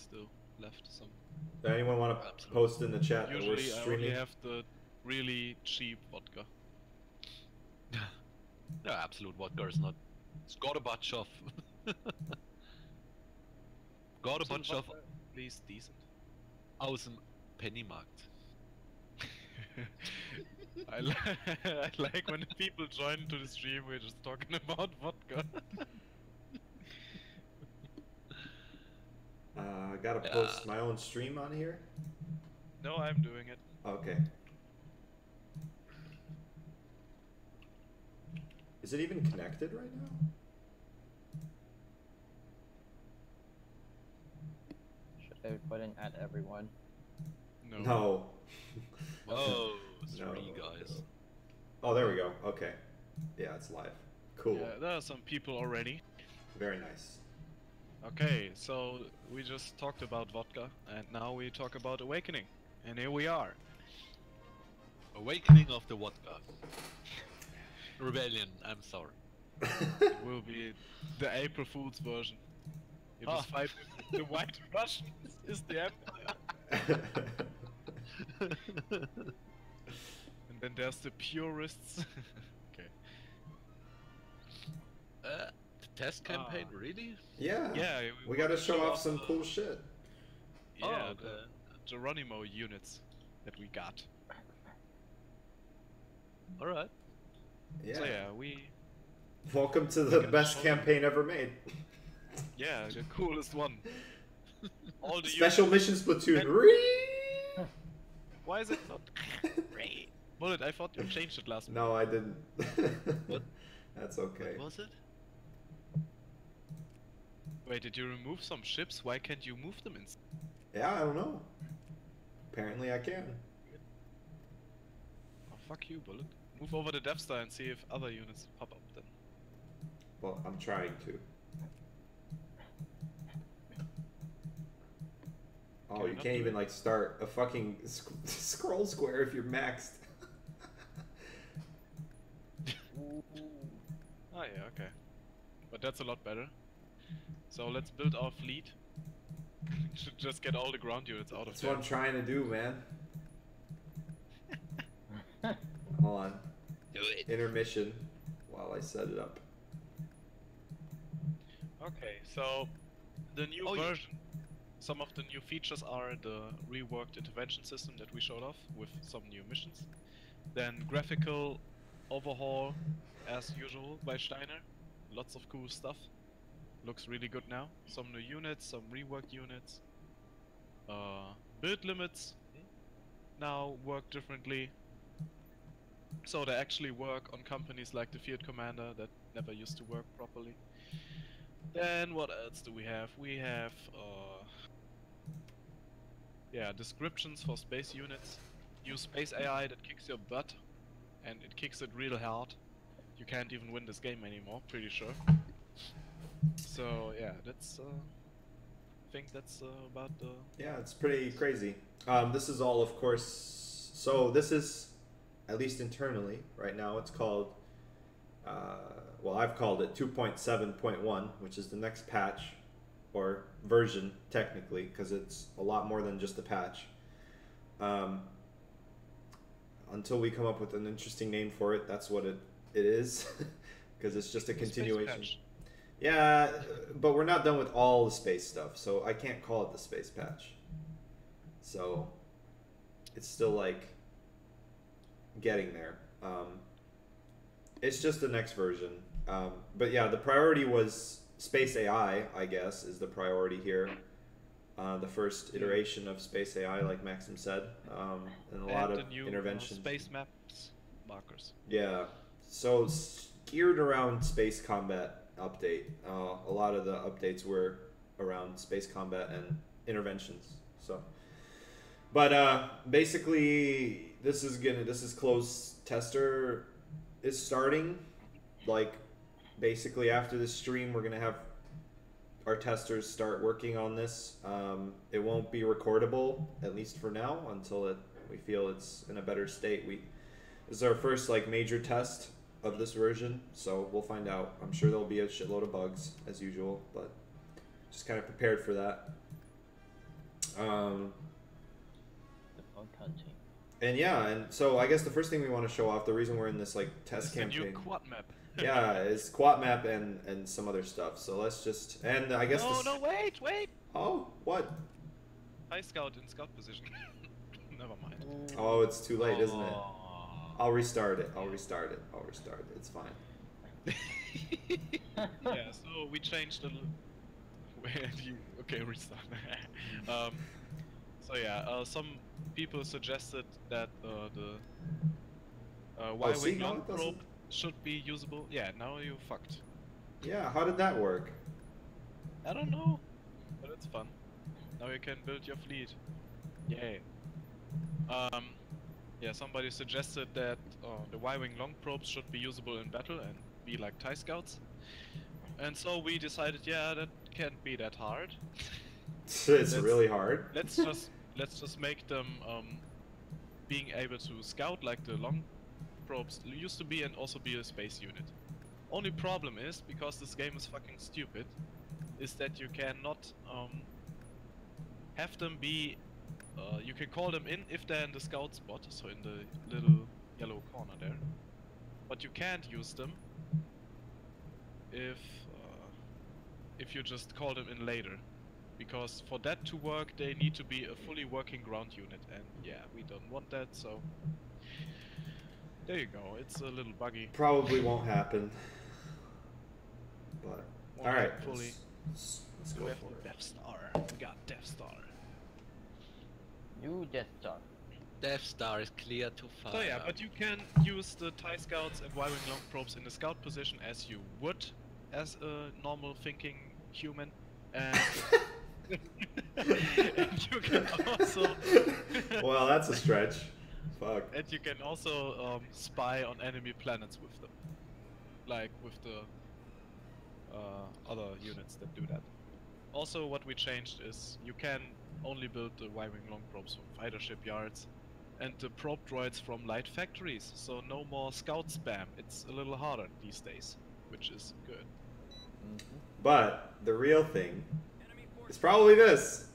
still left some. Does anyone want to post in the chat that we're Usually I streaming? only have the really cheap vodka. No, absolute vodka is not. It's got a bunch of. got a bunch of. At least decent. Aus dem Pennymarkt. I like when people join to the stream, we're just talking about vodka. I gotta post my own stream on here. No, I'm doing it. Okay. Is it even connected right now? Should I put in at everyone? No. No. Whoa, No, three guys. no. Oh, there we go. Okay. Yeah, it's live. Cool. Yeah, there are some people already. Very nice. Okay, so we just talked about vodka, and now we talk about awakening. And here we are. Awakening of the vodka. Rebellion, I'm sorry. It will be the April Fool's version. You just fight the White Russians is the empire. And then there's the purists. Okay. The test campaign, really? Yeah. Yeah, We gotta want to show off some cool shit. Yeah, Oh, okay. the Geronimo units that we got. Alright. Yeah. So yeah, we Welcome to the gonna best show campaign ever made. yeah the coolest one. All the Special units. Mission Splatoon. Why is it not? Bullet, I thought you changed it last No, I didn't. What? That's okay. What was it? Wait, did you remove some ships? Why can't you move them in? Yeah, I don't know. Apparently I can. Oh, fuck you, Bullet. Move over the Death Star and see if other units pop up then. Well, I'm trying to. Oh, Can you not can't do even it? like start a fucking scroll square if you're maxed. Ah yeah, okay. But that's a lot better. So let's build our fleet. Should just get all the ground units out of That's there. what I'm trying to do, man. Hold on. Do it. Intermission while I set it up. Okay, so the new Oh, yeah. version. Some of the new features are the reworked intervention system that we showed off with some new missions. Then graphical overhaul as usual by Steiner. Lots of cool stuff. Looks really good now. Some new units, some reworked units. Build limits now work differently. So they actually work on companies like the Field Commander that never used to work properly. Then what else do we have? We have yeah, descriptions for space units. New space AI that kicks your butt, and it kicks it real hard. You can't even win this game anymore, pretty sure. So yeah, that's I think that's about the Yeah, it's pretty crazy. This is all, of course. So this is, at least internally, right now. It's called. Well, I've called it 2.7.1, which is the next patch, or version technically, because it's a lot more than just a patch. Until we come up with an interesting name for it, that's what it is, because it's just a space continuation. patch. Yeah, but we're not done with all the space stuff, so I can't call it the space patch. So it's still like getting there. It's just the next version. But yeah, the priority was space AI, I guess, is the priority here. The first iteration of space AI, like Maxim said, and a lot And of the new interventions. space maps markers. Yeah, so it's geared around space combat update. A lot of the updates were around space combat and interventions. So, but basically, this is closed tester is starting. Like, basically after this stream, we're gonna have our testers start working on this. It won't be recordable, at least for now, until we feel it's in a better state. This is our first like major test of this version, so we'll find out. I'm sure there'll be a shitload of bugs as usual, but just kind of prepared for that. The bug hunting. And yeah, and so I guess the first thing we want to show off, the reason we're in this like test It's the new campaign, quad map. yeah, is quad map and some other stuff. So let's just, and I guess No, this, no, wait, wait. oh, what? High scout in scout position. Never mind. Oh, it's too late, isn't it? Oh. I'll restart it. I'll restart it. I'll restart it. It's fine. Yeah, so we changed a little. Where do you? Okay, restart. So yeah, some people suggested that the see, Y-wing now long it doesn't- probe should be usable. Yeah, now you fucked. Yeah, how did that work? I don't know, but it's fun. Now you can build your fleet. Yay. Yeah, somebody suggested that the Y-wing long probes should be usable in battle and be like TIE scouts. And so we decided, yeah, that can't be that hard. It's really hard. Let's just make them being able to scout like the long probes used to be and also be a space unit. Only problem is, because this game is fucking stupid, is that you cannot have them be you can call them in if they're in the scout spot, so in the little yellow corner there. But you can't use them if you just call them in later. Because for that to work, they need to be a fully working ground unit, and yeah, we don't want that, so there you go. It's a little buggy. Probably won't happen. But Won't all right, happen fully. let's go We have for the it. Death Star. We got Death Star. New Death Star. Death Star is clear to fire. So yeah, but you can use the TIE Scouts and Y-wing long probes in the scout position as you would as a normal thinking human, and and you can also Well, that's a stretch. Fuck. and you can also spy on enemy planets with them, like with the other units that do that. Also, what we changed is you can only build the Y-wing long probes from fighter shipyards and the probe droids from light factories, so no more scout spam. It's a little harder these days, which is good. But the real thing is probably this.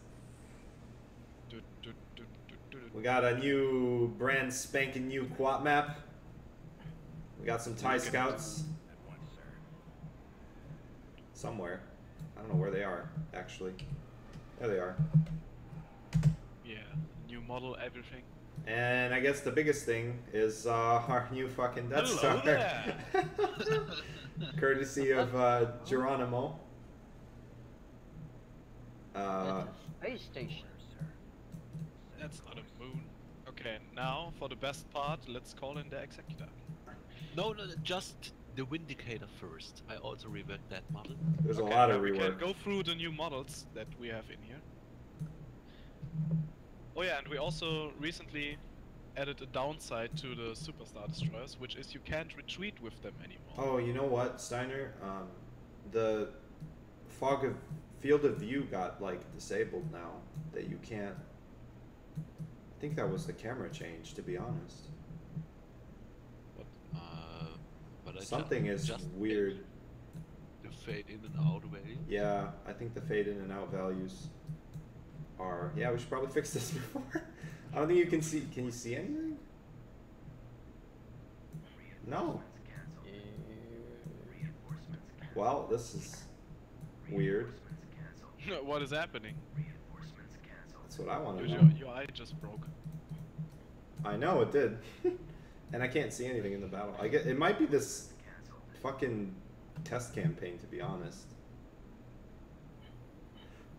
We got a new brand spanking new quad map. We got some TIE scouts somewhere. I don't know where they are, actually. There they are. Yeah, new model, everything. And I guess the biggest thing is our new fucking Death Hello Star. there. Courtesy of Geronimo. Space station. That's not a moon. Okay, now for the best part, let's call in the executor. No, just the Vindicator first. I also reworked that model. There's Okay, a lot of we can rework. go through the new models that we have in here. Oh yeah, and we also recently added a downside to the Superstar Destroyers, which is you can't retreat with them anymore. Oh, you know what, Steiner? The field of view got like disabled now. That you can't. I think that was the camera change, to be honest. But I Something is just weird. the fade in and out way. Yeah, I think the fade in and out values are. Yeah, we should probably fix this before. I don't think you can see. Can you see anything? No. Well, this is weird. What is happening? That's what I want to Dude, know. your eye just broke. I know it did, and I can't see anything in the battle. I get it might be this fucking test campaign, to be honest.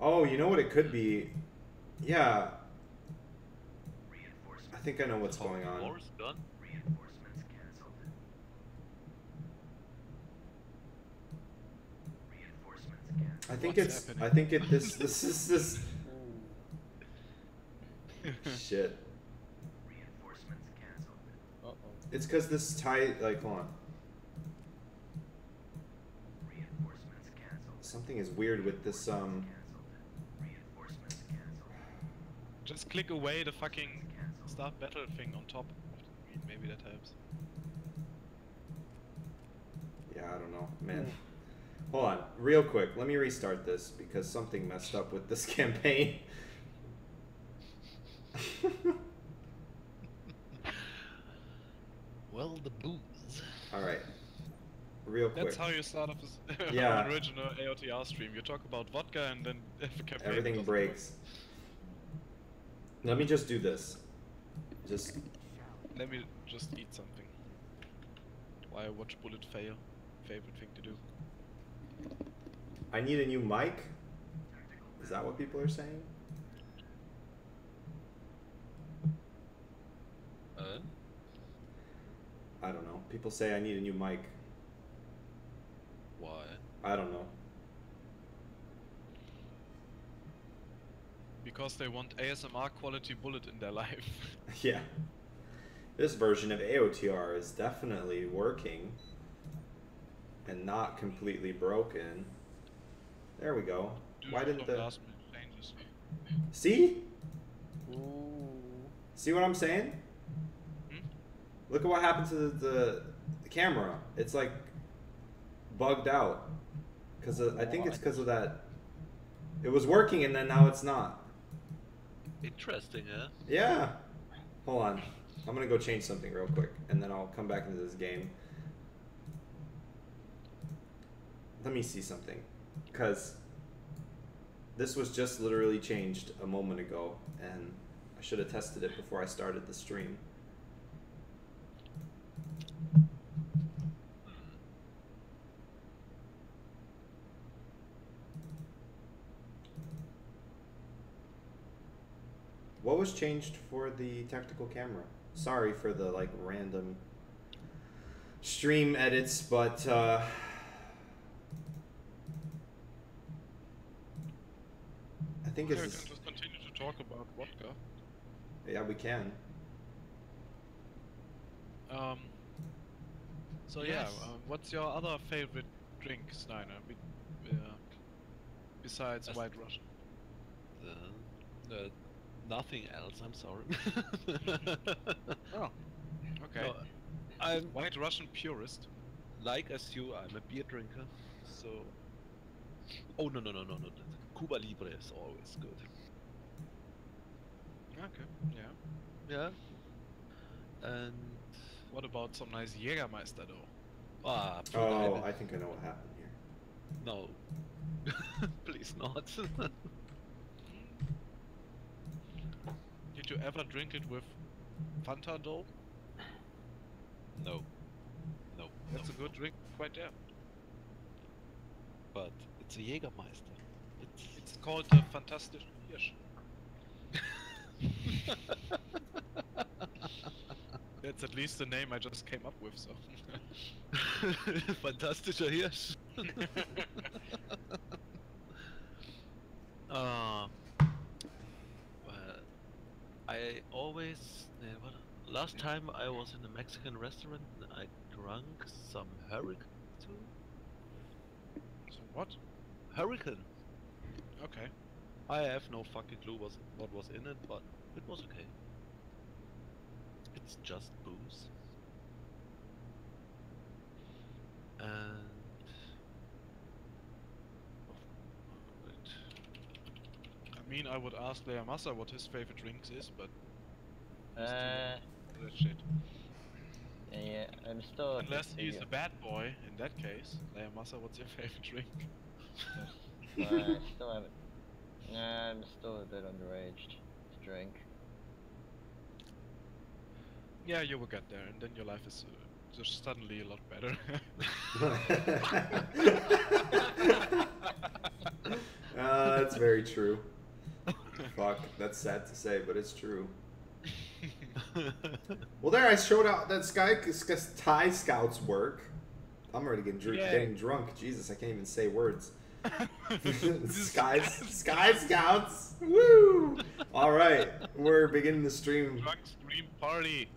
Oh, you know what it could be? Yeah. I think I know what's going on. War's done. I think What's it's. happening? I think it. This is this. Shit. Uh-oh. It's because this tie. Like, hold on. Something is weird with this. Just click away the fucking start battle thing on top of the screen. Maybe that helps. Yeah, I don't know, man. Hold on, real quick. Let me restart this because something messed up with this campaign. Well, the booze. All right, real quick. That's how you start off Yeah. an original AotR stream. You talk about vodka and then if a campaign Everything doesn't breaks. Let me just do this. Just work, let me just eat something. Why I watch Bullet fail. Favorite thing to do. I need a new mic. Is that what people are saying? I don't know. People say I need a new mic. Why? I don't know. Because they want ASMR quality Bullet in their life. Yeah. This version of AOTR is definitely working and not completely broken. There we go. Why didn't the... last minute changes. See? Ooh. See what I'm saying? Hmm? Look at what happened to the camera. It's like bugged out. Cause I think it's because of that. It was working and then now it's not. Interesting, huh? Yeah. Hold on. I'm gonna go change something real quick and then I'll come back into this game. Let me see something. Cause this was just literally changed a moment ago and I should have tested it before I started the stream. What was changed for the tactical camera? Sorry for the like random stream edits, but I think Okay, we it's can just continue to talk about vodka. yeah, we can. So Yes. yeah, what's your other favorite drink, Steiner? Besides As- White Russian. Nothing else. I'm sorry. Oh, okay. No, I'm White Russian purist. like as you. I'm a beer drinker, so. Oh no. Cuba Libre is always good. Okay, yeah. Yeah. And What about some nice Jägermeister though? Oh, I think I know what happened here. No. Please not. Did you ever drink it with Fanta though? No. No. That's a good drink right there. But it's a Jägermeister. It's called the Fantastische Hirsch. That's at least the name I just came up with, so. Fantastischer Hirsch. Well, I always. Last time I was in a Mexican restaurant, I drank some hurricane too. So what? Hurricane. Okay. I have no fucking clue what was in it, but it was okay. It's just booze. And wait. I mean, I would ask Leia Massa what his favorite drinks is, but that shit. Yeah, I'm still. Unless he's a bad boy, in that case, Leia Massa, what's your favorite drink? I still haven't. Nah, I'm still a bit underage to drink. Yeah, you will get there, and then your life is just suddenly a lot better. That's very true. Fuck, that's sad to say, but it's true. Well, there I showed out that Thai Scouts work. I'm already getting drunk. Jesus, I can't even say words. Sky Scouts. Woo! All right, we're beginning the stream. Drunk stream party.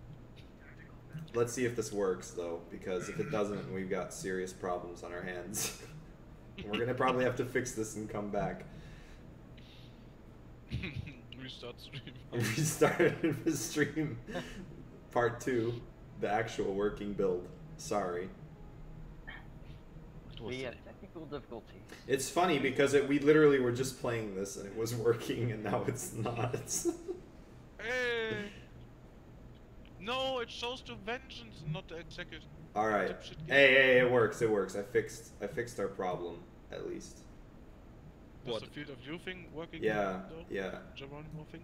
Let's see if this works though, because if it doesn't, we've got serious problems on our hands. We're gonna probably have to fix this and come back. Restart stream. We started the stream. Part 2, the actual working build. Sorry. We have technical difficulties. It's funny because we literally were just playing this and it was working and now it's not. Hey! No, it shows to vengeance, not the executive. All right. Dipshit game. Hey, it works. It works. I fixed our problem at least. Does What? the field of view thing working? Yeah. Though? Yeah. Geronimo thing?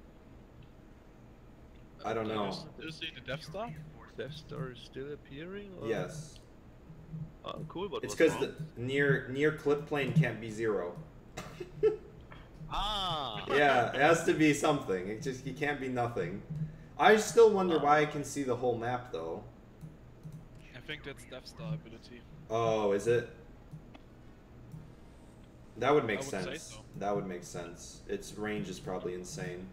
I don't know. Do you see the Death Star? Death Star is still appearing? Or? Yes. Oh, cool. What It's was because wrong? the near clip plane can't be 0. Ah. Yeah, it has to be something. It can't be nothing. I still wonder why I can see the whole map though. I think that's Death Star ability. Oh, is it? That would make I would say sense. so. That would make sense. Its range is probably insane.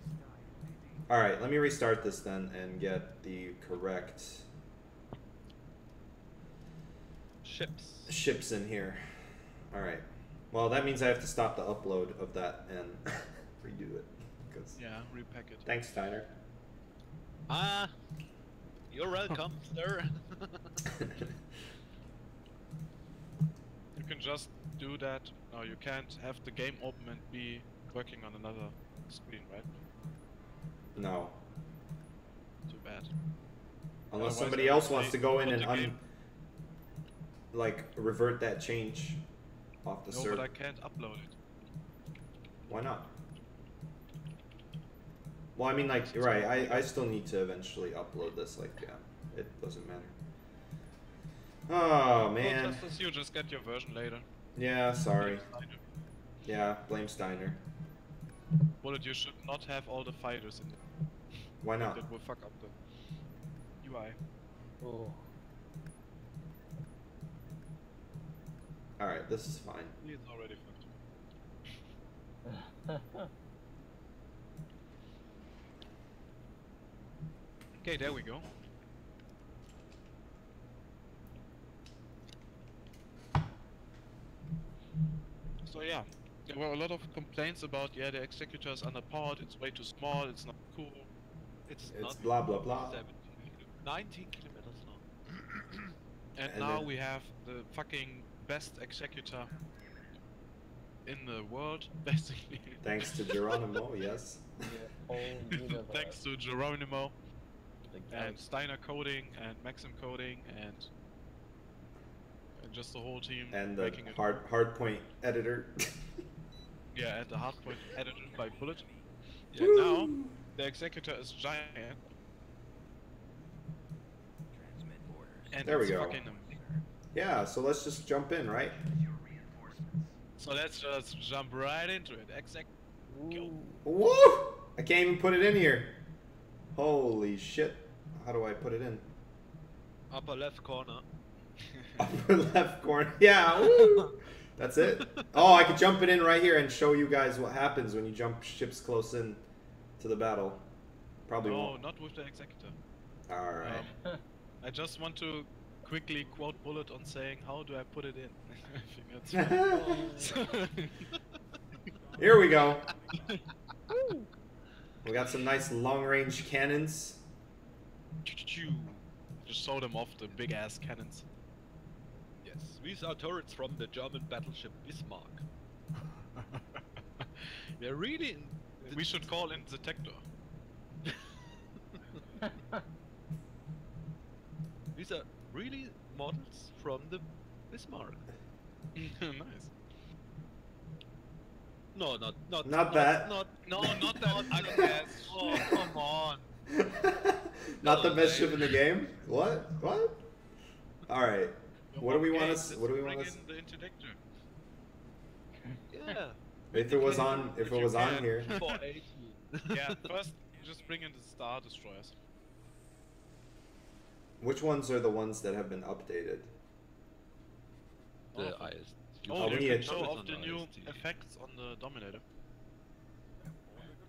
Alright, let me restart this then and get the correct ships in here. Alright. Well, that means I have to stop the upload of that and redo it. 'Cause Yeah, repack it. thanks, Steiner. Ah. You're welcome, sir. You can just do that. No, you can't have the game open and be working on another screen, right? No. Too bad. Unless Otherwise, somebody I else would wants say to go in put and the game- like revert that change off the No, server. but I can't upload it. Why not? Well, I mean, like, right, I still need to eventually upload this, like, yeah, it doesn't matter. Oh, man. Well, just as you just get your version later. Yeah, sorry. Yeah, blame Steiner. Bullet, you should not have all the fighters in it. Why not? That will fuck up the UI. Oh. Alright, this is fine. He's already fucked. Okay, there we go. So yeah, there were a lot of complaints about, yeah, the executor is underpowered, it's way too small, it's not cool. It's It's not blah, blah, blah. 19 kilometers long. And And now then- we have the fucking best executor in the world, basically. Thanks to Geronimo, yes. The whole universe. Thanks to Geronimo The and galaxy. Steiner coding and Maxim coding and just the whole team And the making it. hardpoint editor. Yeah, and the hardpoint edited by Bullet. Yeah, Woo! now the executor is giant. And There we it's go. fucking amazing. Yeah, so let's just jump in, right? So let's just jump right into it. Ooh. Woo! I can't even put it in here. Holy shit. How do I put it in? Upper left corner. Upper left corner. Yeah, woo! That's it. Oh, I could jump it in right here and show you guys what happens when you jump ships close in to the battle. Probably No, won't. not with the executor. Alright. I just want to quickly quote Bullet on saying, how do I put it in? I think that's funny. Here we go. We got some nice long-range cannons. Just show them off the big ass cannons. Yes, these are turrets from the German battleship Bismarck. They're really. We should call in the Tector. These are really models from the Bismarck. Nice. No, Not that. Not, No, not that ugly ass. oh, come on. Not the best ship in the game? What? What? Alright. What do we want Let's to what do we bring want to in the interdictor. Yeah. If it was on If if it you was on can. here. 480. Yeah, first just bring in the Star Destroyers. Which ones are the ones that have been updated? The Oh, IS. Oh, you we can need show It's off on the new IST. effects on the Dominator.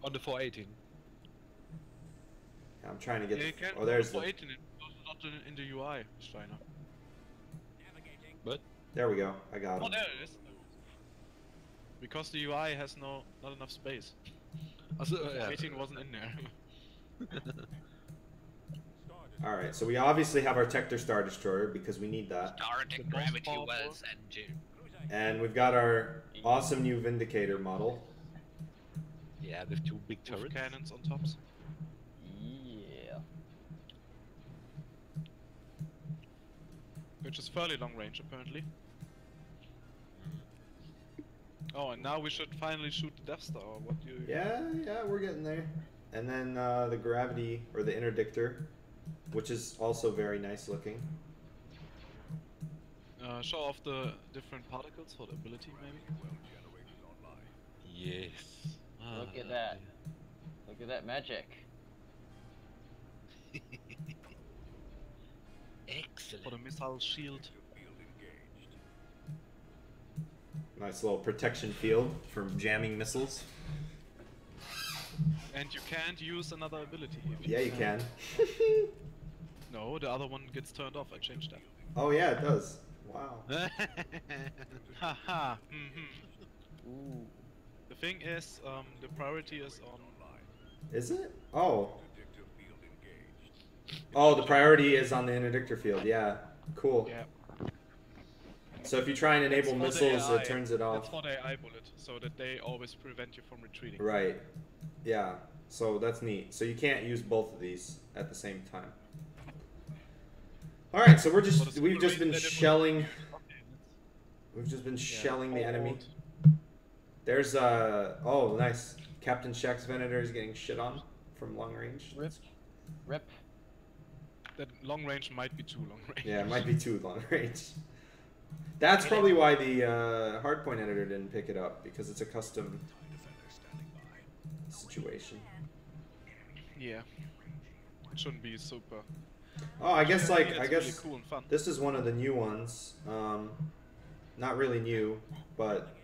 On the 418. I'm trying to get Yeah, the, you can oh there's the 418, it's not in the UI, Steiner. But there we go. I got Oh, it. there it is. Because the UI has not enough space. also, yeah. 18 wasn't in there. Alright, so we obviously have our Tector Star Destroyer because we need that. The most powerful. engine. And we've got our awesome new Vindicator model. Yeah, with two big With turrets. cannons on tops. which is fairly long range apparently. Oh, and now we should finally shoot the Death Star. Or what do you? Yeah, we're getting there. And then the gravity or the interdictor, which is also very nice looking. Show off the different particles for the ability, maybe. Yes. Look at that. Look at that magic. Excellent. For the missile shield. Nice little protection field from jamming missiles. And you can't use another ability. If Yeah, you can. No, the other one gets turned off. I changed that. Oh yeah, it does. Wow. Haha. Ooh. The thing is, the priority is on. Is it? Oh. Oh, the priority is on the interdictor field. Yeah. Cool. Yeah. So if you try and enable That's for the missiles, AI. it turns it That's off. for the AI bullet, so that they always prevent you from retreating. Right. Yeah. So that's neat. So you can't use both of these at the same time. All right. So we've just been shelling. We've just been shelling the enemy. There's oh nice. Captain Shaxx Venator is getting shit on from long range. Rip. That long range might be too long range. Yeah, it might be too long range. That's probably why the hardpoint editor didn't pick it up, because it's a custom situation. Yeah. It shouldn't be super. Oh, I guess Yeah, like it's I guess really cool and fun. this is one of the new ones. Not really new, but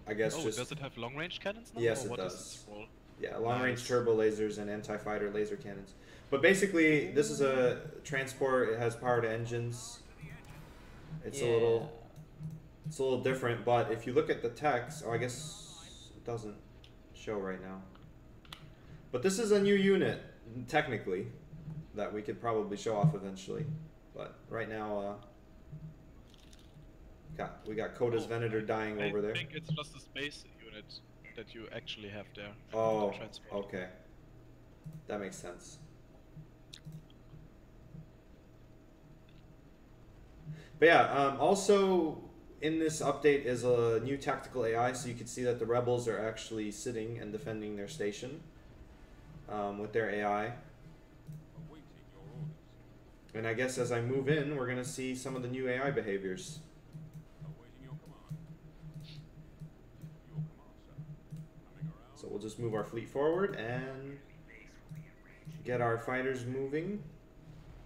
I guess Oh, just does it have long range cannons now? Yes, or it what is does. its role? yeah, long range Nice. turbo lasers and anti-fighter laser cannons. But basically, this is a transport. It has power to engines. It's a little different. But if you look at the text, oh, I guess it doesn't show right now. But this is a new unit, technically, that we could probably show off eventually. But right now, we got Coda's Venator dying over there. I think it's just a space unit that you actually have there. Oh, to transport. okay. That makes sense. But yeah, also in this update is a new tactical AI, so you can see that the rebels are actually sitting and defending their station with their AI. And I guess as I move in, we're going to see some of the new AI behaviors. So we'll just move our fleet forward and get our fighters moving,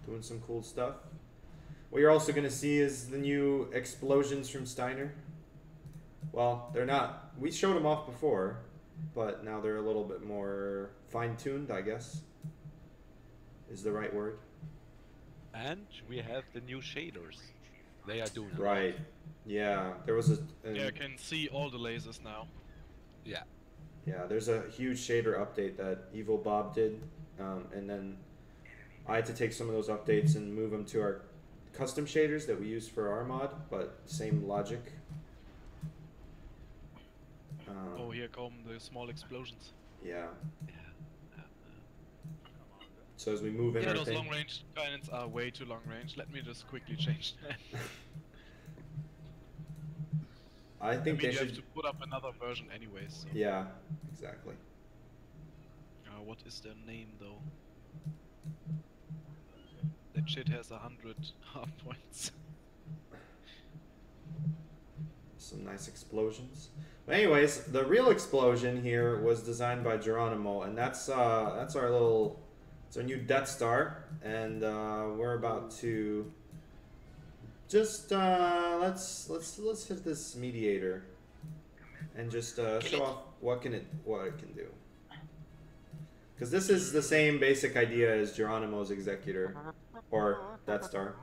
doing some cool stuff. What you're also going to see is the new explosions from Steiner. Well, they're not. We showed them off before, but now they're a little bit more fine-tuned, I guess, is the right word. And we have the new shaders. They are doing a lot. Right. Yeah, there was Yeah, I can see all the lasers now. Yeah. Yeah, there's a huge shader update that Evil Bob did, and then I had to take some of those updates and move them to our custom shaders that we use for our mod, but same logic. Oh, here come the small explosions. Yeah. So as we move in Yeah, our those thing, long range cannons are way too long range. Let me just quickly change that. I I think mean, they you have to should. put up another version anyways. So. Yeah, exactly. What is their name though? That shit has 100 hard points. Some nice explosions. But anyways, the real explosion here was designed by Geronimo, and that's our new Death Star, and we're about to just let's hit this mediator and just show off what it can do. Because this is the same basic idea as Geronimo's Executor or Death Star,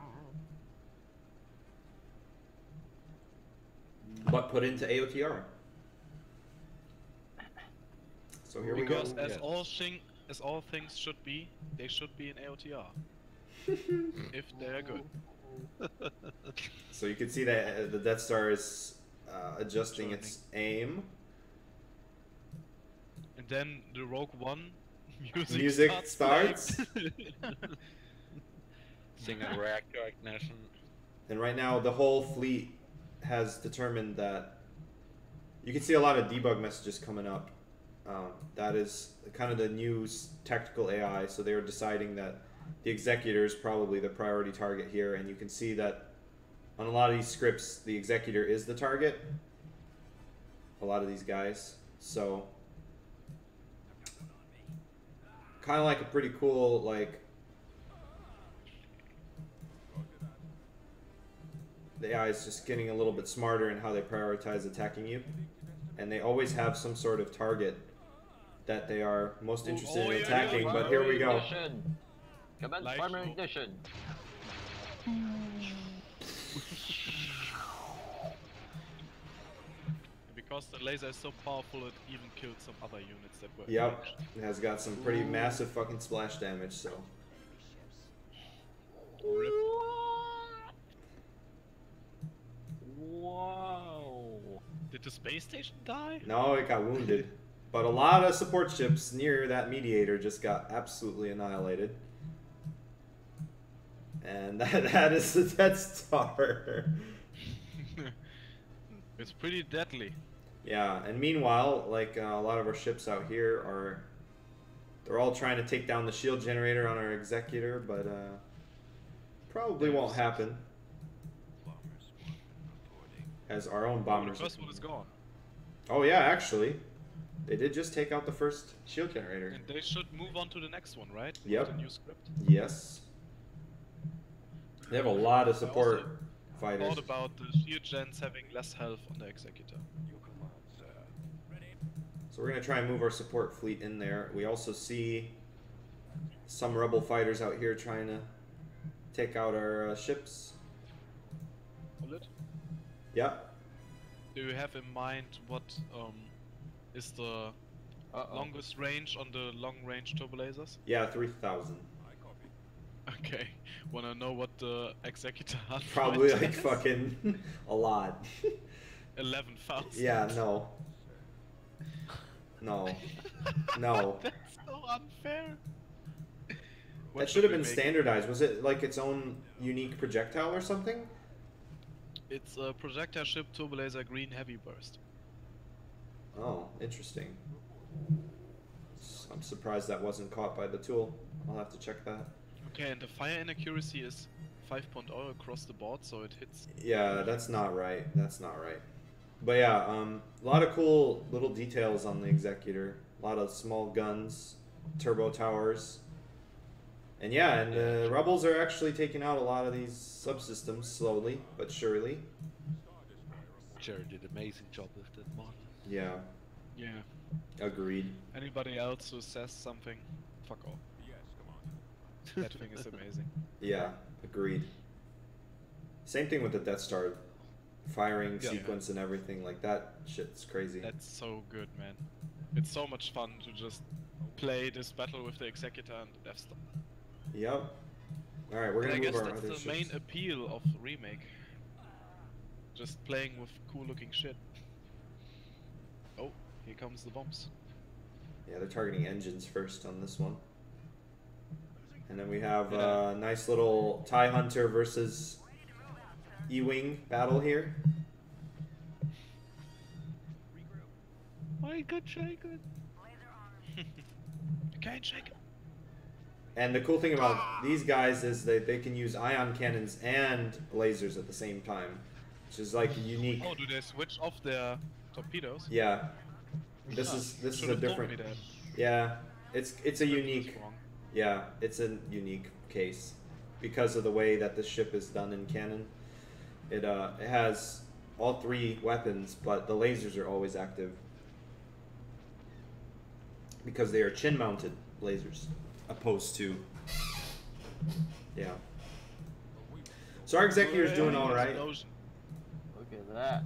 but put into AotR. So here we go. Because as all things should be, they should be in AotR. If they're good. So you can see that the Death Star is adjusting its aim. And then the Rogue One Music playing. starts. Single reactor ignition. And right now, the whole fleet has determined that you can see a lot of debug messages coming up. That is kind of the new tactical AI. So they are deciding that the Executor is probably the priority target here. And you can see that on a lot of these scripts, the Executor is the target. A lot of these guys. So kind of like a pretty cool, like, the AI is just getting a little bit smarter in how they prioritize attacking you. And they always have some sort of target that they are most interested in attacking, but here we go. Commence Light primary show. ignition. Because the laser is so powerful, it even killed some other units that were Yep, engaged. it has got some pretty massive fucking splash damage, so. Rip. Wow. Did the space station die? No, it got wounded. But a lot of support ships near that mediator just got absolutely annihilated. And that is the Death Star. It's pretty deadly. Yeah, and meanwhile, like a lot of our ships out here are, they're all trying to take down the shield generator on our Executor, but probably won't happen. As our own The bombers. first one is gone. Oh yeah, actually, they did just take out the first shield generator. And they should move on to the next one, right? Yep. The new script. Yes. They have a lot of support I fighters. thought about the shield gens having less health on the Executor. So we're gonna try and move our support fleet in there. We also see some rebel fighters out here trying to take out our ships. Hold it. Yeah. Do you have in mind what is the longest range on the long-range turbo lasers? Yeah, 3,000. Okay. Wanna know what the Executor has? Probably like fucking a lot. 11,000. Yeah, no. No. No. That's so unfair. What That should have we been make? standardized. Was it like its own unique projectile or something? It's a projectile ship turbo laser green heavy burst. Oh, interesting. I'm surprised that wasn't caught by the tool. I'll have to check that. Okay, and the fire inaccuracy is 5.0 across the board, so it hits. Yeah, that's not right. That's not right. But yeah, a lot of cool little details on the Executor. A lot of small guns, turbo towers. And yeah, and the rebels are actually taking out a lot of these subsystems slowly but surely. Jerry did an amazing job with that mod. Yeah, Yeah. agreed. Anybody else who says something, fuck off. That thing is amazing. Yeah, agreed. Same thing with the Death Star. Firing Yeah. sequence and everything, like that shit's crazy. That's so good, man. It's so much fun to just play this battle with the Executor and the Death Star. Yep. Alright, we're And gonna I move guess our that's other the ships. main appeal of Remake. Just playing with cool looking shit. Oh, here comes the bombs. Yeah, they're targeting engines first on this one. And then we have Yeah. a nice little TIE Hunter versus E-Wing battle here. I can shake it. I can't shake it. And the cool thing about these guys is that they can use ion cannons and lasers at the same time, which is like unique. Oh, do they switch off their torpedoes? Yeah, this is a Should've told different. me that. Yeah, it's a Maybe it was unique. wrong. Yeah, it's a unique case because of the way that the ship is done in canon. It has all three weapons, but the lasers are always active because they are chin-mounted lasers, opposed to. Yeah. So our Executor's doing all right. Explosion. Look at that.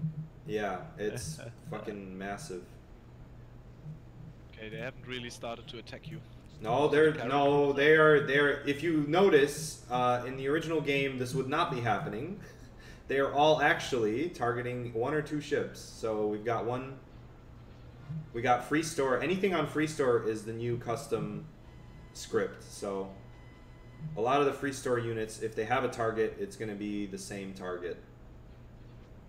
Yeah, it's fucking massive. Okay, they haven't really started to attack you. No, they're. If you notice, in the original game, this would not be happening. They are all actually targeting one or two ships. So we've got one. We got free store. Anything on free store is the new custom script. So a lot of the free store units, if they have a target, it's going to be the same target.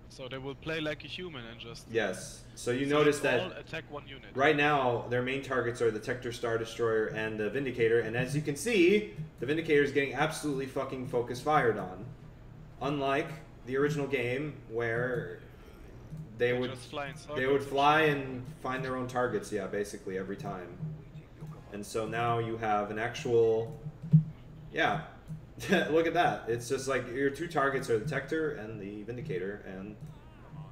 So they will play like a human and just Yes. So you select notice all, that attack one unit. right now their main targets are the Tector, Star Destroyer, and the Vindicator, and as you can see, the Vindicator is getting absolutely fucking focus fired on. Unlike the original game where they would just fly in they would circles. fly and find their own targets, yeah, basically every time. And so now you have an actual, yeah, look at that. It's just like your two targets are the Tector and the Vindicator, and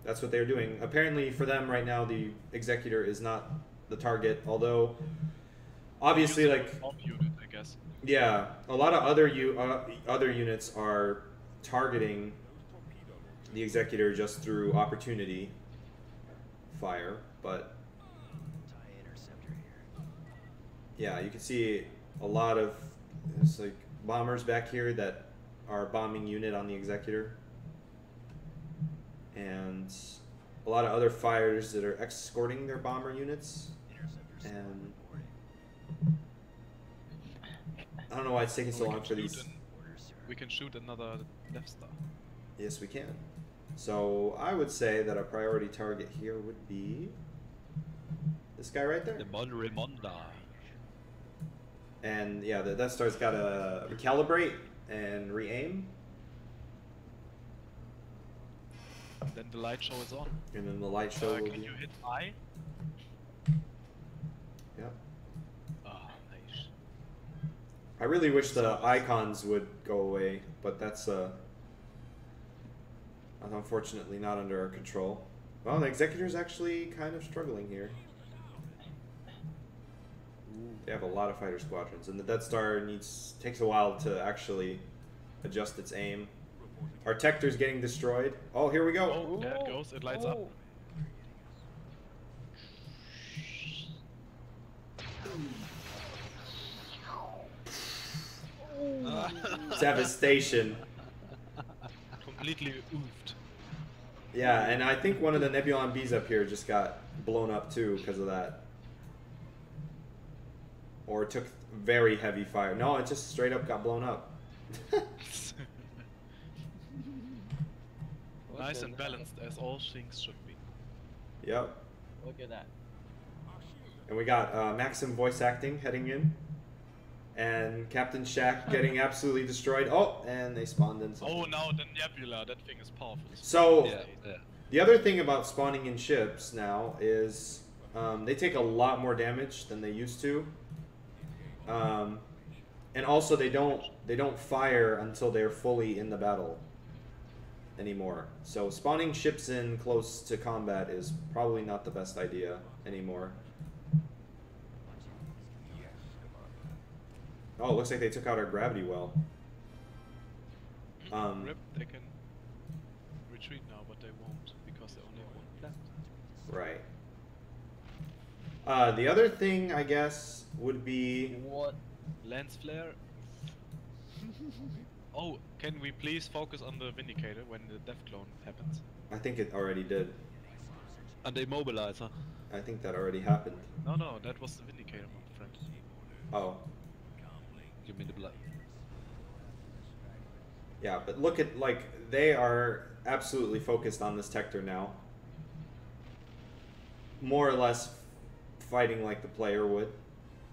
that's what they're doing. Apparently for them right now, the Executor is not the target, although obviously, Use a like, bomb unit, I guess. yeah, a lot of other other units are targeting the Executor just through opportunity fire, but yeah, you can see a lot of it's like bombers back here that are bombing unit on the Executor, and a lot of other fighters that are escorting their bomber units, and I don't know why it's taking so long for these. We can shoot another Death Star. Yes, we can. So I would say that our priority target here would be this guy right there. The Monremonda. And yeah, the Death Star's got to recalibrate and re-aim. Then the light show is on. And then the light show will Can be... you hit I? Yeah. Oh, nice. I really wish the icons would go away, but that's unfortunately not under our control. Well, the Executor's actually kind of struggling here. They have a lot of fighter squadrons, and the Death Star takes a while to actually adjust its aim. Our Tector's getting destroyed. Oh, here we go. Oh, there it goes. It lights up. Devastation. Completely oofed. Yeah, and I think one of the Nebulon Bs up here just got blown up too because of that. Or took very heavy fire. No, it just straight up got blown up. Nice and balanced as all things should be. Yep. Look at that. And we got Maxim voice acting heading in. And Captain Shack getting absolutely destroyed. Oh, and they spawned in something. Oh, now the Nebula, that thing is powerful. So, Yeah. the other thing about spawning in ships now is they take a lot more damage than they used to. And also they don't fire until they're fully in the battle anymore. So spawning ships in close to combat is probably not the best idea anymore. Oh, it looks like they took out our gravity well. Rip, they can retreat now, but they won't because they only have one planet. Right. The other thing, I guess, would be... What? Lens flare. Oh, can we please focus on the Vindicator when the Death Clone happens? I think it already did. And the immobilizer. I think that already happened. No, that was the Vindicator, my friend. Oh. Give me the blood. Yeah, but look at, like, they are absolutely focused on this Tector now. More or less fighting like the player would.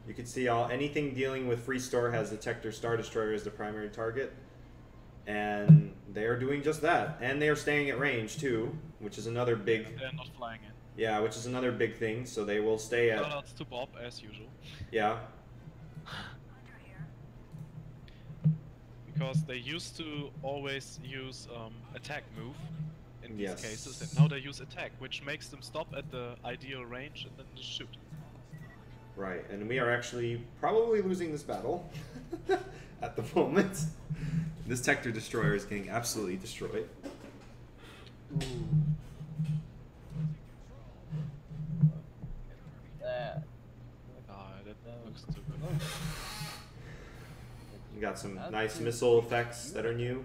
You can see anything dealing with Free Store has the Tector Star Destroyer as the primary target. And they are doing just that. And they are staying at range too, which is another big... They're not flying in. Yeah, which is another big thing, so they will stay at... Shoutouts to Bob, as usual. Yeah. Because they used to always use attack move in these Yes. cases, and now they use attack, which makes them stop at the ideal range and then just shoot. Right, and we are actually probably losing this battle at the moment. This Tector Destroyer is getting absolutely destroyed. That. That looks too good. We got some nice missile effects that are new.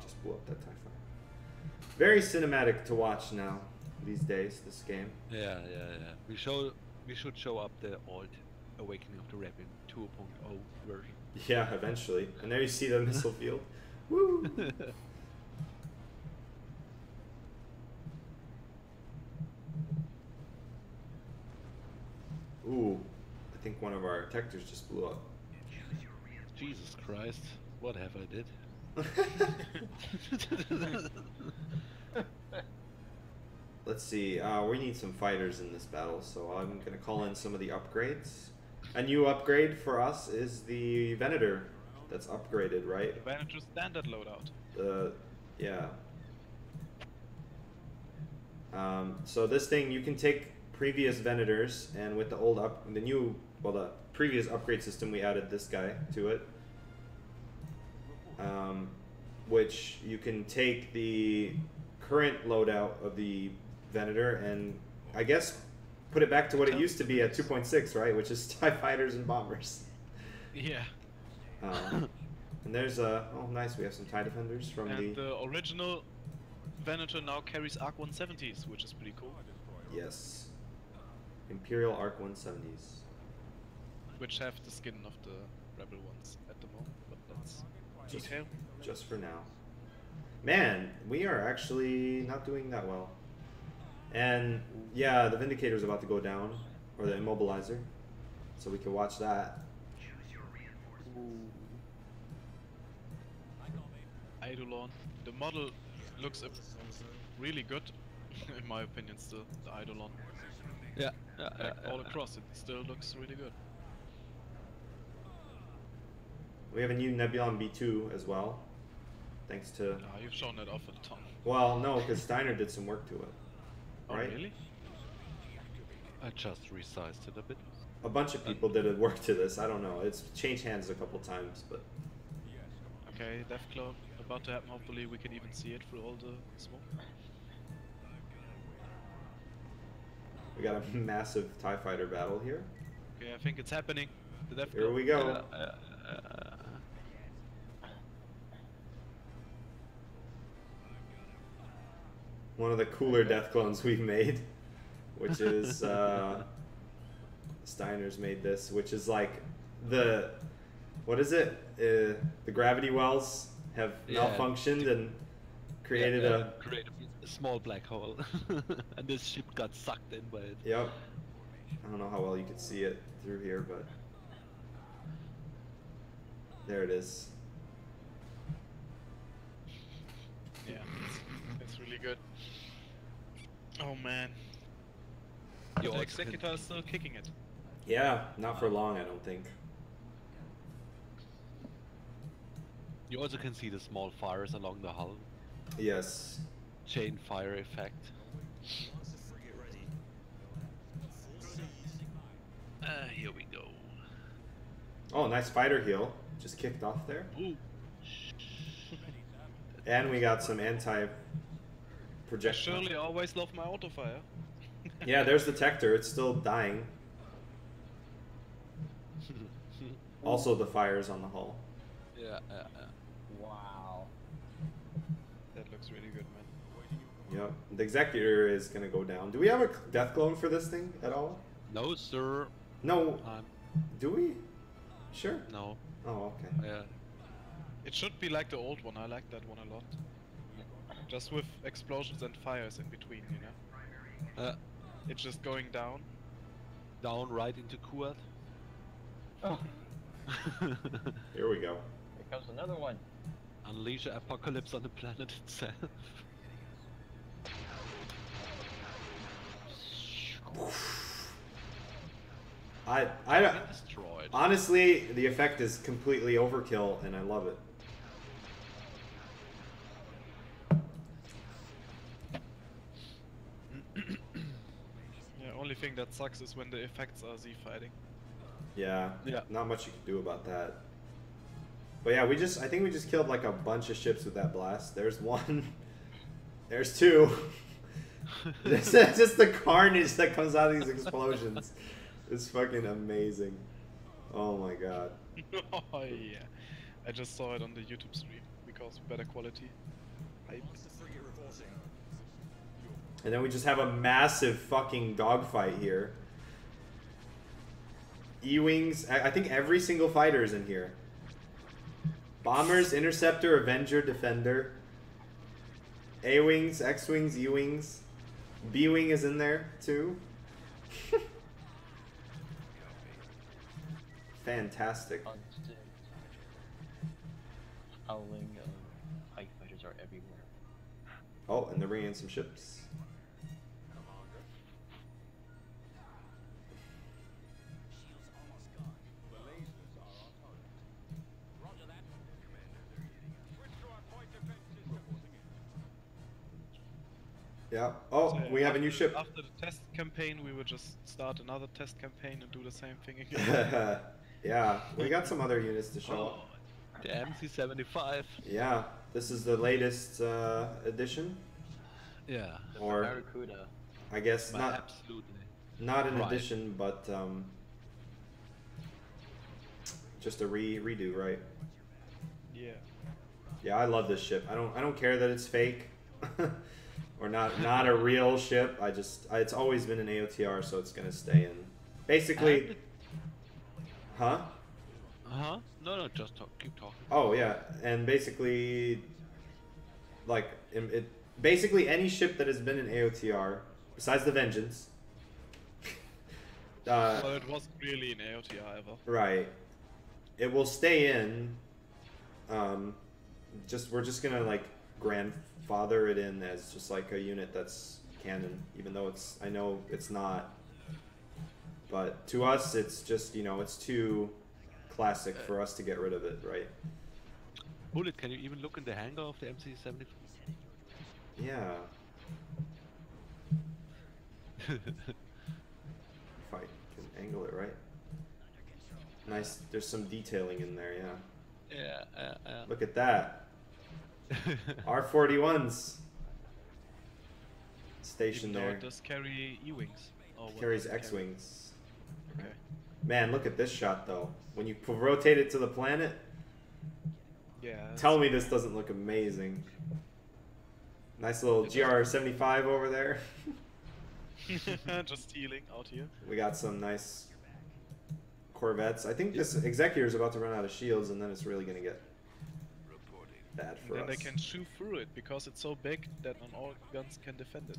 Just blew up that TIE fighter. Very cinematic to watch now these days, this game. Yeah. We should show up the alt Awakening of the Rebellion 2.0 version. Yeah, eventually. And there you see the missile field. Woo! Ooh, I think one of our detectors just blew up. Jesus Christ, what have I did? Let's see, we need some fighters in this battle, so I'm gonna call in some of the upgrades. A new upgrade for us is the Venator that's upgraded, right? Venator standard loadout. Yeah. So this thing, you can take previous Venators, and with the previous upgrade system, we added this guy to it. Which you can take the current loadout of the Venator and, I guess, put it back to what it used to be at 2.6, right? Which is TIE fighters and bombers. Yeah. And there's oh nice, we have some TIE defenders from the original Venator now carries Arc 170s, which is pretty cool. Yes. Imperial Arc 170s. Which have the skin of the Rebel ones at the moment, but that's detail. Just for now. Man, we are actually not doing that well. And yeah, the Vindicator's about to go down, or the Immobilizer, so we can watch that. Eidolon. The model looks really good, in my opinion. Still, the Eidolon. Yeah, All across, it still looks really good. We have a new Nebulon B2 as well, thanks to... You've shown that off a ton. Well, no, because Steiner did some work to it. Right? Oh, really? I just resized it a bit. A bunch of people did work to this. I don't know. It's changed hands a couple times, but... Okay, Deathclaw about to happen. Hopefully we can even see it through all the smoke. We got a massive TIE fighter battle here. Okay, I think it's happening. The Deathclaw. Here we go. One of the cooler death clones we've made, which is Steiner's made this, which is like the what is it? The gravity wells have malfunctioned and created a small black hole, and this ship got sucked in by it. Yep. I don't know how well you can see it through here, but there it is. Yeah, it's really good. Oh man. You The also Executor is still kicking it. Yeah, not for long, I don't think. You also can see the small fires along the hull. Yes. Chain fire effect. Here we go. Oh, nice fighter heal. Just kicked off there. Ooh. And we got some I anti-projectile. surely always love my auto fire. Yeah, there's the Tector. It's still dying. Also, the fires on the hull. Yeah. Wow. That looks really good, man. Yep. The Executor is gonna go down. Do we have a death clone for this thing at all? No, sir. No. Do we? Sure. No. Oh, okay. Yeah. It should be like the old one. I like that one a lot. Just with explosions and fires in between, you know? It's just going down. Down right into Kuat. Oh, Here we go. here comes another one. Unleash apocalypse on the planet itself. I Been destroyed. honestly, the effect is completely overkill, and I love it. Yeah, only thing that sucks is when the effects are Z fighting. Yeah. Yeah. Not much you can do about that. But yeah, I think we just killed like a bunch of ships with that blast. There's one. There's two. Just the carnage that comes out of these explosions. It's fucking amazing. Oh my god. Oh yeah. I just saw it on the YouTube stream because better quality. Hype. And then we just have a massive fucking dogfight here. E-Wings. I think every single fighter is in here. Bombers, Interceptor, Avenger, Defender. A-Wings, X-Wings, E-Wings. B-Wing is in there, too. Fantastic. Constant howling of TIE fighters are everywhere. Oh, and they're bringing in some ships. Yeah. Oh, So, we have a new after- ship. After the test campaign, we would just start another test campaign and do the same thing again. Yeah, we got some other units to show up. The MC-75. Yeah, this is the latest edition, Yeah. The Or- Barracuda. I guess. My Not absolutely. not an Right. edition, but just a redo, right? Yeah. Yeah, I love this ship. I don't care that it's fake or not a real ship. It's always been an AOTR, so it's gonna stay in. Basically, And huh? Huh? No, just talk. Keep talking. Oh yeah, and basically, like basically any ship that has been in AOTR besides the Vengeance. Well, it wasn't really an AOTR ever. Right. It will stay in. We're just gonna like grandfather it in as just like a unit that's canon, even though I know it's not. But to us, it's just it's too classic for us to get rid of it, right? Bullet, can you even look in the hangar of the MC-75? Yeah. If I can angle it right. Nice. There's some detailing in there, yeah. Yeah. Look at that. R41s stationed Even though there. it does carry E-Wings. Oh, what Carries does it carry? X-Wings. Okay. Man, look at this shot though. When you rotate it to the planet, Yeah. tell me this doesn't look amazing. Nice little It does. GR75 over there. Just healing out here. We got some nice Corvettes. I think this Executor is about to run out of shields, and then it's really gonna get bad And for then us. they can shoot through it because it's so big that not all guns can defend it.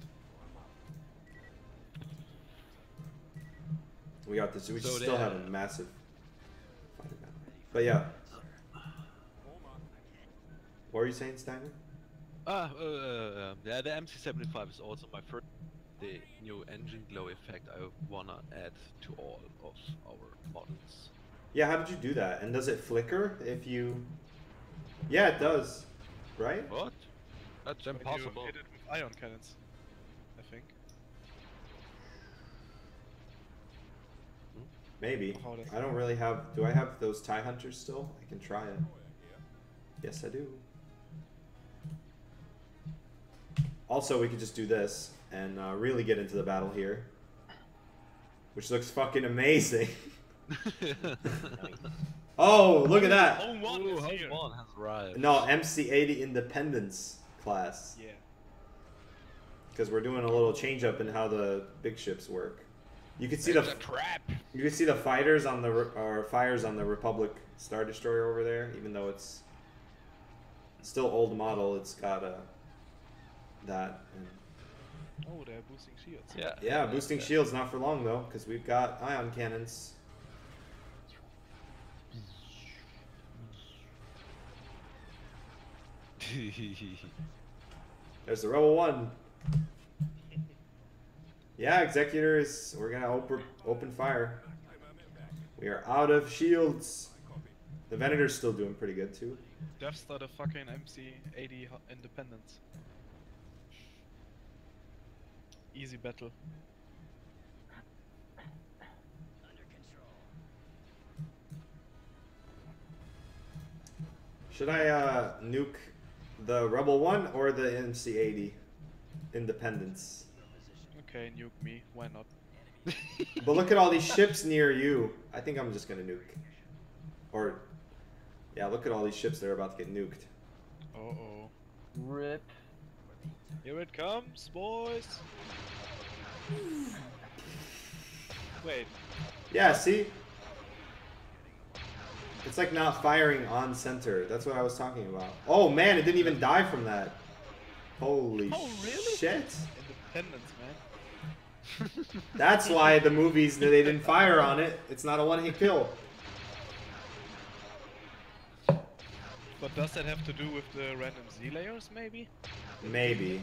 We got this. We So still they- have a massive fighting battle. But yeah. What were you saying, Steiner? Yeah, the MC-75 is also my first. The new engine glow effect I wanna add to all of our models. Yeah, how did you do that? And does it flicker if you... Yeah, it does. Right? What? That's When impossible. you hit it with ion cannons, I think. Maybe. How does I don't really have... Do I have those TIE Hunters still? I can try it. Yes, I do. Also, we could just do this and really get into the battle here. Which looks fucking amazing. Oh, look at that! Home one Ooh, is Home here. One has arrived. No, MC80 Independence class. Yeah. Because we're doing a little change up in how the big ships work. You can see It's a trap. you can see the fighters on the fires on the Republic Star Destroyer over there. Even though it's still old model, it's got that. And Oh, they're boosting shields. Yeah. yeah, boosting shields not for long though, because we've got ion cannons. There's the Rebel One. Yeah, Executors, we're gonna open fire. We are out of shields. The Venator's still doing pretty good too. Death Star the fucking MC-80 Independence. Easy battle. Should I nuke the Rebel One or the MC-80 Independence? Okay, nuke me. Why not? But look at all these ships near you. I think I'm just gonna nuke. Or, yeah, look at all these ships that are about to get nuked. Uh-oh. Rip. Here it comes, boys! Wait, Yeah, see? It's like not firing on center. That's what I was talking about. Oh man, it didn't even die from that. Holy Oh, really? shit. Independence, man. That's why the movies, they didn't fire on it. It's not a one-hit kill. But does that have to do with the random Z layers, maybe? Maybe.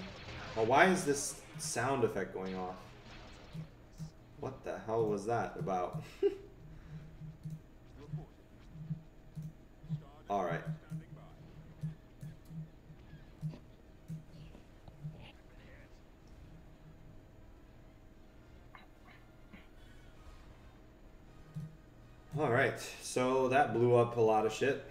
Oh, why is this sound effect going off? What the hell was that about? Alright. Alright, so that blew up a lot of shit.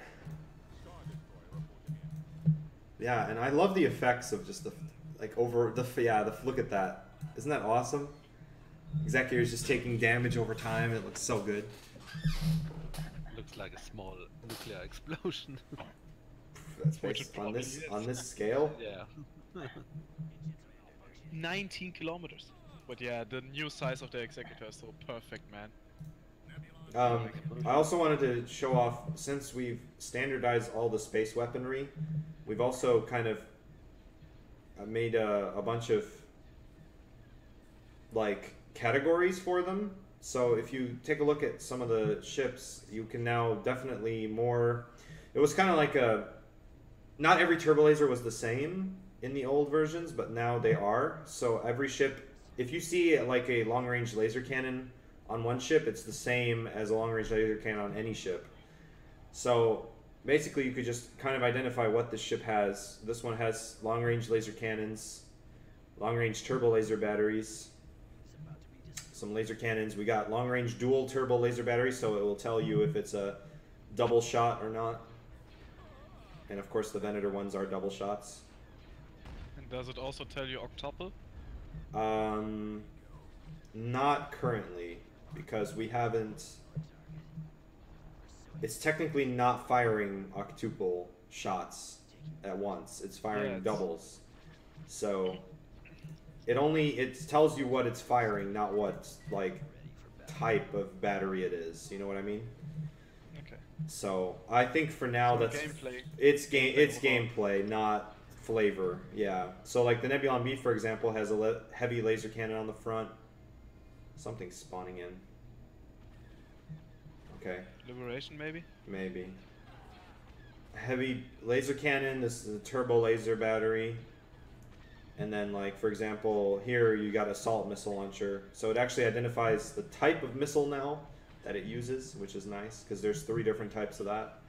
Yeah, and I love the effects of just the, like, over the, yeah, the, look at that. Isn't that awesome? Executor is just taking damage over time. It looks so good. Looks like a small nuclear explosion. That's Which based it on probably this is. on this scale. Yeah. 19 kilometers. But yeah, the new size of the Executor is so perfect, man. I also wanted to show off, since we've standardized all the space weaponry, we've also kind of made a bunch of like categories for them. So if you take a look at some of the ships, you can now definitely more. It was kind of like a. Not every turbo laser was the same in the old versions, but now they are. So every ship, if you see like a long range laser cannon on one ship, it's the same as a long range laser cannon on any ship. So basically, you could just kind of identify what this ship has. This one has long range laser cannons, long range turbo laser batteries, some laser cannons. We got long range dual turbo laser batteries, so it will tell you if it's a double shot or not. And of course, the Venator ones are double shots. And does it also tell you octuple? Not currently, because we haven't. It's technically not firing octuple shots at once. It's firing doubles. So it tells you what it's firing, not what like type of battery it is. You know what I mean? Okay. So I think for now So that's gameplay. it's overall. gameplay, not flavor. Yeah. So like the Nebulon B, for example, has a heavy laser cannon on the front. Something's spawning in. Okay. Liberation, maybe? Maybe. Heavy laser cannon, this is a turbo laser battery. And then like, for example, here you got assault missile launcher. So it actually identifies the type of missile now that it uses, which is nice, because there's 3 different types of that.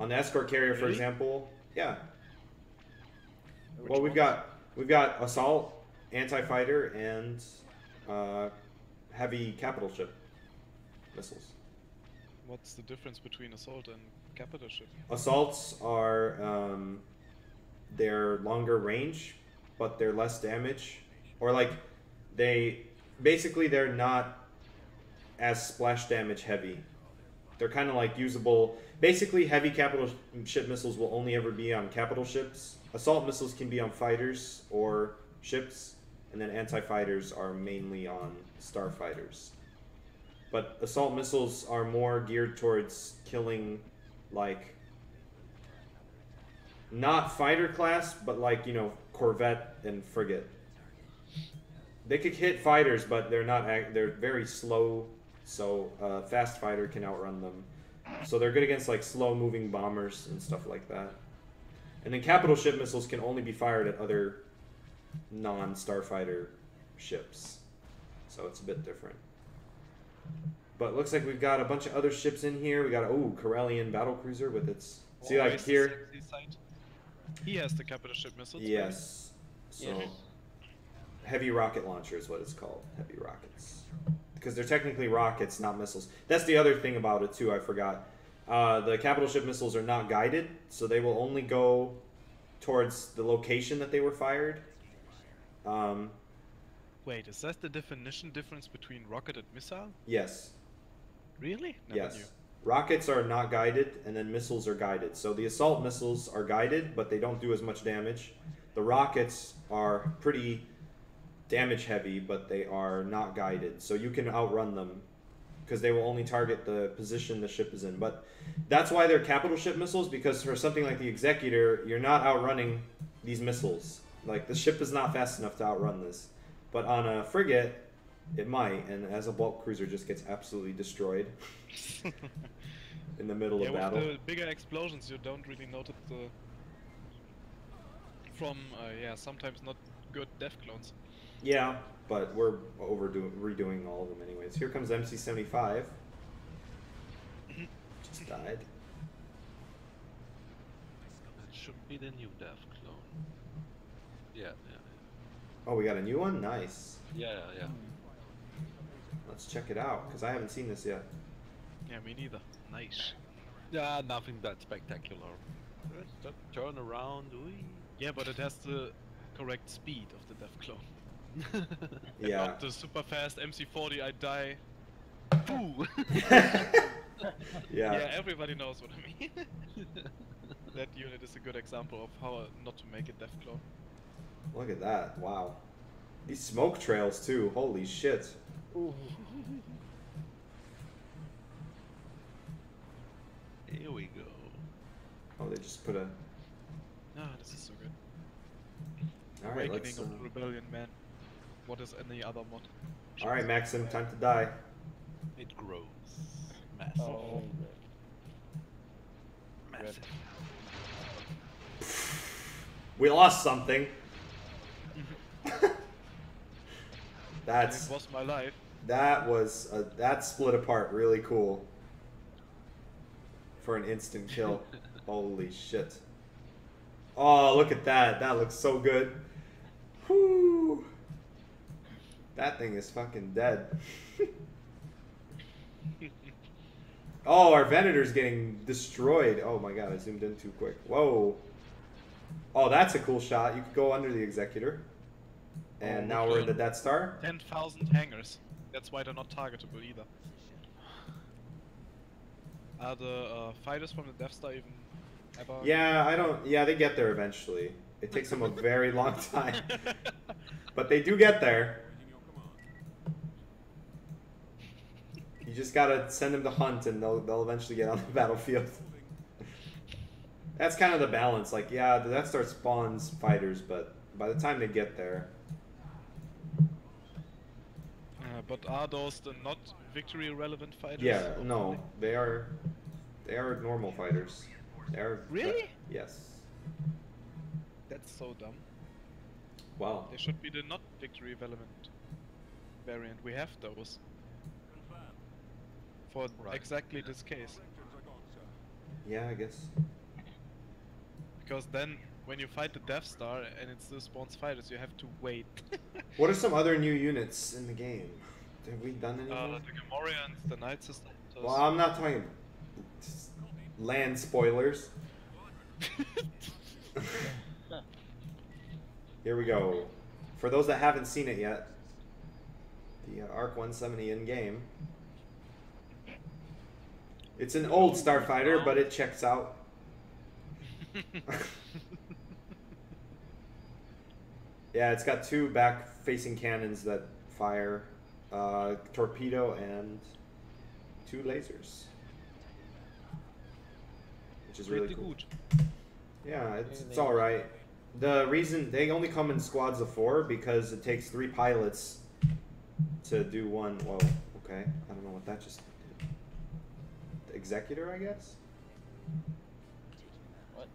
On the escort carrier, for Really? example, yeah. Which Well, we've ones? got assault, anti-fighter, and heavy capital ship missiles. What's the difference between assault and capital ship? Assaults are they're longer range, but they're less damage, or like they're not as splash damage heavy. They're kind of like usable. Basically, heavy capital ship missiles will only ever be on capital ships. Assault missiles can be on fighters or ships, and then anti-fighters are mainly on starfighters. But assault missiles are more geared towards killing, like, not fighter class, but like, you know, corvette and frigate. They could hit fighters, but they're very slow, so fast fighter can outrun them. So they're good against like slow moving bombers and stuff like that. And then capital ship missiles can only be fired at other non-starfighter ships. So it's a bit different. But it looks like we've got a bunch of other ships in here. We got a Corellian battlecruiser with its. See, like Always the here. sexy side. He has the capital ship missiles. Yes. So Yes. heavy rocket launcher is what it's called. Heavy rockets. Because they're technically rockets, not missiles. That's the other thing about it too. I forgot. The capital ship missiles are not guided, so they will only go towards the location that they were fired. Wait, is that the definition difference between rocket and missile? Yes. Really? Never Yes. knew. Rockets are not guided, and then missiles are guided. So the assault missiles are guided, but they don't do as much damage. The rockets are pretty damage heavy, but they are not guided. So you can outrun them because they will only target the position the ship is in. But that's why they're capital ship missiles, because for something like the Executor, you're not outrunning these missiles. Like, the ship is not fast enough to outrun this. But on a frigate, it might, and as a bulk cruiser just gets absolutely destroyed in the middle of battle. With the bigger explosions, you don't really notice the sometimes not good death clones. Yeah, but we're redoing all of them anyways. Here comes MC-75. Just died. That should be the new dev clone. Yeah. Oh, we got a new one? Nice. Yeah. Let's check it out, because I haven't seen this yet. Yeah, me neither. Nice. Yeah, nothing that spectacular. Just turn around. Wee. Yeah, but it has the correct speed of the death clone. And Yeah. not the super fast MC40, I die. Boo! Yeah. Everybody knows what I mean. That unit is a good example of how not to make a death clone. Look at that. Wow. These smoke trails, too. Holy shit. Ooh. Here we go. Oh, they just put a... Ah, this is so good. Alright, Awakening let's... of the Rebellion, man. What is any other mod? Alright, Maxim, time to die. It grows. Massive. Oh, Massive. We lost something. That's... It was my life. That was... that split apart really cool. For an instant kill. Holy shit. Oh, look at that. That looks so good. Whoo! That thing is fucking dead. Oh, our Venator's getting destroyed. Oh my god, I zoomed in too quick. Whoa. Oh, that's a cool shot. You could go under the Executor. And now we're in the Death Star. 10,000 hangars. That's why they're not targetable either. Are the fighters from the Death Star even ever? Yeah, I don't... Yeah, they get there eventually. It takes them a very long time. But they do get there. You just gotta send them to hunt and they'll eventually get on the battlefield. That's kind of the balance. Like, yeah, the Death Star spawns fighters, but by the time they get there... But are those the not victory relevant fighters? Yeah, no. They are normal fighters. They are... Really? Yes. That's so dumb. Wow. They should be the not victory relevant variant. We have those. For exactly this case. Yeah, I guess. Because then, when you fight the Death Star and it still spawns fighters, you have to wait. What are some other new units in the game? Have we done anything? The Gamorreans, the Night Sisters. Well, I'm not talking land spoilers. Here we go. For those that haven't seen it yet, the ARC 170 in game. It's an old Starfighter, but it checks out. Yeah, it's got two back-facing cannons that fire torpedo and two lasers, which is really cool. Yeah, it's all right. The reason they only come in squads of 4 because it takes 3 pilots to do one. Whoa, okay. I don't know what that just did. The Executor, I guess. what?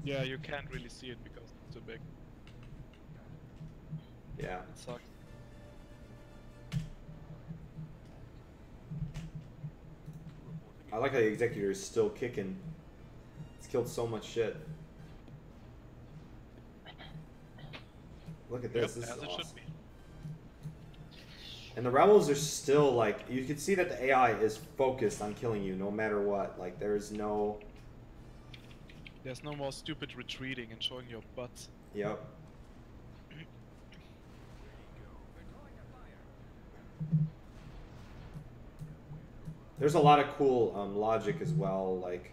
Yeah, you can't really see it because it's too big. Yeah. It sucks. I like how the Executor is still kicking. It's killed so much shit. Look at this. Yep, This as is it awesome. should be. And the rebels are still like, you can see that the AI is focused on killing you no matter what. Like there's no... There's no more stupid retreating and showing your butts. Yep. There's a lot of cool logic as well. Like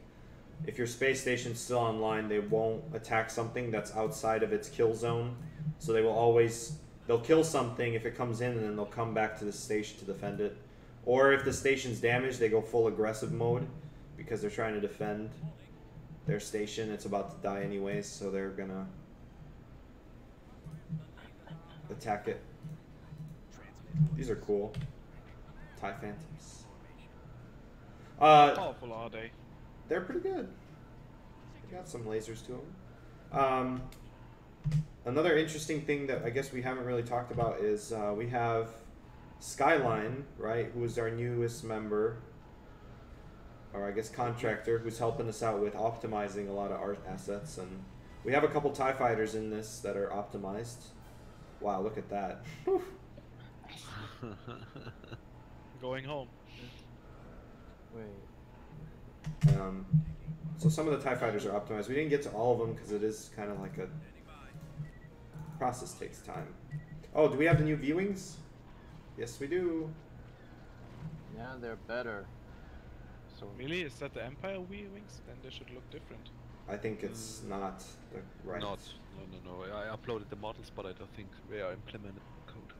if your space station's still online, they won't attack something that's outside of its kill zone. So they will always they'll kill something if it comes in, and then they'll come back to the station to defend it. Or if the station's damaged, they go full aggressive mode because they're trying to defend their station. It's about to die anyways, so they're gonna attack it. These are cool. TIE Phantoms. Powerful are they? They're pretty good. They got some lasers to them. Another interesting thing that I guess we haven't really talked about is we have Skyline, right, who is our newest member, or I guess contractor, who's helping us out with optimizing a lot of art assets. And we have a couple TIE fighters in this that are optimized. Wow, look at that. Going home. Wait. So some of the TIE fighters are optimized. We didn't get to all of them because it is kind of like a process takes time. Oh, do we have the new V-Wings? Yes, we do. Yeah, they're better. So Really? Is that the Empire wings? Then they should look different. I think it's not the right. Not. No. I uploaded the models, but I don't think they are implemented code.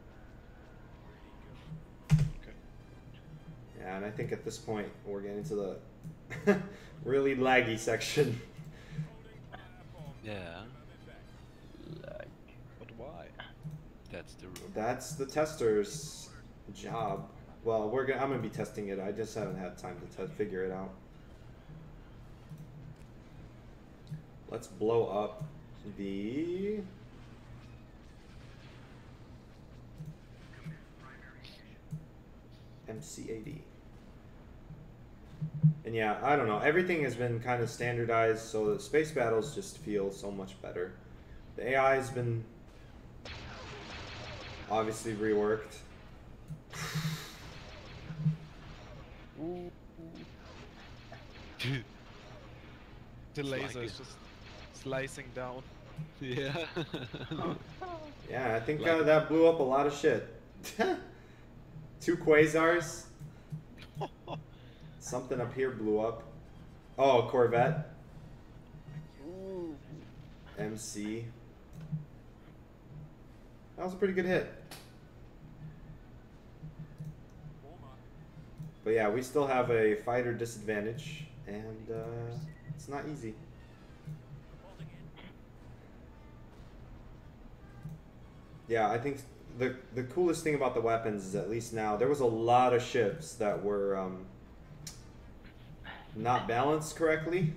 Okay. Yeah, and I think at this point we're getting to the really laggy section. Yeah. like But why? That's the rule. That's the tester's job. Well, I'm gonna be testing it. I just haven't had time to figure it out. Let's blow up the MC80. And yeah, I don't know. Everything has been kind of standardized, so the space battles just feel so much better. The AI has been obviously reworked. The laser Slicing. is just slicing down. Yeah. Yeah, I think Like- that blew up a lot of shit. 2 quasars. Something up here blew up. Oh, a Corvette. MC. That was a pretty good hit. But yeah, we still have a fighter disadvantage, and it's not easy. Yeah, I think the coolest thing about the weapons is, at least now, there was a lot of ships that were not balanced correctly,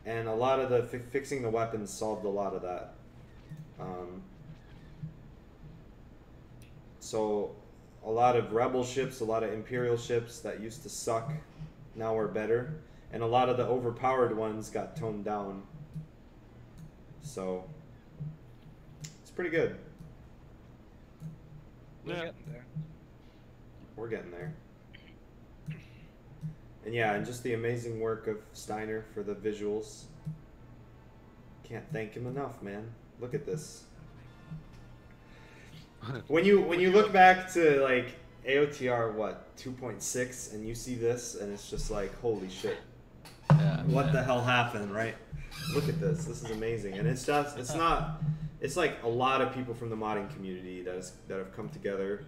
and a lot of the fixing the weapons solved a lot of that. So a lot of rebel ships, a lot of imperial ships that used to suck now are better, and a lot of the overpowered ones got toned down. So it's pretty good. We're Yeah. getting there. We're getting there. And yeah, and just the amazing work of Steiner for the visuals. Can't thank him enough, man. Look at this. When you look back to like AOTR 2.6, and you see this, and it's just like, holy shit. Yeah. What the hell happened, right? Look at this. This is amazing. And it's like a lot of people from the modding community that have come together.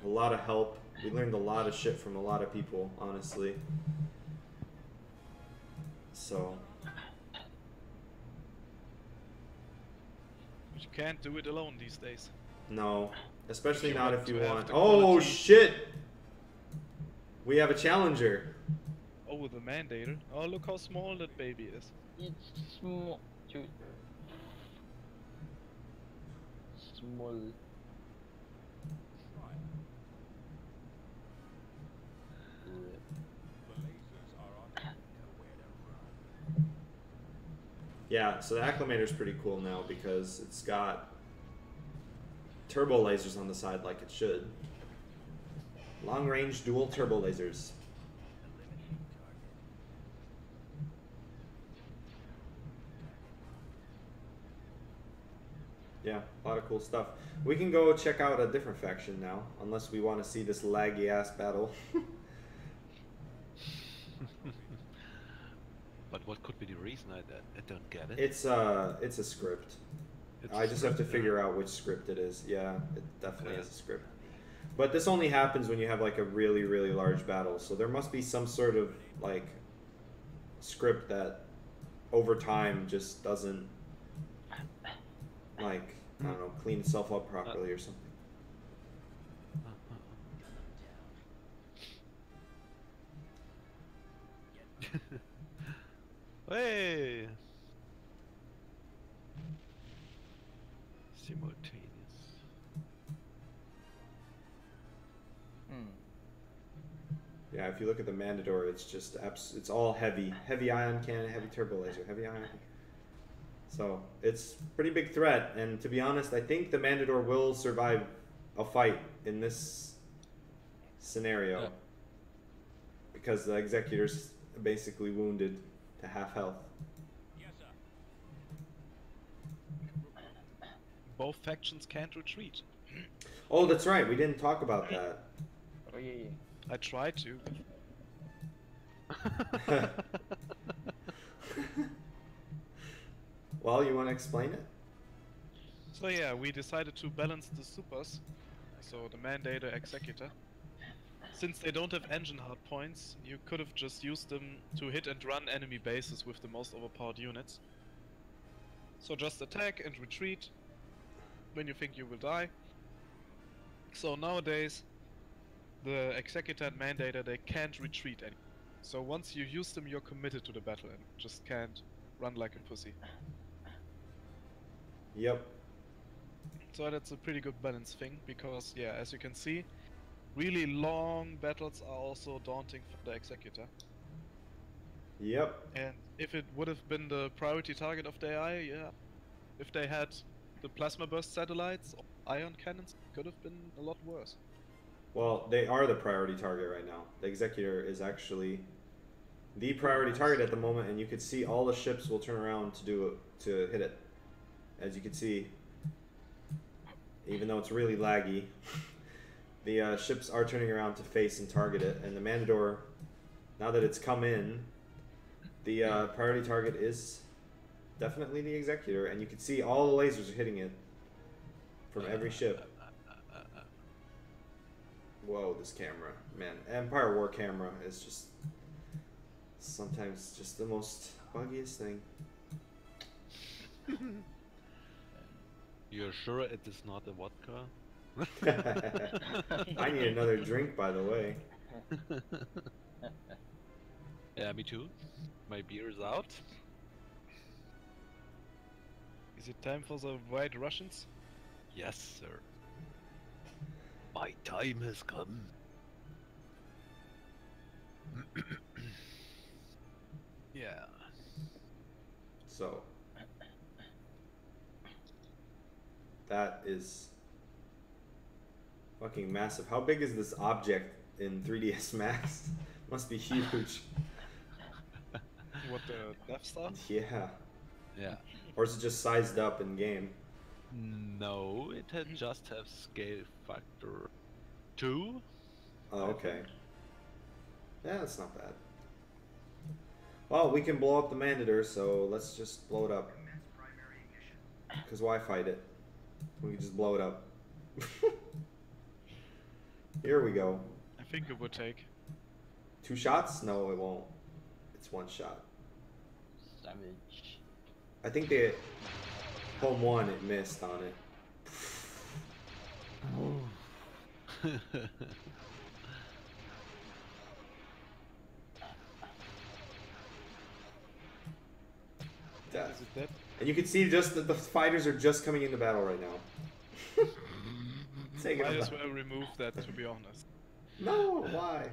A lot of help. We learned a lot of shit from a lot of people, honestly. So But you can't do it alone these days. no, especially If you not want if you to have want. the Oh quality- shit! We have a challenger. Oh, the mandator. Oh, look how small that baby is. it's small. Dude. Small. Yeah, so the acclimator's pretty cool now because it's got turbo lasers on the side like it should. Long range dual turbo lasers. Yeah, a lot of cool stuff. We can go check out a different faction now, unless we want to see this laggy ass battle. But what could be the reason? I don't get it. It's a script. It's I a just have to script, figure out which script it is. Yeah, it definitely Yeah. is a script. But this only happens when you have like a really, really large battle. So there must be some sort of like script that over time just doesn't like, I don't know, clean itself up properly or something. Hey! Simultaneous. Yeah, if you look at the Mandador, it's just it's all heavy ion cannon, heavy turbo laser, heavy ion. So it's pretty big threat, and to be honest, I think the Mandador will survive a fight in this scenario. Yeah. Because the Executor's basically wounded to half health. Both factions can't retreat. Oh, that's right. We didn't talk about that. Oh yeah, yeah. I tried to. Well, you want to explain it? So yeah, we decided to balance the supers. So the Mandator Executor. Since they don't have engine hard points, you could have just used them to hit and run enemy bases with the most overpowered units. So just attack and retreat when you think you will die. So nowadays, the Executor and Mandator, they can't retreat anymore. So once you use them, you're committed to the battle and just can't run like a pussy. Yep. So that's a pretty good balance thing, because yeah, as you can see, really long battles are also daunting for the Executor. Yep. And if it would have been the priority target of the AI, yeah, if they had the plasma burst satellites or ion cannons, it could have been a lot worse. Well, they are the priority target right now. The Executor is actually the priority target at the moment, and you could see all the ships will turn around to hit it. As you can see, even though it's really laggy, the ships are turning around to face and target it. And the Mandador, now that it's come in, the priority target is definitely the Executor, and you can see all the lasers are hitting it from every ship. Whoa, this camera, man. Empire War camera is just sometimes just the most buggiest thing. You're sure it is not a vodka? I need another drink, by the way. Yeah, me too. My beer is out. Is it time for the White Russians? Yes, sir. My time has come. Yeah. So that is fucking massive. How big is this object in 3ds Max? Must be huge. What, the Death Star? Yeah. Yeah. Or is it just sized up in game? No, it had just have scale factor 2. Oh, okay. Yeah, that's not bad. Well, we can blow up the Mandador, so let's just blow it up. Because why fight it? We can just blow it up. Here we go. I think it would take. 2 shots? No, it won't. It's 1 shot. Savage. I think the home 1, it missed on it. Death. Is it dead? And you can see just that the fighters are just coming into battle right now. Take Might it as back. well remove that, to be honest. No, why?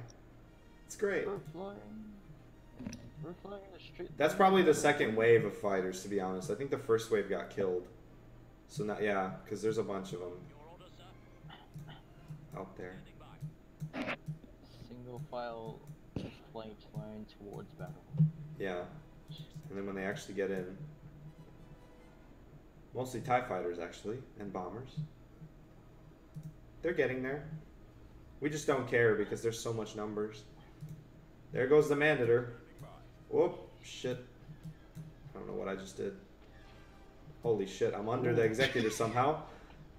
It's great. We're flying. We're flying in the street. That's probably the second wave of fighters, to be honest. I think the first wave got killed. So now, yeah, because there's a bunch of them out there. Single file flank line towards battle. Yeah. And then when they actually get in, mostly TIE fighters actually, and bombers. They're getting there. We just don't care because there's so much numbers. There goes the Mandador. Whoop, shit. I don't know what I just did. Holy shit, I'm under the executor somehow.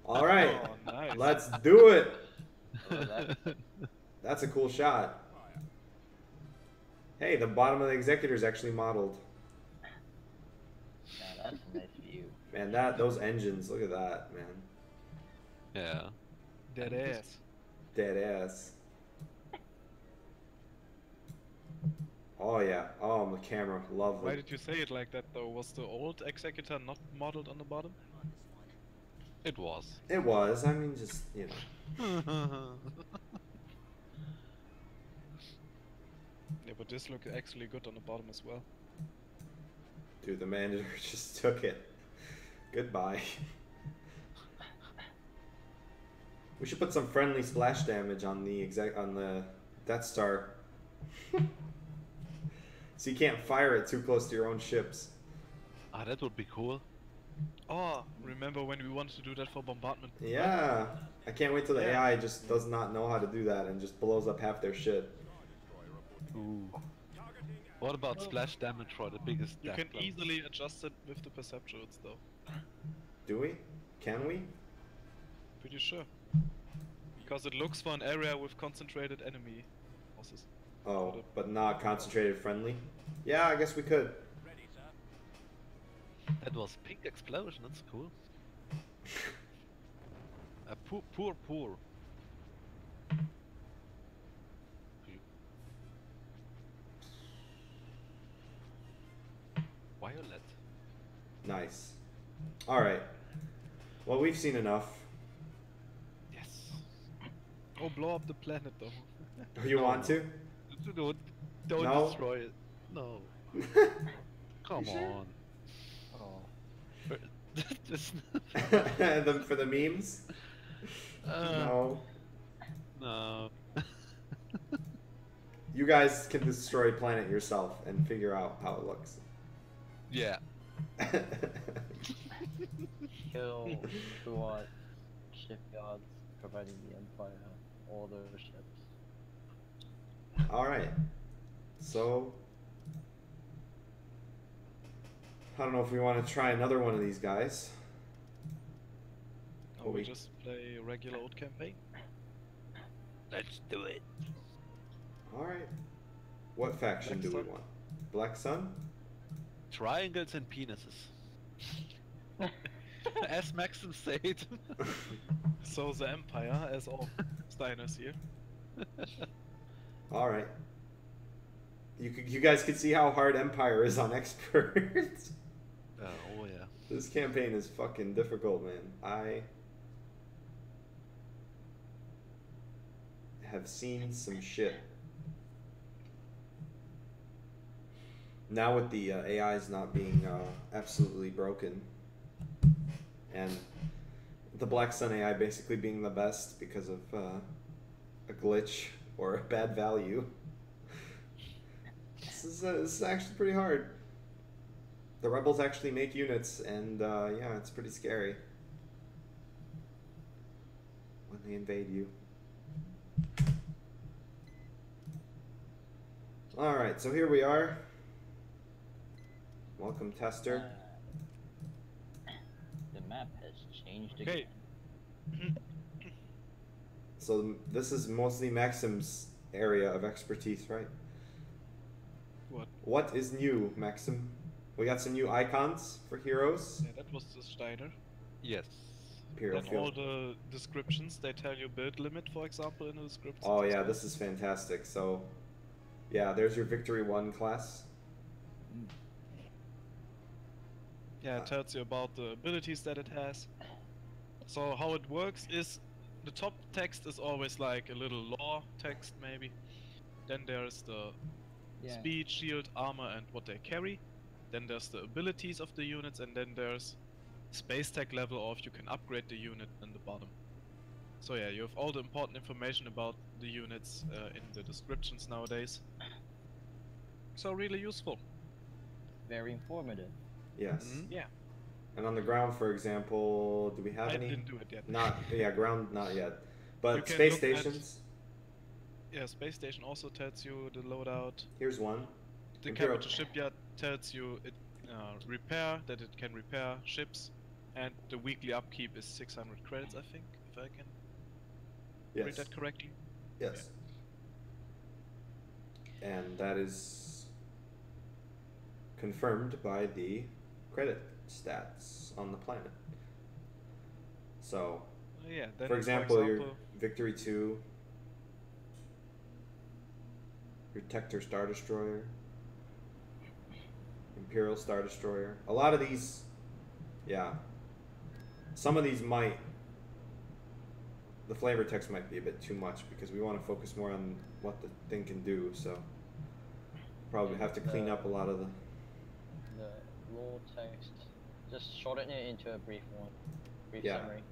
All right, Oh, nice. let's do it. Oh, that's That's a cool shot. Hey, the bottom of the executor is actually modeled. yeah, that's a nice view. Man, those engines, look at that, man. Yeah. Dead ass. Dead ass. Oh yeah. Oh, the camera, lovely. Why did you say it like that though? Was the old executor not modeled on the bottom? It was. It was. I mean, just Yeah, but this looked actually good on the bottom as well. dude, the Mandator just took it. Goodbye. We should put some friendly splash damage on the Death Star. So you can't fire it too close to your own ships. Ah, that would be cool. Oh, remember when we wanted to do that for bombardment? Yeah. I can't wait till the Yeah. AI just does not know how to do that and just blows up half their shit. Ooh. What about splash damage for the biggest You death can clones? easily adjust it with the perceptuals though. Do we? Can we? Pretty sure. Because it looks for an area with concentrated enemy forces. Oh, but not concentrated friendly? Yeah, I guess we could. That was pink explosion, that's cool. Poor. Violet. Nice. Alright. Well, we've seen enough. Yes. Oh, blow up the planet though. You want to? Don't No? destroy it. No. Come on. Oh, Just, For the memes? No. no. You guys can destroy planet yourself and figure out how it looks. Yeah. kill Stuart shipyards, providing the Empire all their ships. Alright. So, I don't know if we want to try another one of these guys. Or we just play a regular old campaign. Let's do it. Alright. What faction Black do we Sun? want? Black Sun? Triangles and penises. As Maxim said. So the Empire, as all Steiners here. Alright. You guys can see how hard Empire is on experts. Oh yeah. This campaign is fucking difficult, man. I have seen some shit. Now with the AIs not being absolutely broken, and the Black Sun AI basically being the best because of a glitch or a bad value. This is actually pretty hard. The rebels actually make units, and yeah, it's pretty scary when they invade you. Alright, so here we are. Welcome, tester. The map has changed Okay. again. So this is mostly Maxim's area of expertise, right? What? What is new, Maxim? We got some new icons for heroes. Yeah, that was the Steiner. Yes. Imperial Then all Field. the descriptions, they tell you build limit, for example, in the descriptions. Oh as yeah, well. this is fantastic. So, yeah, there's your Victory 1 class. Yeah, it tells you about the abilities that it has. So how it works is, the top text is always like a little lore text maybe. Then there's the Yeah. speed, shield, armor and what they carry. Then there's the abilities of the units, and then there's space tech level, or if you can upgrade the unit in the bottom. So yeah, you have all the important information about the units in the descriptions nowadays. So really useful. Very informative. Yes. Yeah, And on the ground, for example, do we have I any? didn't do it yet. Not, yeah, ground, not yet. You But can space look at- stations, Yeah, space station also tells you the loadout. here's one. The Imperial- capital shipyard tells you it repair, that it can repair ships. and the weekly upkeep is 600 credits, I think, if I can read Yes. that correctly. Yes. And that is confirmed by the credit stats on the planet. So, Yeah. Then for example, your Victory 2, your Tector Star Destroyer, Imperial Star Destroyer. A lot of these, yeah. Some of these might, the flavor text might be a bit too much because we want to focus more on what the thing can do, so probably have to clean up a lot of the raw text. Just shorten it into a brief Yeah. summary.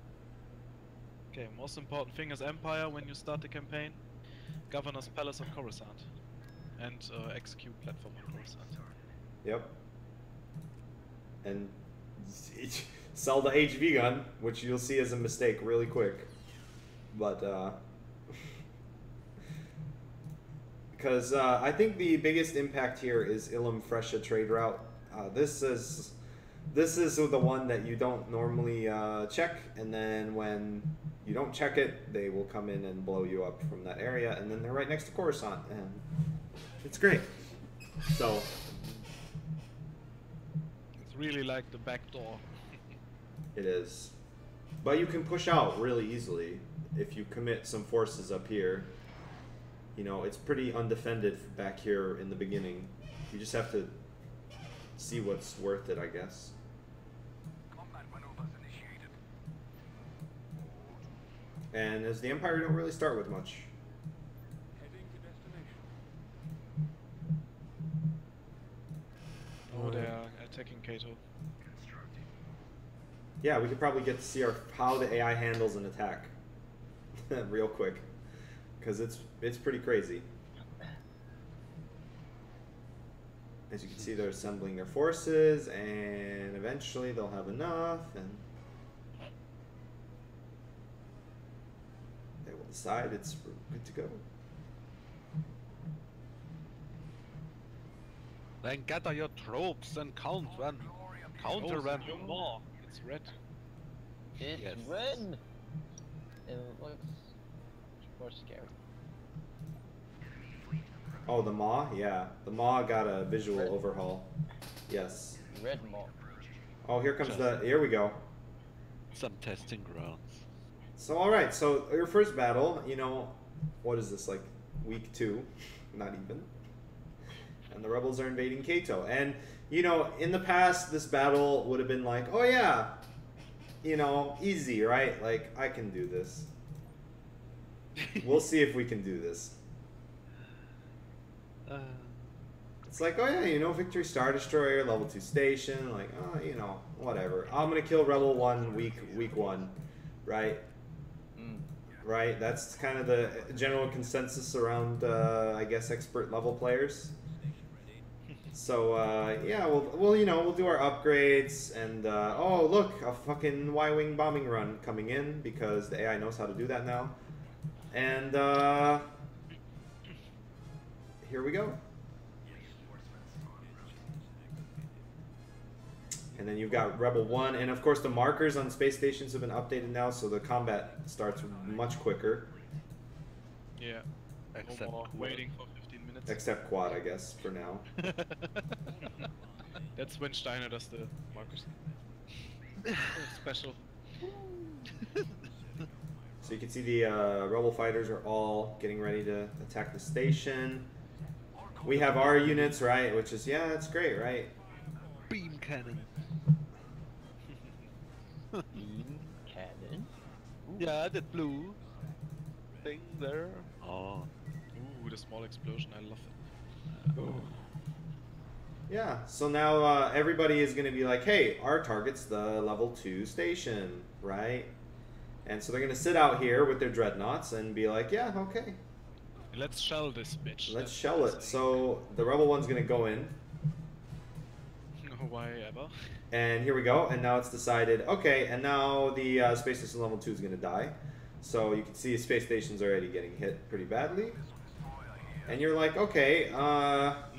Okay, most important thing is Empire when you start the campaign, Governor's Palace on Coruscant, and execute platform on Coruscant. Yep. And sell the HV gun, which you'll see as a mistake really quick. But, because I think the biggest impact here is Ilum Fresha trade route. This is the one that you don't normally check, and then when you don't check it, they will come in and blow you up from that area, and then they're right next to Coruscant, and it's great. So It's really like the back door. it is. But you can push out really easily if you commit some forces up here. You know, it's pretty undefended back here in the beginning. You just have to see what's worth it, I guess. And as the Empire, you don't really start with much. Oh, they are attacking Kato. Yeah, we could probably get to see how the AI handles an attack real quick, because it's pretty crazy. As you can see, they're assembling their forces, and eventually they'll have enough, and they will decide it's good to go. Then gather your troops and counter them No more. It's red. It's Yes. red! It looks more scary. Oh, the Maw? Yeah. The Maw got a visual Red. overhaul. Yes. Red Maw. Oh, here comes here we go. some testing grounds. So, alright, so your first battle, you know, what is this, like week 2? Not even. And the rebels are invading Kato. And, you know, in the past, this battle would have been like, oh yeah, you know, easy, right? Like, I can do this. We'll see if we can do this. It's like, oh yeah, you know, Victory Star Destroyer, level 2 station, like, oh, you know, whatever. I'm gonna kill Rebel 1 week 1, right? Right? That's kind of the general consensus around, I guess, expert level players. So, yeah, we'll, you know, we'll do our upgrades, and, oh, look, a fucking Y-Wing bombing run coming in, because the AI knows how to do that now. And, here we go. And then you've got Rebel 1, and of course the markers on space stations have been updated now, so the combat starts much quicker. Yeah. Except No more Quad. waiting for 15 minutes. Except Quad, I guess, for now. That's when Steiner does the markers. Special. So you can see the Rebel fighters are all getting ready to attack the station. We have our units, right, which is, yeah, it's great, right? Beam cannon. Beam cannon. Yeah, that blue thing there. Oh. Ooh, the small explosion, I love it. Oh. Yeah, so now everybody is going to be like, hey, our target's the level 2 station, right? And so they're going to sit out here with their dreadnoughts and be like, yeah, okay. Let's shell this bitch. Let's shell it. So the Rebel 1's going to go in. Why ever? And here we go. And now it's decided, okay, and now the space station level 2 is going to die. So you can see the space station's already getting hit pretty badly. And you're like, okay,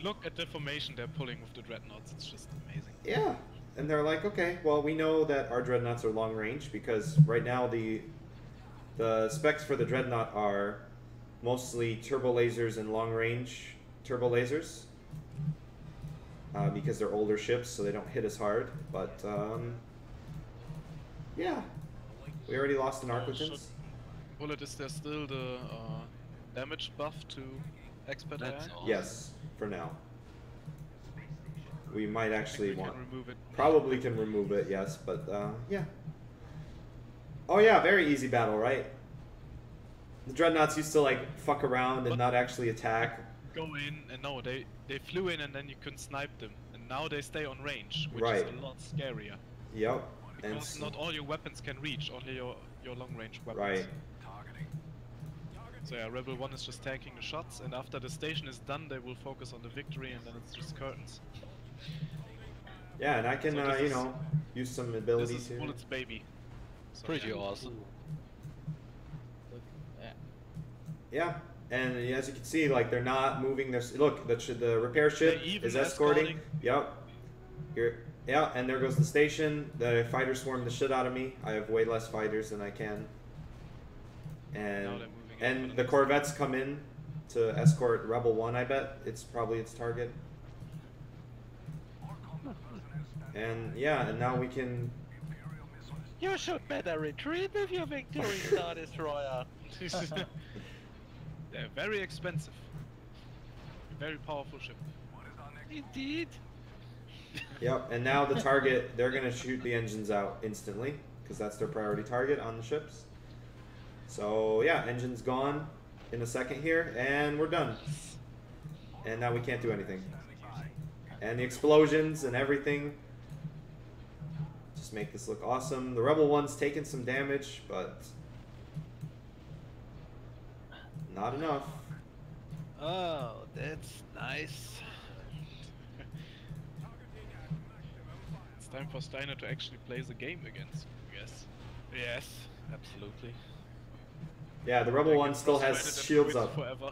Look at the formation they're pulling with the dreadnoughts. It's just amazing. yeah. and they're like, okay, well, we know that our dreadnoughts are long range because right now the specs for the dreadnought are mostly turbo lasers and long range turbo lasers because they're older ships, so they don't hit as hard. But yeah, we already lost an Arquitans. Bullet, is there still the damage buff to expert AI? That's awesome. Yes, for now. We might actually we want. can remove it. Probably can remove it, yes, but yeah. Oh yeah, very easy battle, right? The dreadnoughts used to like fuck around and not actually attack. Go in and no, they flew in and then you couldn't snipe them, and now they stay on range, which Right. is a lot scarier. Yep. And Because not all your weapons can reach, only your long range weapons. right. So yeah, Rebel 1 is just tanking the shots, and after the station is done, they will focus on the victory, and then it's just curtains. Yeah, and I can So this you is- know use some This abilities is here. Bullet's baby. So, Pretty yeah. awesome. Yeah. Yeah, and as you can see, like they're not moving their. Look, the repair ship They're even is escorting. escorting. Yep. Here. Yeah, and there goes the station. The fighters swarm the shit out of me. I have way less fighters than I can. Now And they're moving in for and the the next corvettes come in to escort Rebel 1. I bet it's probably its target. And yeah, and now we can. You should better retreat with your victory, Star Destroyer. They're very expensive. A very powerful ship. Indeed. Yep, and now the target, they're going to shoot the engines out instantly, because that's their priority target on the ships. So yeah, engine's gone in a second here, and we're done. And now we can't do anything. And the explosions and everything just make this look awesome. The Rebel 1's taking some damage, but not enough. Oh, that's nice. It's time for Steiner to actually play the game against, I guess. Yes, absolutely. Yeah, the Rebel They 1 get still has frustrated and shields quit up. Forever.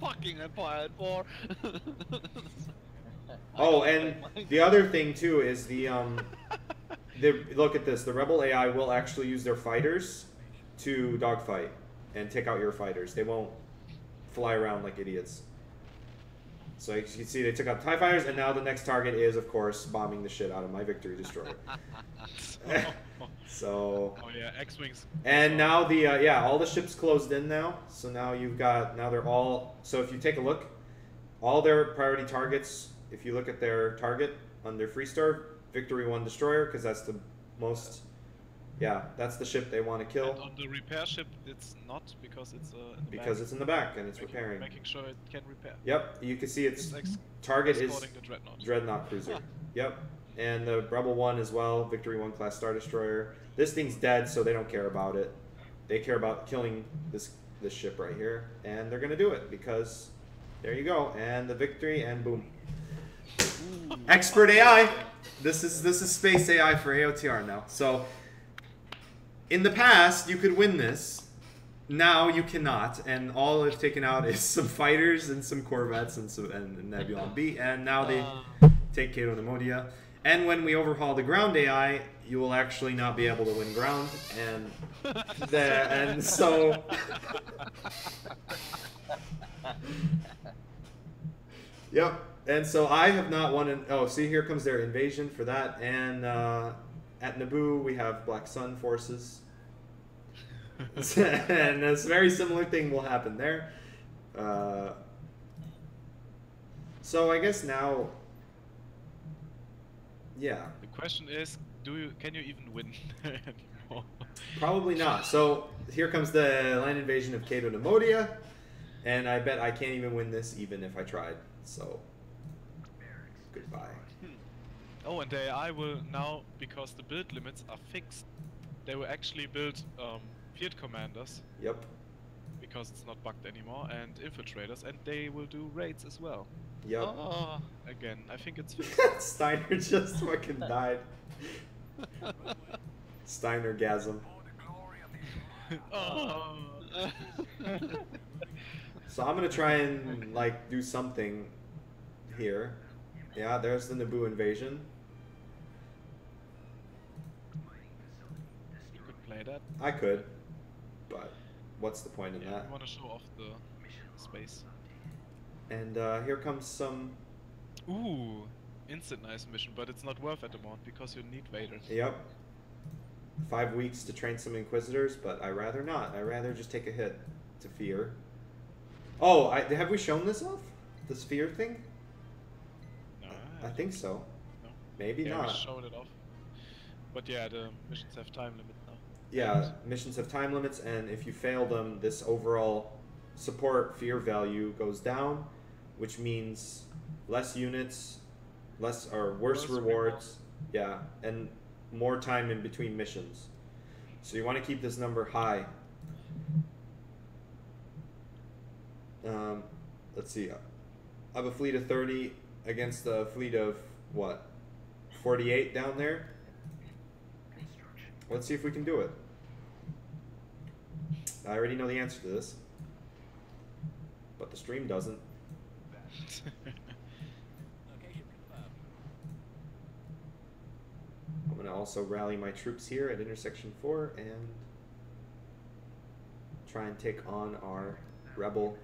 Fucking Empire at War. Oh, and the other thing too is the look at this. The Rebel AI will actually use their fighters to dogfight and take out your fighters. They won't fly around like idiots. So as you can see, they took out TIE fighters, and now the next target is, of course, bombing the shit out of my Victory Destroyer. So. Oh yeah, X-Wings. And now the yeah, all the ships closed in now. So now you've got they're all. So if you take a look, all their priority targets. If you look at their target on their free star, Victory 1 destroyer, because that's the most. Yeah, that's the ship they want to kill. And on the repair ship, it's not because it's in the Because back, it's in the back and it's repairing. making sure it can repair. Yep, you can see its It's target is escorting the dreadnought. Dreadnought cruiser. Yep, and the Rebel 1 as well, Victory 1 class Star Destroyer. This thing's dead, so they don't care about it. They care about killing this ship right here, and they're gonna do it because there you go, and the victory, and boom. Expert AI. This is space AI for AOTR now. So in the past you could win this. Now you cannot, and all they've taken out is some fighters and some corvettes and Nebula B, and now they take Cato Nemodia. And when we overhaul the ground AI, you will actually not be able to win ground, and so. Yep. And so I have not won an. Oh, see, here comes their invasion for that. And at Naboo, we have Black Sun forces. And a very similar thing will happen there. So I guess now. Yeah. The question is, can you even win anymore? Probably not. So here comes the land invasion of Cato Nemodia. And I bet I can't even win this even if I tried. So. Goodbye. Oh, and the AI will now, because the build limits are fixed, they will actually build field commanders, Yep. because it's not bugged anymore, and infiltrators, and they will do raids as well. Yep. Oh, Again, I think it's fixed. Steiner just fucking died. Steiner-gasm. Oh. So I'm gonna try and like do something here. Yeah, there's the Naboo invasion. You could play that. I could, but what's the point in Yeah, that? we want to show off the space. And here comes some. Ooh, instant nice mission, but it's not worth at the moment because you need Vader. Yep. 5 weeks to train some Inquisitors, but I rather not. I rather just take a hit to fear. Oh, have we shown this off? This fear thing? No, I think so. No. Maybe Yeah, not. we showed it off. But yeah, the missions have time limit now. Yeah, missions have time limits, and if you fail them, this overall support fear value goes down, which means less units, less or worse rewards. Yeah, and more time in between missions. So you want to keep this number high. Let's see. I have a fleet of 30 against a fleet of what? 48 down there. Let's see if we can do it. I already know the answer to this, but the stream doesn't. I'm going to also rally my troops here at intersection 4 and try and take on our rebel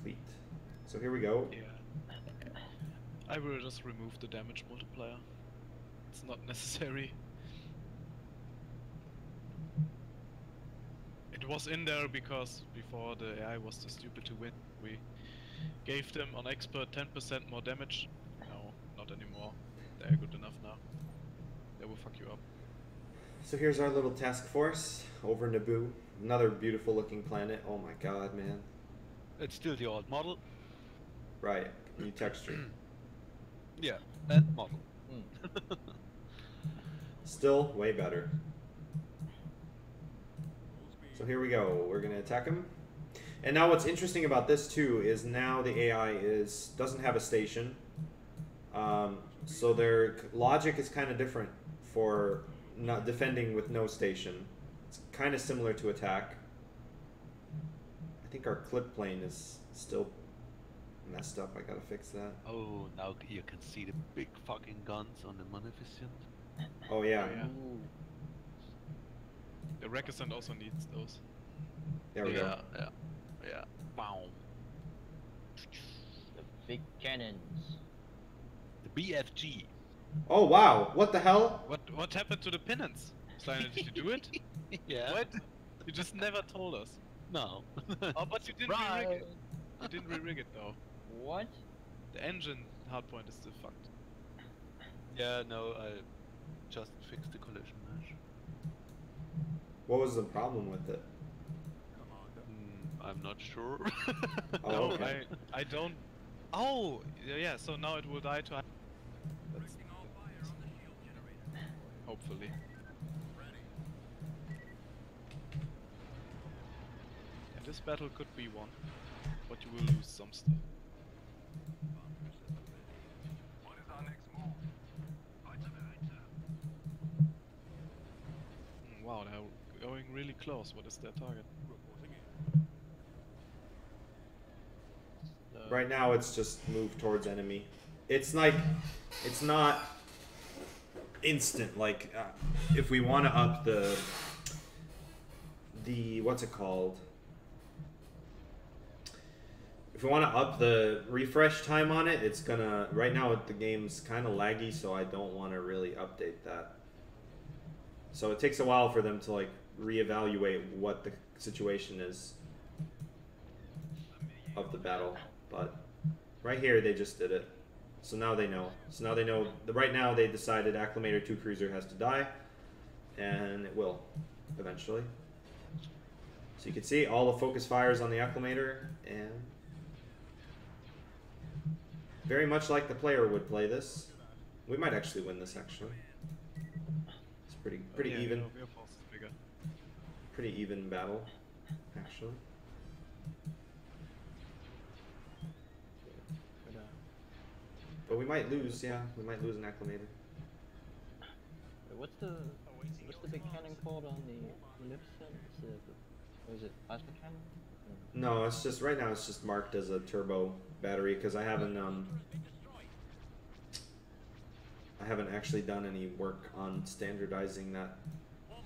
fleet. So here we go. Yeah. I will just remove the damage multiplier. It's not necessary. It was in there because before the AI was too stupid to win. We gave them on expert 10% more damage. No, not anymore. They're good enough now. They will fuck you up. So here's our little task force over Naboo. Another beautiful looking planet. Oh my god, man. It's still the old model. Right, new texture. Yeah, and model. Still way better. So here we go. We're gonna attack him. And now what's interesting about this too is now the AI doesn't have a station. So their logic is kind of different for not defending with no station. It's kind of similar to attack. I think our clip plane is still messed up. I gotta fix that. Oh, now you can see the big fucking guns on the Munificent. Oh yeah. Yeah. The Recusant also needs those. There we go. Yeah. Wow. The big cannons. The BFG. Oh wow! What the hell? What happened to the pennants? Steiner, did you do it? Yeah. What? You just never told us. No. Oh, but you didn't re-rig it. You didn't re-rig it though. What? The engine hardpoint is still fucked. Yeah, no, I just fixed the collision mesh. What was the problem with it? I'm not sure. Oh, No, okay. I don't. Oh, yeah. So now it will die to. That's hopefully. And this battle could be won, but you will lose some stuff. Wow, they're going really close. What is their target? Right now it's just move towards enemy. It's like, it's not instant. Like, if we want to up the what's it called? If we want to up the refresh time on it, it's gonna. Right now the game's kind of laggy, so I don't want to really update that. So it takes a while for them to like reevaluate what the situation is of the battle. But right here they just did it. So now they know. So now they know. Right now they decided Acclamator 2 Cruiser has to die. And it will, eventually. So you can see all the focus fires on the Acclamator. And very much like the player would play this. We might actually win this, actually. It's pretty Yeah, even. Your force is bigger. Pretty even battle, actually. But we might lose, yeah. We might lose an Acclamator. What's the big cannon called on the Munificent? What is it? Plasma cannon? No, it's just right now. It's just marked as a turbo battery because I haven't I haven't actually done any work on standardizing that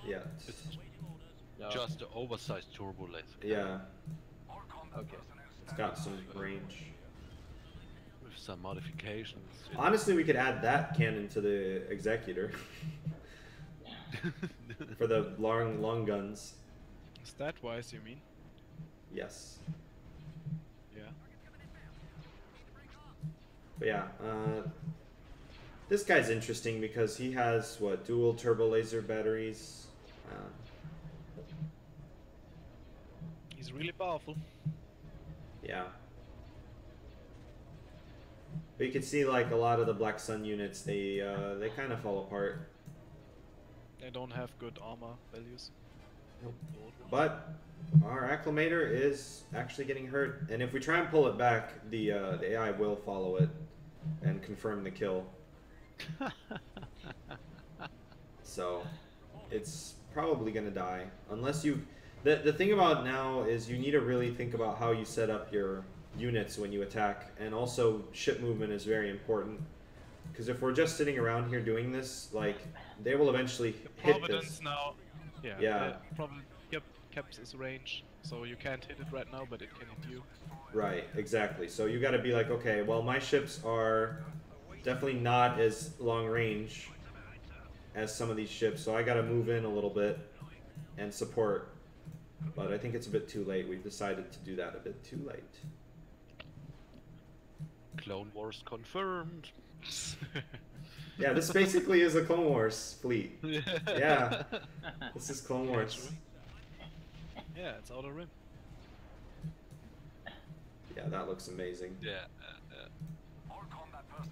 yet. It's No. just an oversized turbo laser. Yeah, Okay. it's got some range. With some modifications. Honestly, we could add that cannon to the executor for the long guns. Stat-wise, you mean? Yes. Yeah. But yeah, this guy's interesting because he has what, dual turbo laser batteries. He's really powerful. Yeah. But you can see like a lot of the Black Sun units, they kind of fall apart. They don't have good armor values. Nope. But our acclimator is actually getting hurt, and if we try and pull it back, the AI will follow it and confirm the kill. So it's probably gonna die unless you. The thing about now is you need to really think about how you set up your units when you attack, and also ship movement is very important. Because if we're just sitting around here doing this, like they will eventually hit Providence this. now. Yeah. Yeah. Probably kept its range, so you can't hit it right now, but it can hit you. Right, exactly. So you got to be like, okay, well, my ships are definitely not as long range as some of these ships, so I got to move in a little bit and support. But I think it's a bit too late. We've decided to do that a bit too late. Clone Wars confirmed. Yeah, this basically is a Clone Wars fleet. Yeah, this is Clone Wars. Yeah, it's Outer Rim. Yeah, that looks amazing. Yeah.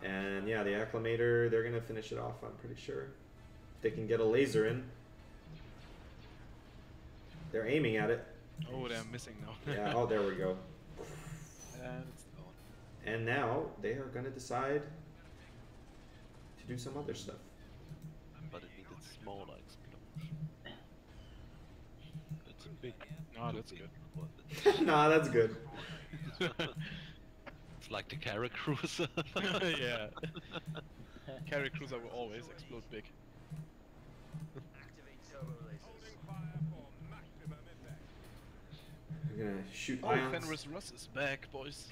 And yeah, the Acclimator, they're going to finish it off, I'm pretty sure. If they can get a laser in. They're aiming at it. Oh, they're missing now. Yeah, oh, there we go. And it's gone. And now they are going to decide to do some other stuff. But it needed smaller explosion. It's a big. Oh, that's good. Nah, that's good. It's like the Carrier Cruiser. Yeah. Carry cruiser will always explode big. We're going to shoot Oh, ions. Fenris Russ is back, boys.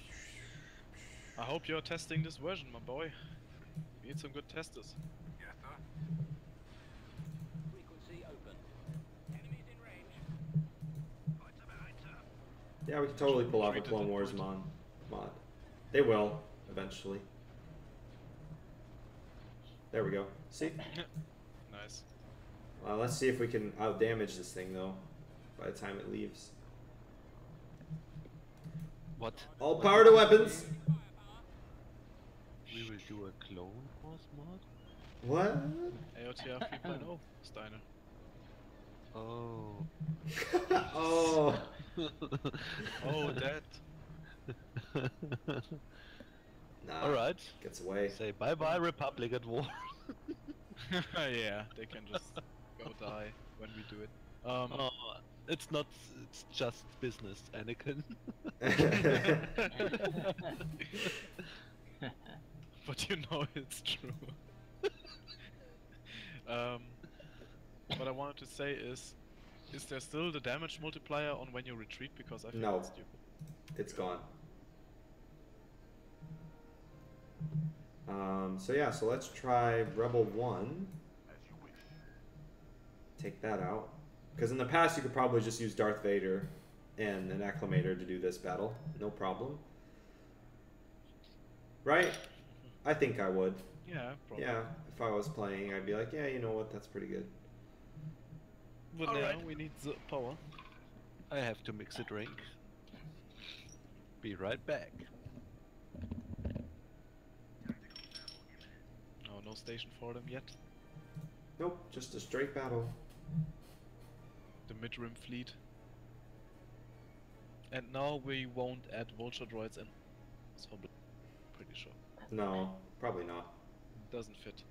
I hope you're testing this version, my boy. We need some good testers. Yeah, we can totally pull off a Treated Clone it Wars good. mod. They will, eventually. There we go. See? Nice. Well, let's see if we can out-damage this thing, though, by the time it leaves. What? All power to weapons! We will do a Clone Wars mod? What? AotR 3.0, Steiner. Oh. Oh. Oh, that. Nah. Alright. Gets away. Say bye bye, Republic at war. Yeah, they can just go die when we do it. Oh, it's not. It's just business, Anakin. But you know it's true. What I wanted to say is there still the damage multiplier on when you retreat? Because I think No. it's stupid. It's gone. So yeah, so let's try Rebel 1. Take that out. Because in the past you could probably just use Darth Vader and an Acclimator to do this battle. No problem. Right? I think I would. Yeah, probably. Yeah, if I was playing, I'd be like, yeah, you know what, that's pretty good. But now Alright. we need the power. I have to mix a drink. Be right back. Oh, no station for them yet. Nope, just a straight battle. The mid-rim fleet. And now we won't add vulture droids in. So I'm pretty sure. No, probably not. Doesn't fit.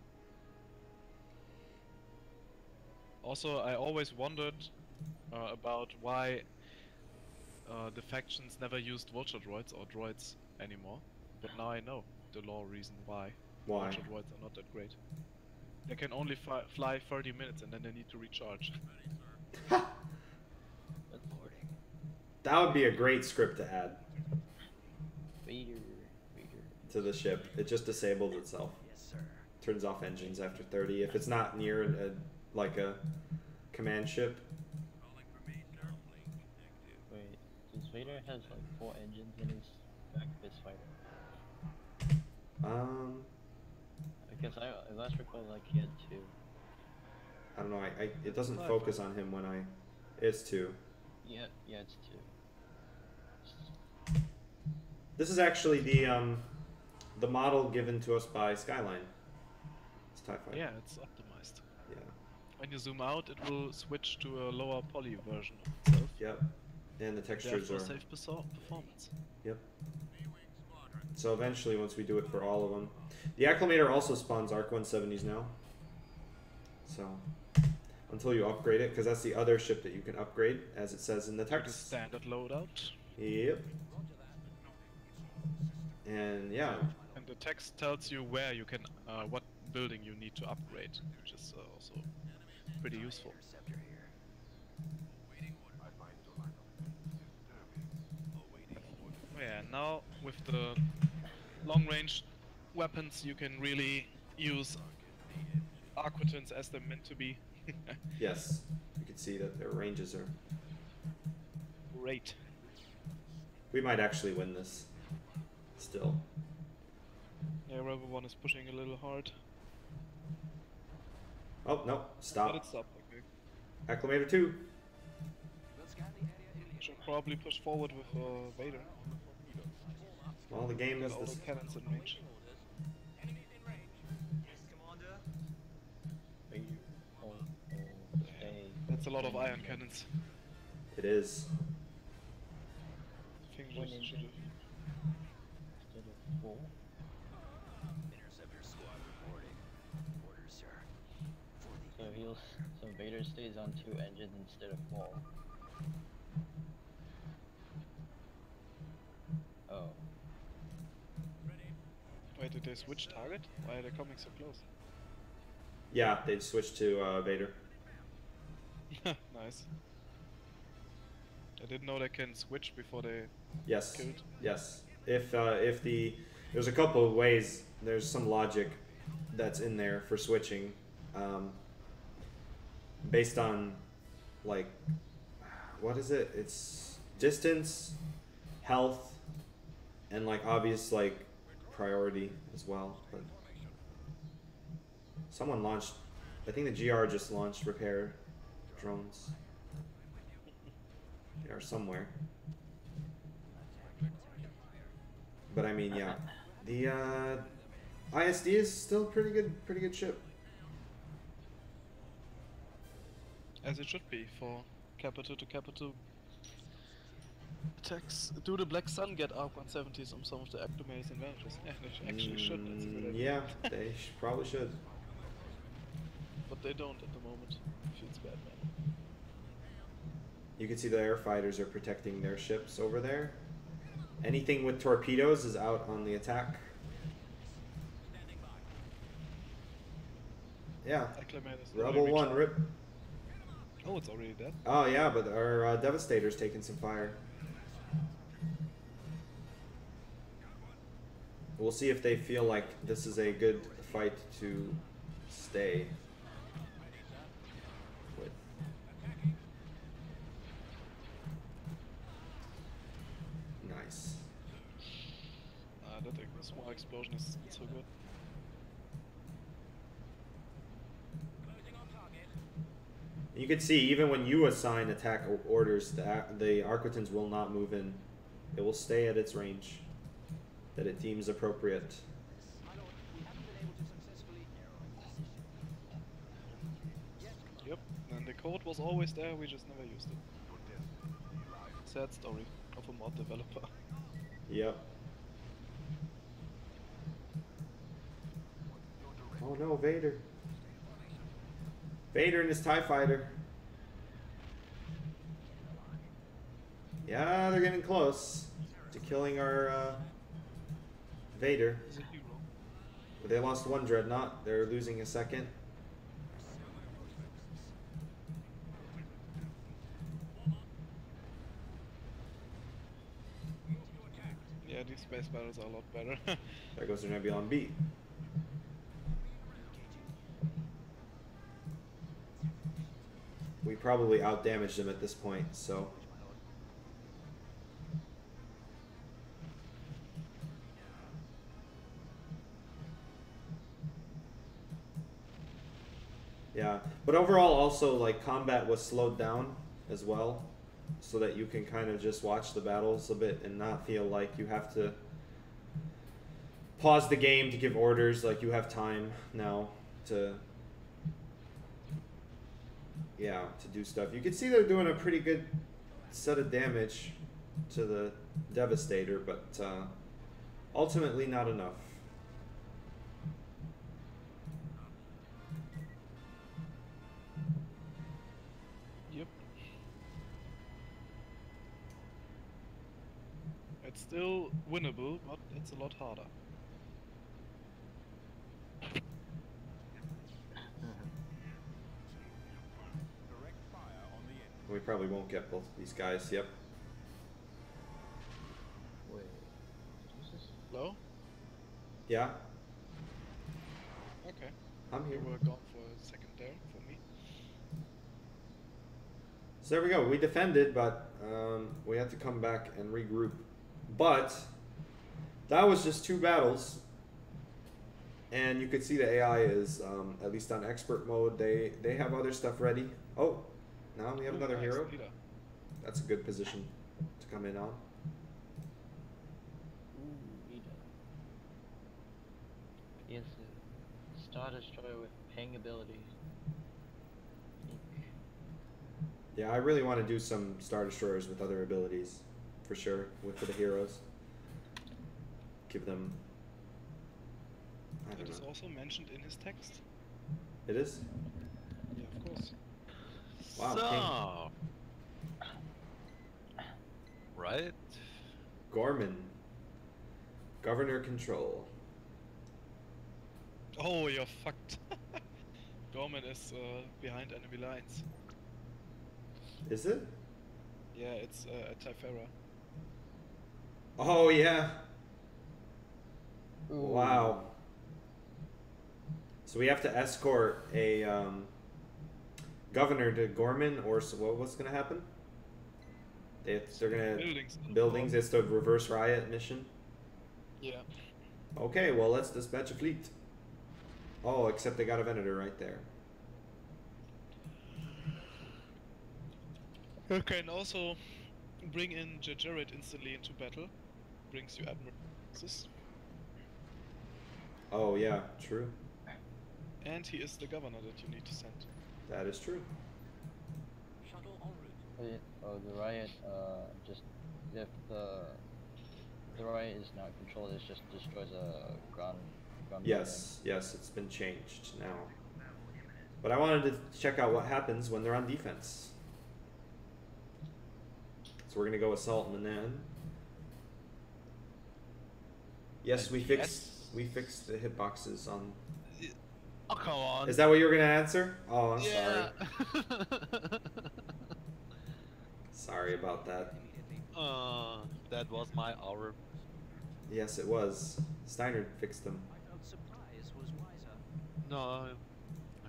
Also, I always wondered about why the factions never used vulture droids or droids anymore. But now I know the lore reason why. Why? Orchard voids are not that great. They can only fly 30 minutes and then they need to recharge. That's That would be a great script to add Vader. to the ship. It just disables itself. Turns off engines after 30 if it's not near like a command ship. Wait, does Vader has like 4 engines in his back of his fighter? Because I last recall like he had 2. I don't know. It doesn't Five. focus on him when I. It's 2. Yeah, it's 2. This is actually the model given to us by Skyline. It's TIE Fighter. Yeah, it's optimized. Yeah. When you zoom out, it will switch to a lower poly version of itself. Yep. And the textures Therefore, are. safe performance. Yep. So eventually, once we do it for all of them, the Acclimator also spawns Arc 170s now. So until you upgrade it, because that's the other ship that you can upgrade, as it says in the The text. standard loadout. Yep. And yeah, And the text tells you where you can, what building you need to upgrade, which is also pretty useful. Yeah, now with the long-range weapons, you can really use Aquitans as they're meant to be. yes, you can see that their ranges are. Great. We might actually win this. Still. Yeah, Rebel 1 is pushing a little hard. Oh no! But Stop. it stopped, okay. Acclimator 2. Should probably push forward with Vader. Well, the game Get is all this. the cannons in range. Vader. Stay. That's a lot of iron cannons. It is. Fingers One engine. should Instead of 4. So Vader stays on 2 engines instead of 4. Oh. Wait, did they switch target? Why are they coming so close? Yeah, they'd switch to Vader. Nice. I didn't know they can switch before they Yes. killed. Yes. If there's a couple of ways. There's some logic that's in there for switching, based on like what is it? It's distance, health, and like obvious like priority as well. But someone launched. I think the GR just launched repair drones. They are somewhere. But I mean, yeah, the ISD is still pretty good ship. As it should be for capital to capital attacks. Do the Black Sun get Arc 170s on some of the Actimates advantages? Yeah, they actually should. That's a good idea. Yeah, they probably should. But they don't at the moment. Feels bad, man. You can see the air fighters are protecting their ships over there. Anything with torpedoes is out on the attack. Yeah. Acclimate is Rebel already 1, reached- rip. Oh, it's already dead. Oh yeah, but our Devastator's taking some fire. We'll see if they feel like this is a good fight to stay with. Nice. The small explosion is so good. You can see even when you assign attack orders, the Arquitans will not move in. It will stay at its range that it deems appropriate. Yep, and the code was always there, we just never used it. Sad story of a mod developer. Yep. Oh no, Vader. Vader and his TIE fighter. Yeah, they're getting close to killing our Vader. He's a hero. They lost one dreadnought. They're losing a second. Yeah, these space battles are a lot better. There goes their Nebulon B. We probably outdamaged them at this point, so. Yeah, but overall also like combat was slowed down as well, so that you can kind of just watch the battles a bit and not feel like you have to pause the game to give orders. Like you have time now to, yeah, to do stuff. You can see they're doing a pretty good set of damage to the Devastator, but ultimately not enough. Yep. It's still winnable, but it's a lot harder. We probably won't get both of these guys. Yep. Wait. Who's this? Hello? Yeah, Okay. I'm You here. were gone for a second there for me. So there we go. We defended, but we had to come back and regroup. But that was just 2 battles. And you could see the AI is, at least on expert mode, they have other stuff ready. Oh, now we have another Nice hero. leader. That's a good position to come in on. Ooh, Ida. He has a Star Destroyer with ping ability. Unique. Yeah, I really want to do some Star Destroyers with other abilities, for sure, for the heroes. Give them, I It don't is know. also mentioned in his text. It is? Yeah, of course. Wow, So, right? Gorman. Governor Control. Oh, you're fucked. Gorman is behind enemy lines. Is it? Yeah, it's at Typhera. Oh, yeah. Ooh. Wow. So we have to escort a governor to Gorman, or so what's going to happen? They're going to... Buildings. Buildings, it's the reverse riot mission. Yeah. Okay, well, let's dispatch a fleet. Oh, except they got a Venator right there. You can also bring in Jared instantly into battle. Brings you Admiral. Oh, yeah, true. And he is the governor that you need to send. That is true. Oh, the riot, just, if the riot is not controlled, it just destroys a ground Yes, yes, it's been changed now. But I wanted to check out what happens when they're on defense. So we're gonna go assault Manan. Yes, we fixed the hitboxes on. Oh, come on. Is that what you were gonna answer? Oh, I'm sorry. Yeah. Sorry about that. That was my hour. Yes, it was. Steiner fixed them. No, I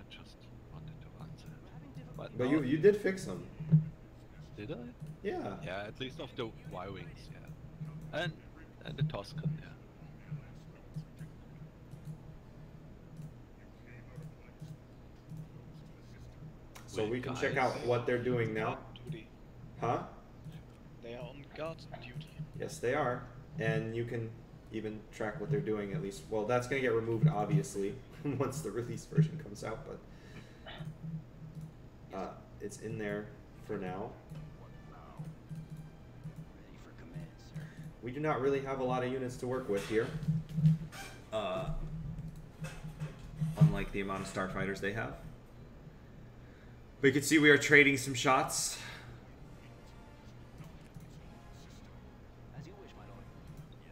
just wanted to answer it. But no, you did fix them. did I? Yeah. Yeah, at least of the Y-wings, yeah. And the Toscan, yeah. So Wait, we can guys. check out what they're doing now. Duty. Huh? They are on guard duty. Yes, they are. And you can even track what they're doing at least. Well, that's going to get removed, obviously, once the release version comes out, but it's in there for now. We do not really have a lot of units to work with here. Unlike the amount of starfighters they have. But you can see we are trading some shots.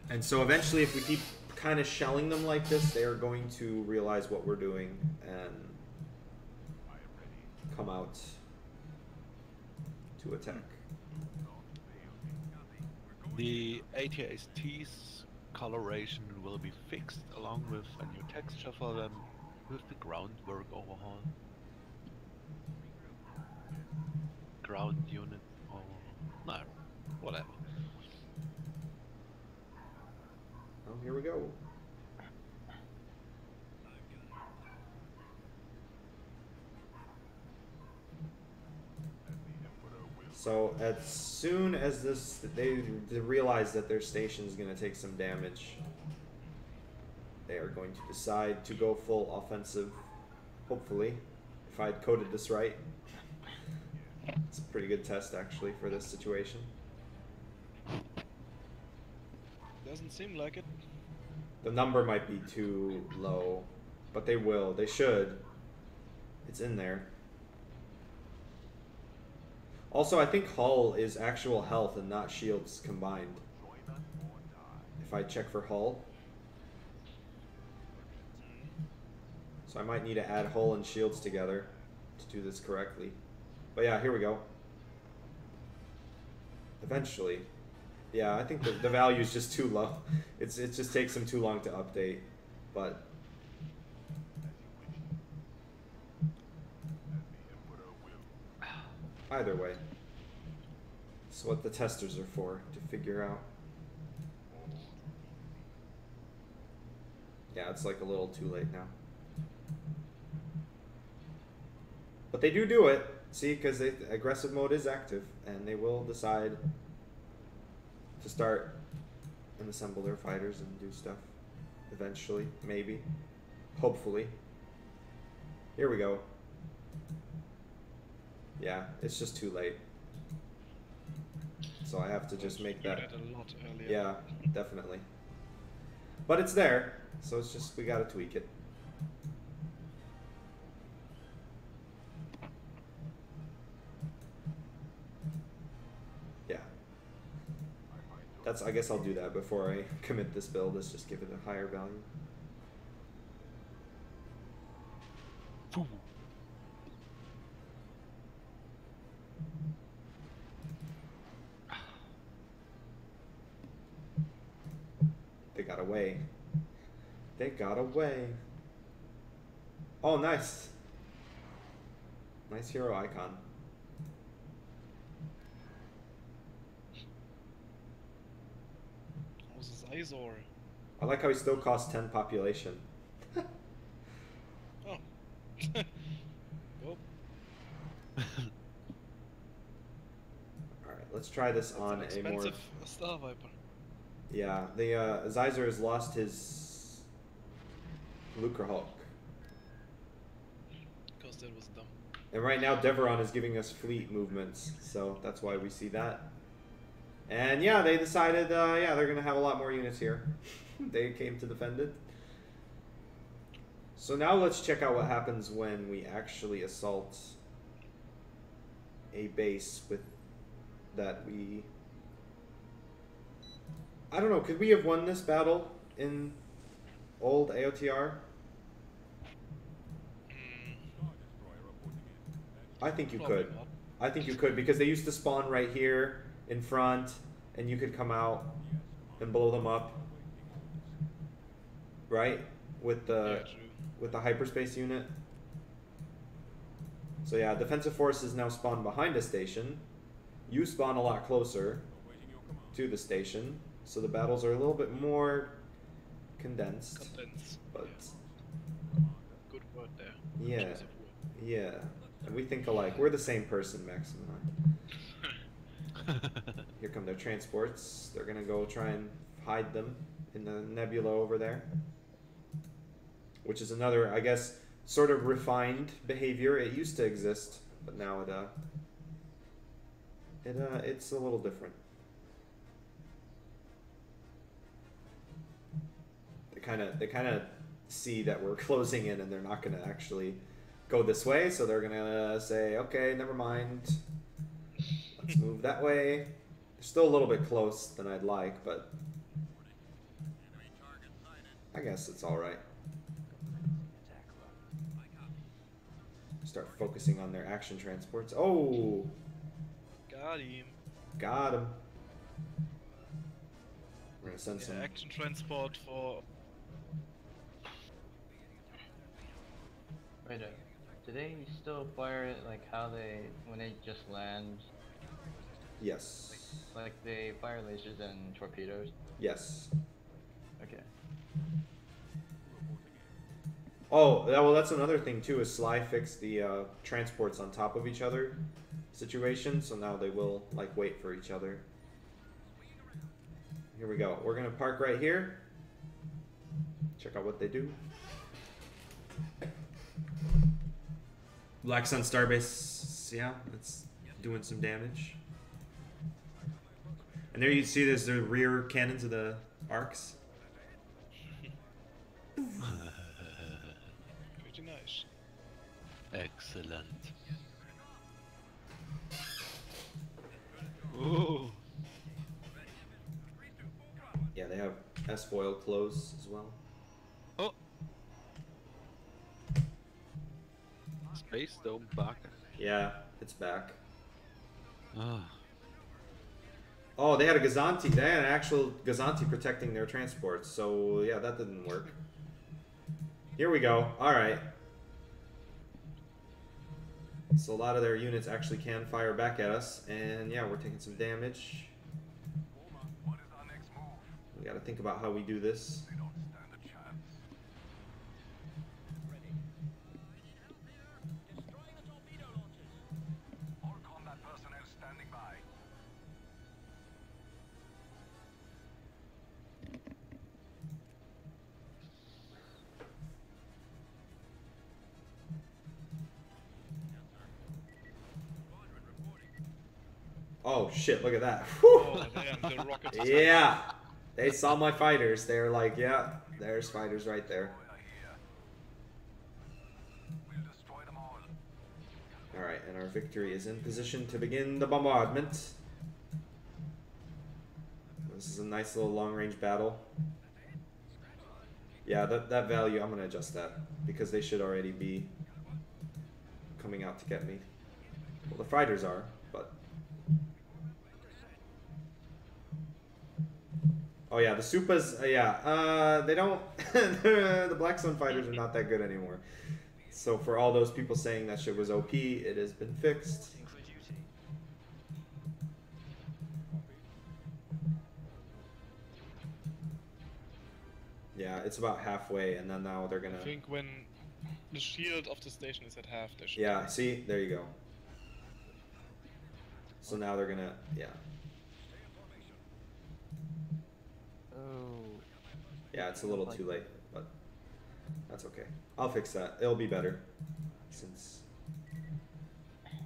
And so eventually, if we keep kind of shelling them like this, they are going to realize what we're doing and come out to attack. The ATST's coloration will be fixed along with a new texture for them with the groundwork overhaul. Ground unit or no, whatever. Oh, here we go. So as soon as they realize that their station is going to take some damage, they are going to decide to go full offensive. Hopefully, if I had coded this right. It's a pretty good test actually for this situation. Doesn't seem like it. The number might be too low, but they will. They should. It's in there. Also, I think hull is actual health and not shields combined. If I check for hull. So I might need to add hull and shields together to do this correctly. But yeah, here we go. Eventually. Yeah, I think the value is just too low. It just takes them too long to update. But either way, it's what the testers are for, to figure out. Yeah, it's like a little too late now. But they do it. See, because aggressive mode is active, and they will decide to start and assemble their fighters and do stuff eventually, maybe, hopefully. Here we go. Yeah, it's just too late. So I have to just make that. A lot earlier. Yeah, definitely. But it's there, so it's just we gotta tweak it. Yeah. I guess I'll do that before I commit this build. Let's just give it a higher value. They got away. They got away. Oh, nice. Nice hero icon. How's his AotR? I like how he still costs 10 population. Oh. Oh. Alright, let's try this That's on an a more... expensive Star Viper. Yeah, the Zyzer has lost his Lucre Hulk. Because that was dumb. And right now Deveron is giving us fleet movements, so that's why we see that. And yeah, they decided, yeah, they're going to have a lot more units here. They came to defend it. So now let's check out what happens when we actually assault a base with that we... I don't know, could we have won this battle in old AOTR? I think you Probably could. not. I think you could, because they used to spawn right here in front, and you could come out and blow them up, right? With the Yeah, true. with the hyperspace unit. So yeah, defensive forces now spawn behind a station. You spawn a lot closer to the station, so the battles are a little bit more condensed. Condensed. But Yeah. Good word there. Good yeah, choice of word. yeah, and we think alike. We're the same person, Max and I. Here come their transports. They're gonna go try and hide them in the nebula over there, which is another, I guess, sort of refined behavior. It used to exist, but now it's a little different. They kind of see that we're closing in, and they're not gonna actually go this way, so they're gonna say, okay, never mind. Let's move that way. They're still a little bit close than I'd like, but I guess it's alright. Start focusing on their action transports. Oh! Got him. Got him. We're gonna send some. Action transport for. Wait, do they still fire it like how they when they just land? Yes. Like they fire lasers and torpedoes? Yes. Okay. Oh, well, that's another thing too. Is Sly fixed the transports on top of each other situation, so now they will like wait for each other. Here we go. We're gonna park right here. Check out what they do. Black Sun Starbase, yeah, it's doing some damage. And there you see there's the rear cannons of the arcs. Pretty nice. Excellent. Ooh. Yeah, they have S-foil close as well. Oh. Space Dome back. Yeah, it's back. Ah. Oh, they had a Gazanti. They had an actual Gazanti protecting their transports. So, yeah, that didn't work. Here we go. Alright. So a lot of their units actually can fire back at us. And, yeah, we're taking some damage. We gotta think about how we do this. Oh shit, look at that. Oh, damn, the rockets. Yeah. They saw my fighters. They were like, yeah, there's fighters right there. Alright, and our victory is in position to begin the bombardment. This is a nice little long-range battle. Yeah, that value, I'm going to adjust that. Because they should already be coming out to get me. Well, the fighters are, but... Oh yeah, the Supas, they don't... the Black Sun fighters are not that good anymore. So for all those people saying that shit was OP, it has been fixed. Yeah, it's about halfway, and then now they're gonna... I think when the shield of the station is at half, they should... Yeah, see? There you go. So now they're gonna... Yeah. Oh. Yeah, it's a little too late, but that's okay. I'll fix that. It'll be better. Since...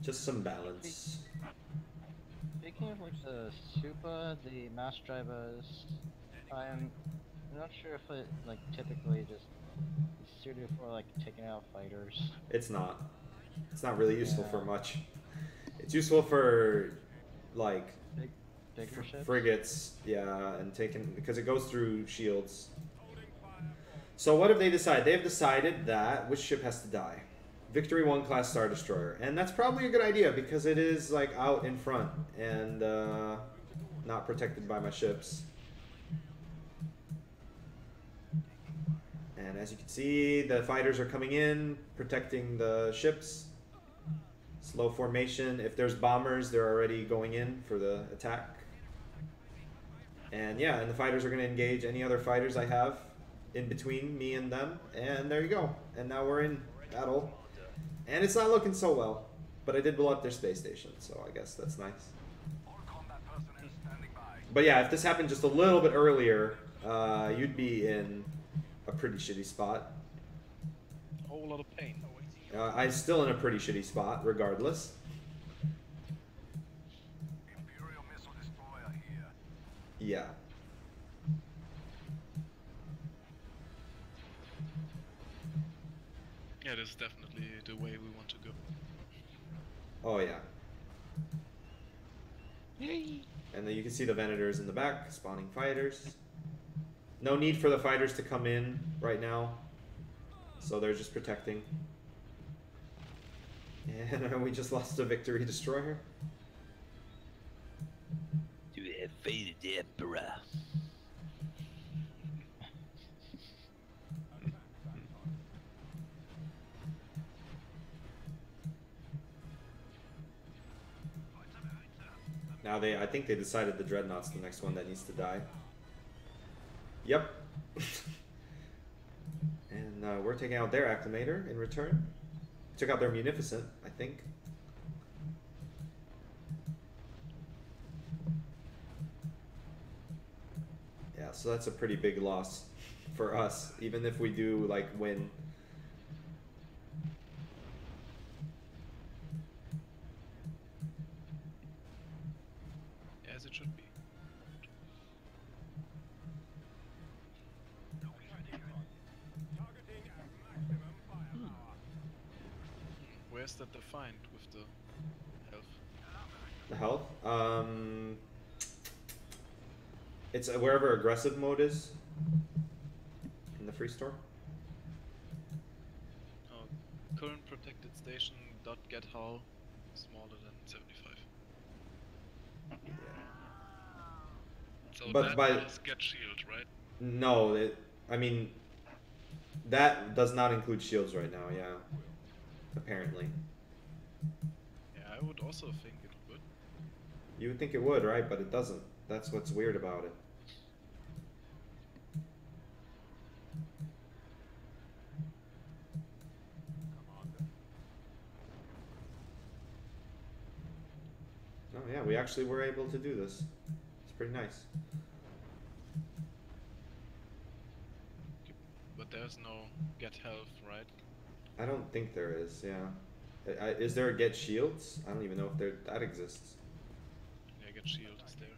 Just some balance. Speaking of like the Supa, the mass drivers, I'm not sure if it like typically just is suited for like taking out fighters. It's not. It's not really useful for Yeah. much. It's useful for, like, Bigger ships? frigates, yeah, and taking... Because it goes through shields. So what have they decided? They've decided that which ship has to die? Victory 1 class Star Destroyer. And that's probably a good idea because it is like out in front and not protected by my ships. And as you can see, the fighters are coming in, protecting the ships. Slow formation. If there's bombers, they're already going in for the attack. And yeah, and the fighters are going to engage any other fighters I have in between me and them. And there you go. And now we're in battle. And it's not looking so well, but I did blow up their space station, so I guess that's nice. But yeah, if this happened just a little bit earlier, you'd be in a pretty shitty spot. A whole lot of pain. I'm still in a pretty shitty spot, regardless. Yeah. Yeah, this is definitely the way we want to go. Oh yeah. Yay! And then you can see the Venators in the back, spawning fighters. No need for the fighters to come in right now. So they're just protecting. And we just lost a victory destroyer. You have faded the Emperor. Now I think they decided the Dreadnought's the next one that needs to die. Yep. And we're taking out their Acclimator in return. Took out their Munificent, I think. Yeah, so that's a pretty big loss for us, even if we do, like, win. As it should be. Where's that defined with the health? The health? It's wherever aggressive mode is in the free store. Oh, current protected station dot get hull smaller than 75. Yeah. So But that by- is get shield, right? No, I mean, that does not include shields right now, yeah. Apparently. Yeah, I would also think it would. You would think it would, right? But it doesn't. That's what's weird about it. Oh yeah, we actually were able to do this. It's pretty nice. But there's no get health, right? I don't think there is, yeah. Is there a get shields? I don't even know if that exists. Yeah, get shield is there.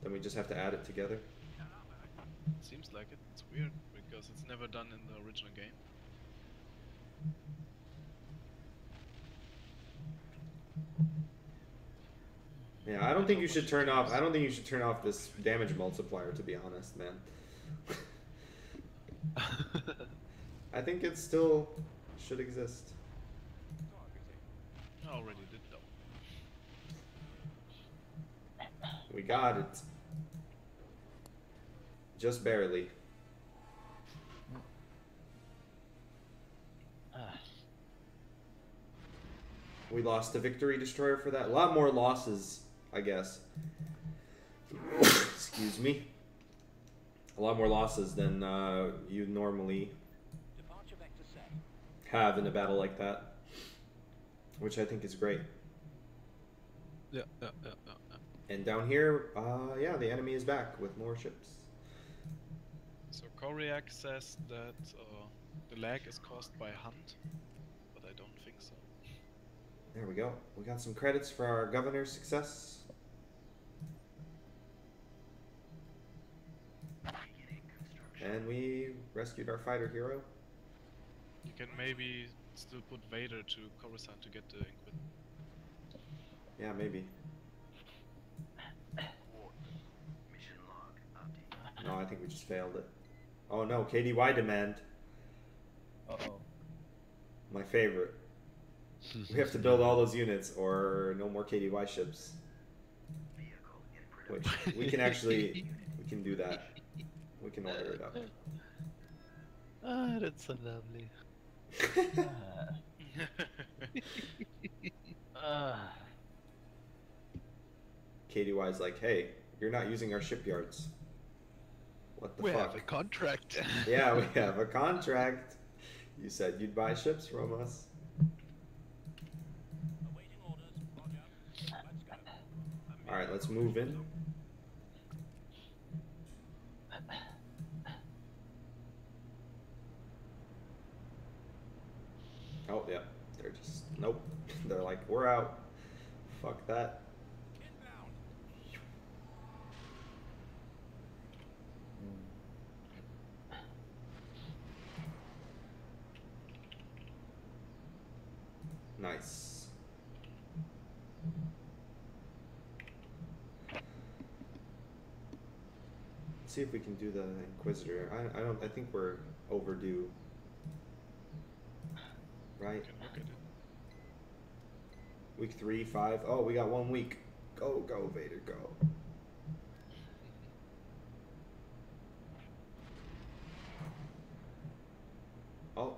Then we just have to add it together. Seems like it. It's weird because it's never done in the original game. Yeah, I don't think you should turn off. I don't think you should turn off this damage multiplier. To be honest, man. I think it still should exist. I already did though. We got it. Just barely. We lost a victory destroyer for that. A lot more losses, I guess. Excuse me. A lot more losses than you normally have in a battle like that, which I think is great. Yeah. And down here, yeah, the enemy is back with more ships. So Koryak says that the lag is caused by hunt, but I don't think so. There we go. We got some credits for our governor's success. And we rescued our fighter hero. You can maybe still put Vader to Coruscant to get the Inquit. Yeah, maybe. No, I think we just failed it. Oh no, KDY demand. Uh-oh. My favorite. We have to build all those units or no more KDY ships. Which we can actually, we can do that. We can order it up. Ah, that's so lovely. KDY's like, hey, you're not using our shipyards. What the We fuck? have a contract. Yeah, we have a contract. You said you'd buy ships from us. Alright, let's move in. Oh, yeah. They're just, nope. They're like, we're out. Fuck that. Nice. Let's see if we can do the Inquisitor. I think we're overdue. Right? You can look at it. Week 3, 5. Oh, we got 1 week. Go, Vader, go. Oh.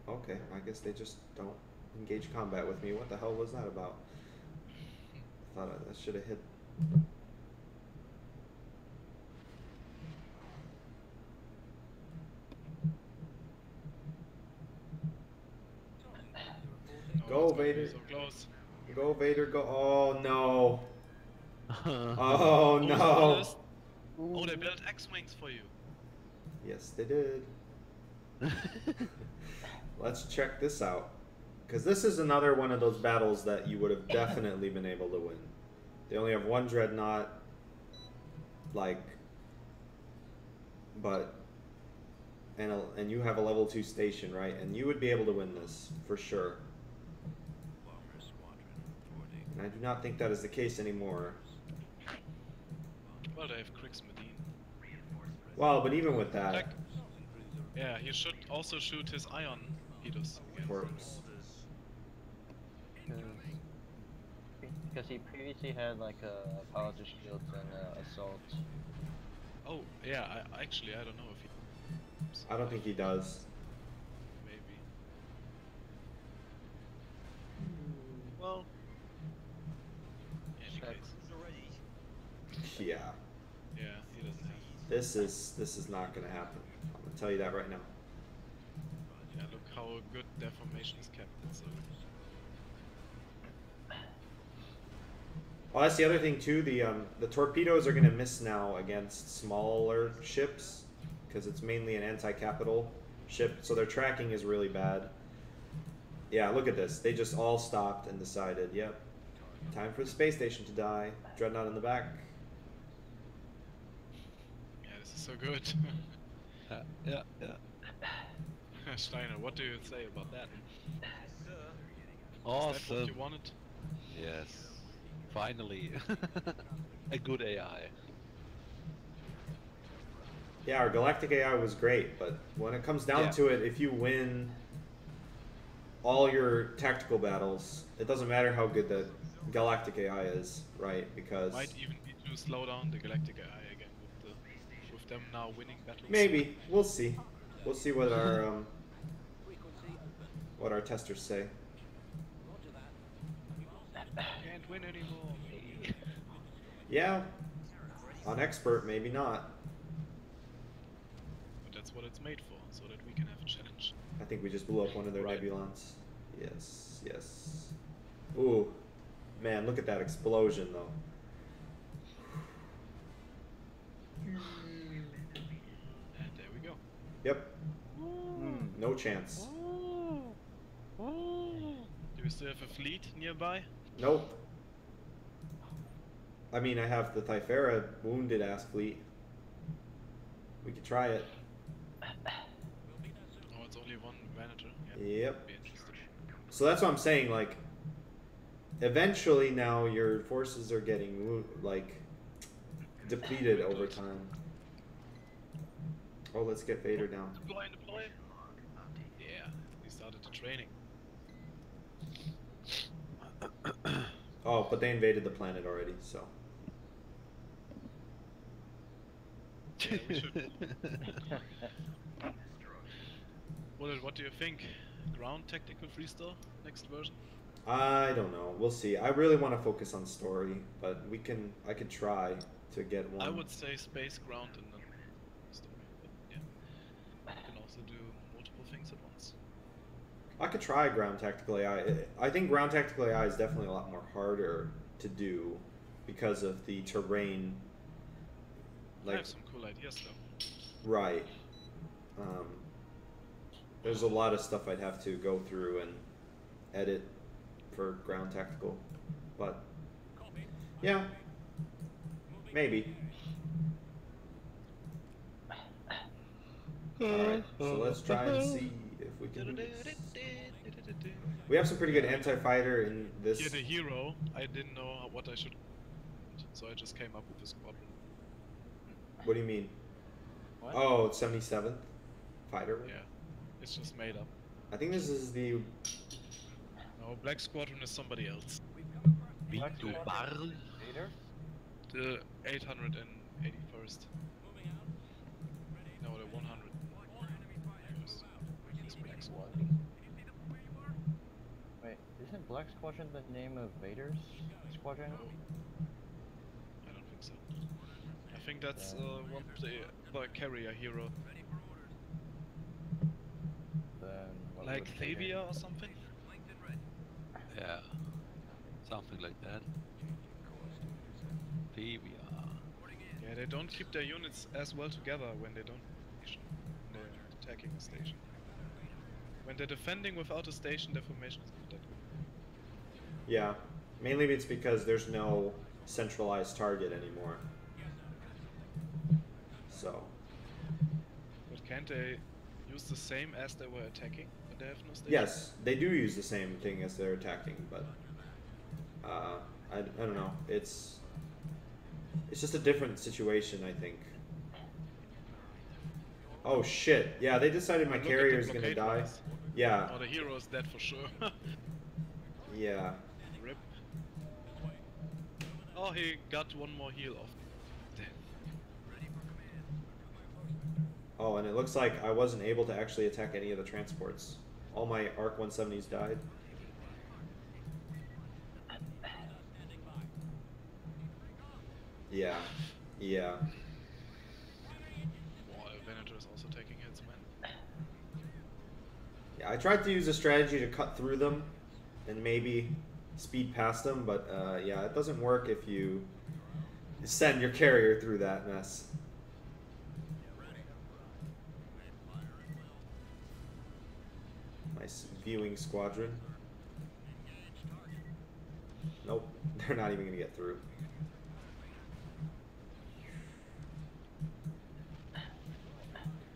Okay, I guess they just don't engage combat with me. What the hell was that about? I thought I should have hit. Go, Vader. So close. Go, Vader, go. Oh, no. Oh, no. Oh, they built X-Wings for you. Yes, they did. Let's check this out. Because this is another one of those battles that you would have definitely been able to win. They only have 1 Dreadnought. Like... But... And you have a level 2 station, right? And you would be able to win this, for sure. And I do not think that is the case anymore. Well, they have Kriegsmarine. Well, but even with that... Check. Yeah, he should also shoot his ion Pedus again. Corpse. Because he previously had like a Piloter Shields and Assault. Oh, yeah, actually, I don't know if he... I don't think he does. Maybe. Well... In any case. Yeah. Yeah, he doesn't have... This is not gonna happen. I'm gonna tell you that right now. Yeah, look how good their formation is kept. So. Well, that's the other thing too. The torpedoes are gonna miss now against smaller ships because it's mainly an anti-capital ship, so their tracking is really bad. Yeah, look at this. They just all stopped and decided, yep, time for the space station to die. Dreadnought in the back. Yeah, this is so good. Yeah. Steiner, what do you say about that? Is that Awesome. what you wanted? Yes. Finally. A good AI. Yeah, our galactic AI was great, but when it comes down Yeah. to it, if you win all your tactical battles, it doesn't matter how good the galactic AI is, right? Because Might even be to slow down the Galactic AI again with them now winning battles. maybe we'll see. We'll see what our testers say. Can't win anymore. Yeah, on expert, maybe not. But that's what it's made for, so that we can have a challenge. I think we just blew up one of their Right. nebulons. Yes, yes. Ooh, man, look at that explosion, though. And there we go. Yep, no chance. Do we still have a fleet nearby? Nope. I mean, I have the Typhera wounded ass fleet. We could try it. Oh, it's only one Venator. Yeah. Yep. Be interesting. So that's what I'm saying, like, eventually now your forces are getting, like, depleted over time. Oh, let's get Vader down. Deploy. Yeah, we started the training. Oh, but they invaded the planet already, so. Yeah, we should. What do you think? Ground tactical freestyle next version? I don't know. We'll see. I really want to focus on story, but I could try to get one. I would say space, ground, and then story. But yeah, you can also do multiple things at once. I could try ground tactical AI. I think ground tactical AI is definitely a lot more harder to do because of the terrain. I Like, have some cool ideas though. right. There's a lot of stuff I'd have to go through and edit for ground tactical, but yeah, maybe. Alright, so let's try and see if we can do this. We have some pretty good anti-fighter in this. Here the hero, I didn't know what I should. so I just came up with the squadron. What do you mean? What? Oh, 77th fighter. Yeah, it's just made up. I think this is the. No, Black Squadron is somebody else. Black Vito Squadron? Barl. Vader? The 881st. No, the 101st. It's Black Squadron. Wait, isn't Black Squadron the name of Vader's squadron? No, I don't think so. I think that's one of the carrier hero, Then what like would Vader- Thavia or something. Yeah, something like that. Tavia. Yeah, they don't keep their units as well together when they don't when they're attacking a station. When they're defending without a station, their formation is not that good. Yeah, mainly it's because there's no centralized target anymore. So. But can't they use the same as they were attacking when they have no station? Yes, they do use the same thing as they're attacking, but I don't know. It's just a different situation, I think. Oh shit! Yeah, they decided my Look at carrier the is gonna blockade die. lines. Yeah, Oh, the hero is dead for sure. yeah. Rip. Oh, he got one more heal off. Damn. Oh, and it looks like I wasn't able to actually attack any of the transports. All my ARC 170s died. Yeah, yeah. Wow, Venator is also taking hits, man. Yeah, I tried to use a strategy to cut through them and maybe speed past them, but yeah, it doesn't work if you send your carrier through that mess. Nice viewing squadron. Nope, they're not even gonna get through.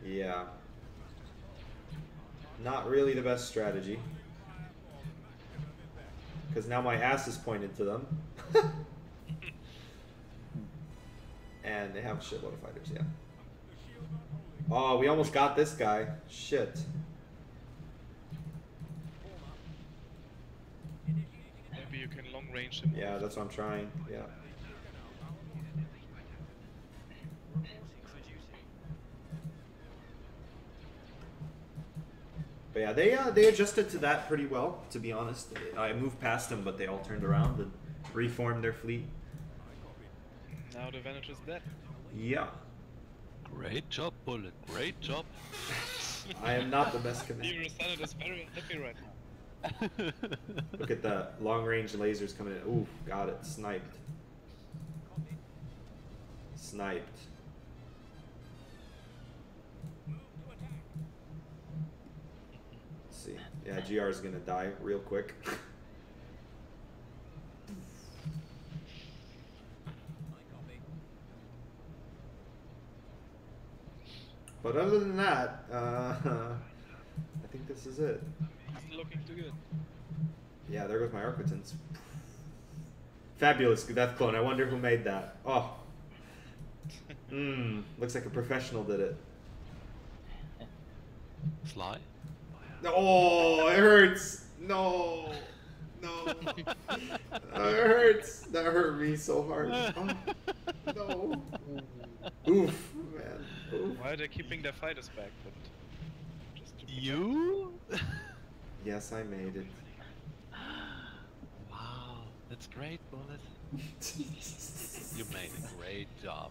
Yeah. Not really the best strategy. Because now my ass is pointed to them. And they have a shitload of fighters, yeah. Oh, we almost got this guy. Shit. Maybe you can long range him. Yeah, that's what I'm trying. Yeah. But yeah, they adjusted to that pretty well, to be honest. I moved past them, but they all turned around and reformed their fleet. Now the Venator's dead. Yeah. Great job, Bullet. Great job. I am not the best commander. Hero Senate is very happy right now. Look at the long-range lasers coming in. Ooh, got it. Sniped. Sniped. Let's see. Yeah, GR is gonna die real quick. But other than that, I think this is it. Isn't looking too good. Yeah, there goes my Arquitans. Fabulous death clone. I wonder who made that. Oh. Looks like a professional did it. Sly? Oh, it hurts. No. No. That hurts. That hurt me so hard. Oh, no. Oof, man. Oof. Why are they keeping their fighters back? But just to protect- You? Yes, I made it. Wow, that's great, Bullet. You made a great job.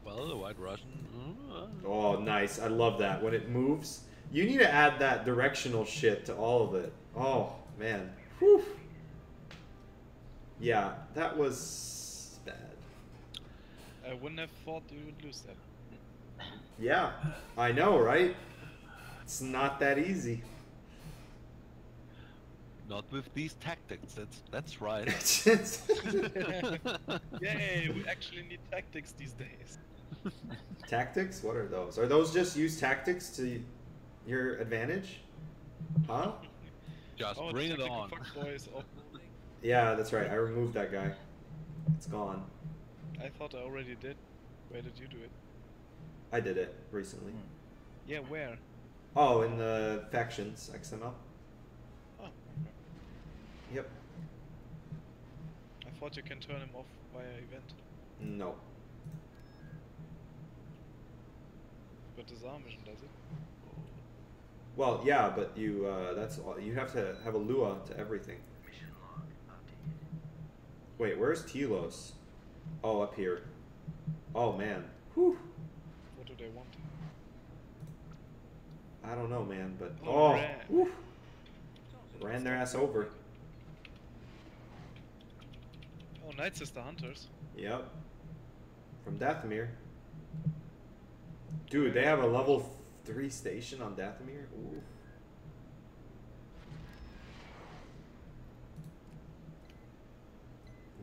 Well, the White Russian. Oh, nice. I love that. When it moves, you need to add that directional shit to all of it. Oh, man. Whew. Yeah, that was bad. I wouldn't have thought you would lose that. Yeah, I know, right? It's not that easy. Not with these tactics. That's right. Yay, we actually need tactics these days. Tactics? What are those? Are those just use tactics to your advantage? Huh? Just Oh, bring the it tactical on. fuckboy is off. Yeah, that's right. I removed that guy. It's gone. I thought I already did. Where did you do it? I did it recently. Hmm. Yeah, where? Oh, in the factions XML. Oh, okay. Yep. I thought you can turn him off via event. No. But disarm mission does it. Well, yeah, but you that's all. You have to have a Lua to everything. Wait, where's Telos? Oh, up here. Oh man. Whew. What do they want? I don't know, man, but Oh, oh, ran. whew. Ran their ass over. Oh, Night Sister Hunters. Yep. From Dathomir. Dude, they have a level 3 station on Dathomir? Ooh.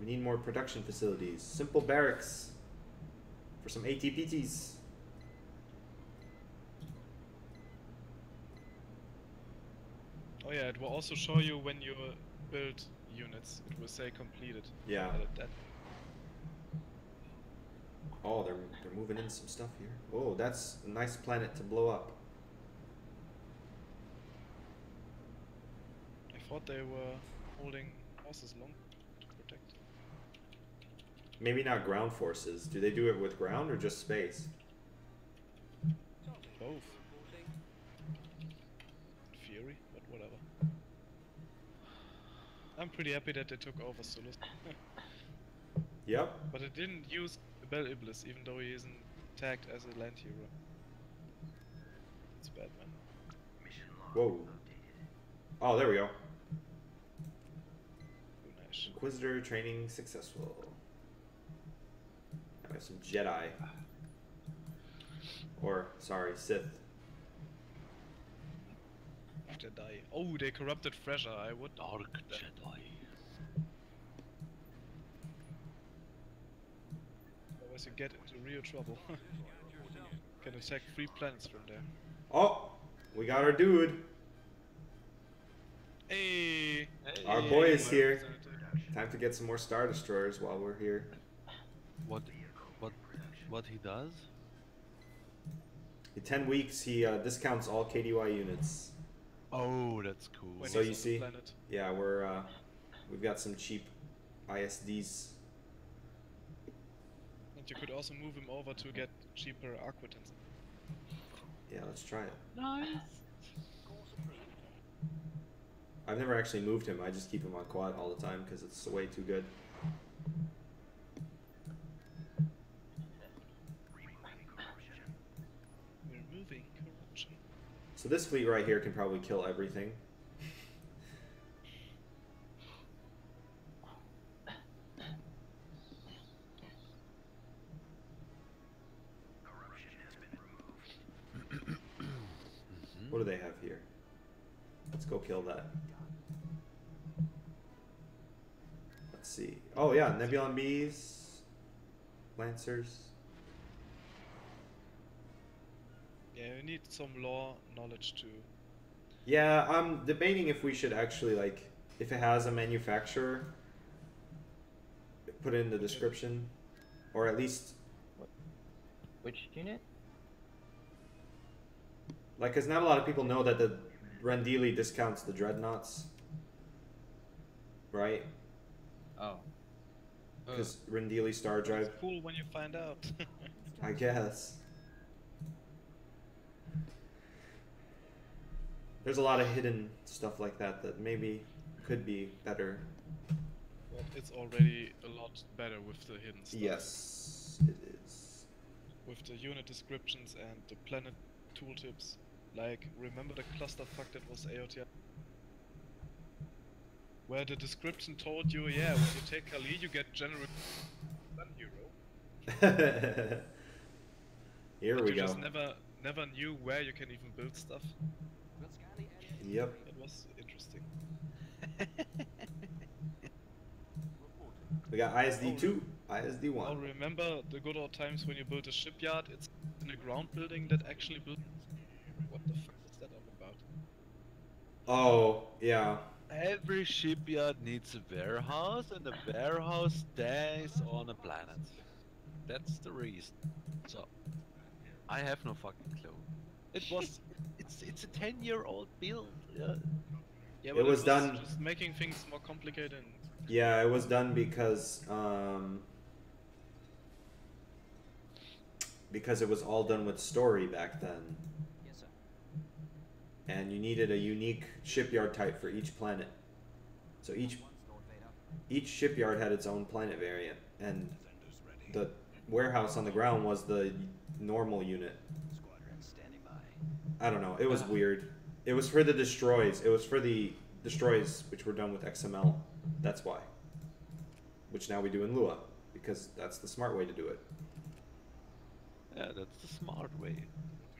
We need more production facilities. Simple barracks. For some ATPTs. Oh yeah, it will also show you when you build units. It will say completed. Yeah. That. Oh, they're moving in some stuff here. Oh, that's a nice planet to blow up. I thought they were holding forces long to protect. Maybe not ground forces. Do they do it with ground or just space? Both. In theory, but whatever. I'm pretty happy that they took over Solus. Yep. But it didn't use Bel Iblis, even though he isn't tagged as a land hero. It's bad, man. Whoa. Oh, there we go. Ooh, nice. Inquisitor training successful. Now we have some Jedi. Or, sorry, Sith. Jedi. Oh, they corrupted Thresher. I would. Dark Jedi. Otherwise, you get into real trouble. Can attack 3 planets from there. Oh, we got our dude. Hey! Our Hey, boy is my here. representative. Time to get some more Star Destroyers while we're here. What he does? In 10 weeks, he discounts all KDY units. Oh, that's cool. When So he's you on the see, planet. yeah, we've got some cheap ISDs. And you could also move him over to get cheaper Aquitans. Yeah, let's try it. Nice. I've never actually moved him. I just keep him on quad all the time because it's way too good. Removing corruption. So this fleet right here can probably kill everything. What do they have here? Let's go kill that. Let's see. Oh yeah, Nebulon Bees, Lancers. Yeah, you need some law knowledge too. Yeah, I'm debating if we should actually, like, if it has a manufacturer, put it in the description, or at least, Which unit? like, because not a lot of people know that the Rendili discounts the Dreadnoughts, right? Oh. Because Rendili Star Drive, It's cool when you find out. I guess. There's a lot of hidden stuff like that that maybe could be better. But it's already a lot better with the hidden stuff. Yes, it is. With the unit descriptions and the planet tooltips. Like, remember the clusterfuck that was AotR? Where the description told you, yeah, when you take Kali, you get general sun hero. Here But we you go. just never knew where you can even build stuff. Yep. It was interesting. We got ISD 2, ISD Oh, 1. remember the good old times when you built a shipyard? It's in a ground building that actually built. What the fuck is that all about? Oh, yeah. Every shipyard needs a warehouse, and a warehouse stays on a planet. That's the reason. So I have no fucking clue. It was it's a 10-year-old build. Yeah. Yeah, It but was it was done. just making things more complicated and Yeah, it was done because it was all done with story back then, Yes, sir. and you needed a unique shipyard type for each planet. So Once, Lord Vader. each shipyard had its own planet variant, and the warehouse on the ground was the normal unit. Squadron standing by. I don't know. It was weird. It was for the destroys. It was for the destroys, which were done with XML. That's why. Which now we do in Lua, because that's the smart way to do it. Yeah, that's the smart way.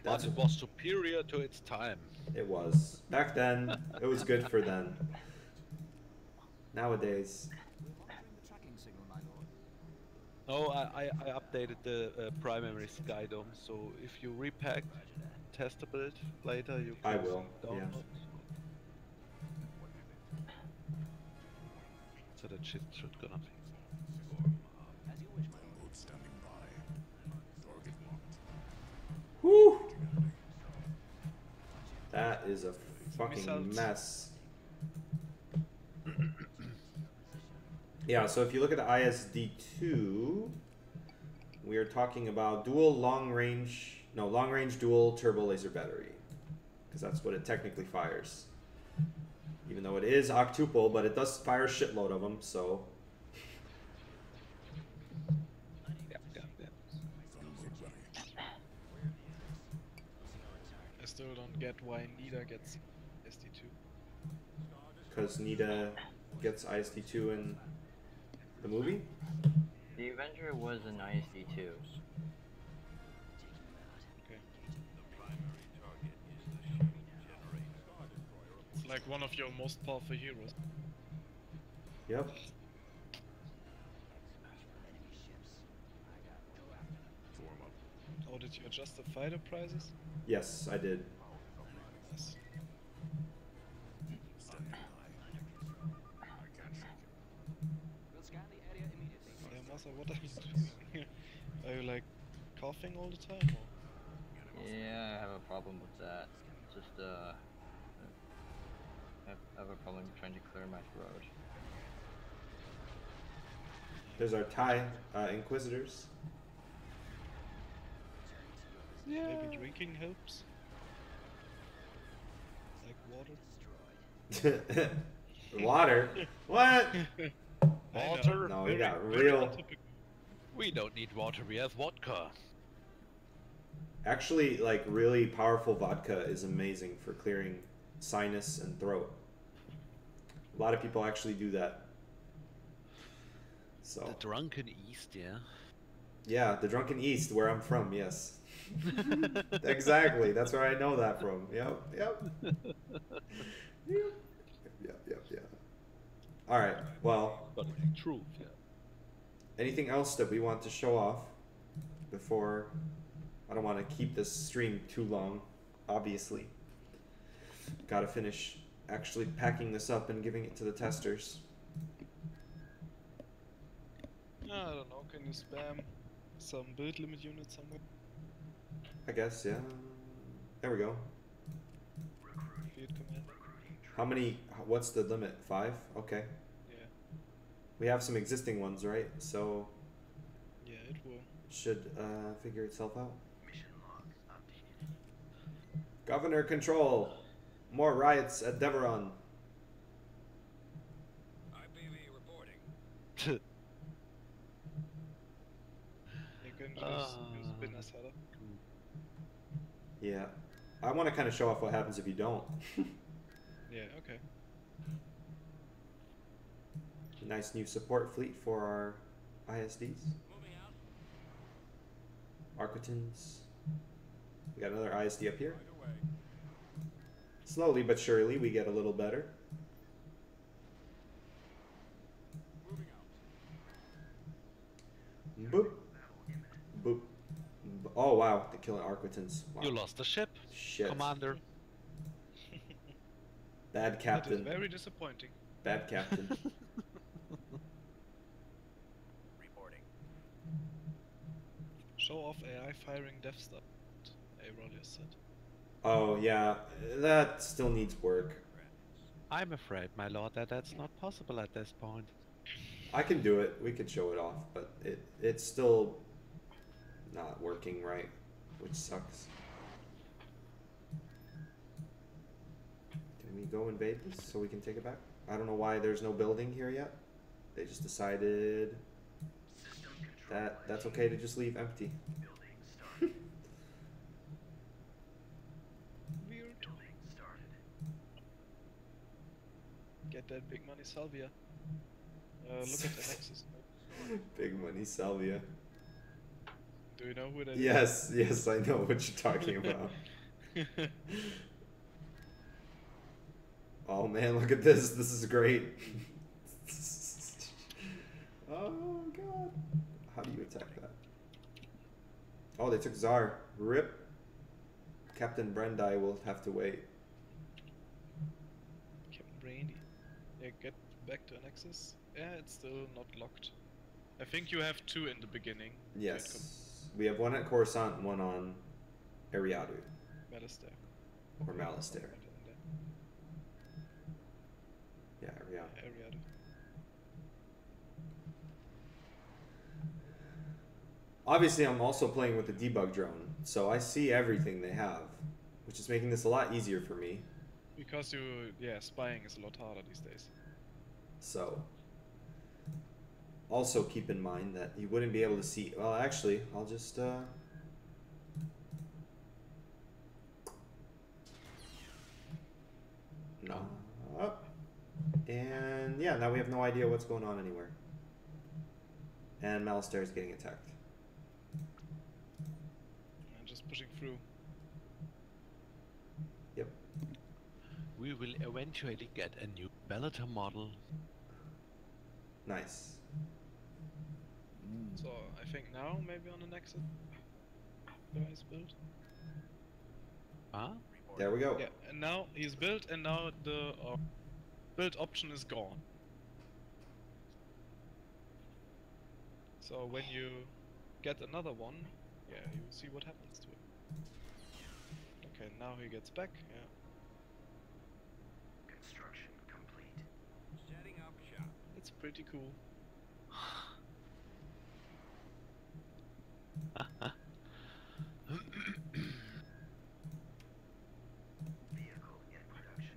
That's But it was superior to its time. It was. Back then, it was good for then. Nowadays, We're monitoring the tracking signal, my lord. No, I updated the primary sky dome, so if you repack, test a bit later, you can I will, yeah. download. So that shit should gonna fix. As you wish, my lord. Standing by. Target locked. whew, that is a fucking Missiles. mess. Yeah, so if you look at the ISD-2, we are talking about long range dual turbo laser battery, because that's what it technically fires. Even though it is octuple, but it does fire a shitload of them, so Yeah. Thunderbolt ready. I still don't get why Nida gets SD2. because Nita gets ISD-2 in the movie. The Avenger was an ISD2. Okay. It's like one of your most powerful heroes. Yep. Form up. Oh, did you adjust the fighter prices? Yes, I did. Yes. Standing by. I can't shake it. We'll scan the area immediately. Yeah, Masa, what are you doing here? Are you like coughing all the time? Or? Yeah, I have a problem with that. Just I have a problem trying to clear my throat. There's our Thai Inquisitors. Maybe drinking helps? Like water? Water? What? I know. Water? No, we got Very real. atypical. We don't need water, we have vodka. Actually, like really powerful vodka is amazing for clearing sinus and throat. A lot of people actually do that. So The drunken East, yeah. yeah, the Drunken East, where I'm from, yes. Exactly. That's where I know that from. Yep. Yep. All right. Well, But it's the truth, yeah. anything else that we want to show off before? I don't want to keep this stream too long, obviously. Got to finish actually packing this up and giving it to the testers. I don't know, can you spam some build limit units somewhere? I guess, yeah. There we go. Field command? How many? What's the limit? 5? Okay. Yeah. We have some existing ones, right? So Yeah, it will. should figure itself out. Governor control. More riots at Deveron. IPV reporting. You can use bin as header. Yeah. I want to kind of show off what happens if you don't. Yeah, okay. Nice new support fleet for our ISDs. Moving out. Arquitins. We got another ISD up here. Right away. Slowly but surely we get a little better. Moving out. Boop. Boop. Oh wow, they're killing Arquitins. Wow. You lost the ship, Shit. Commander. Bad That is captain. very disappointing. Bad captain. Reporting. Show off AI firing Death Star. A-Roll said. Oh yeah, that still needs work. I'm afraid, my lord, that that's not possible at this point. I can do it. We could show it off, but it's still not working right, which sucks. Can we go invade this so we can take it back? I don't know why there's no building here yet. They just decided that that's okay to just leave empty. Weird. Get that big money Salvia. Look at the Nexus. Big money salvia. Do you know who that is? Yes, yes, I know what you're talking about. Oh man, look at this. This is great. Oh god. How do you attack that? Oh, they took Czar. Rip. Captain Brendai will have to wait. Captain Brainy. Yeah, get back to Nexus. Yeah, it's still not locked. I think you have 2 in the beginning. Yes. We have one at Coruscant and one on Ariadu. Malister. Or Malister. Yeah, Ariadu. Ariado. Obviously, I'm also playing with the debug drone, so I see everything they have, which is making this a lot easier for me. Because spying is a lot harder these days. So, also keep in mind that you wouldn't be able to see. Well, actually, I'll just. No. And yeah, now we have no idea what's going on anywhere. And Malister is getting attacked. I'm just pushing through. Yep. We will eventually get a new Bellator model. Nice. So I think now maybe on the Nexus. Guys built. Huh? There we go. Yeah, and now he's built, and now the build option is gone. So when you get another one, yeah, you see what happens to it. Okay, now he gets back. Yeah. Construction complete. Setting up shop. It's pretty cool. Vehicle in production.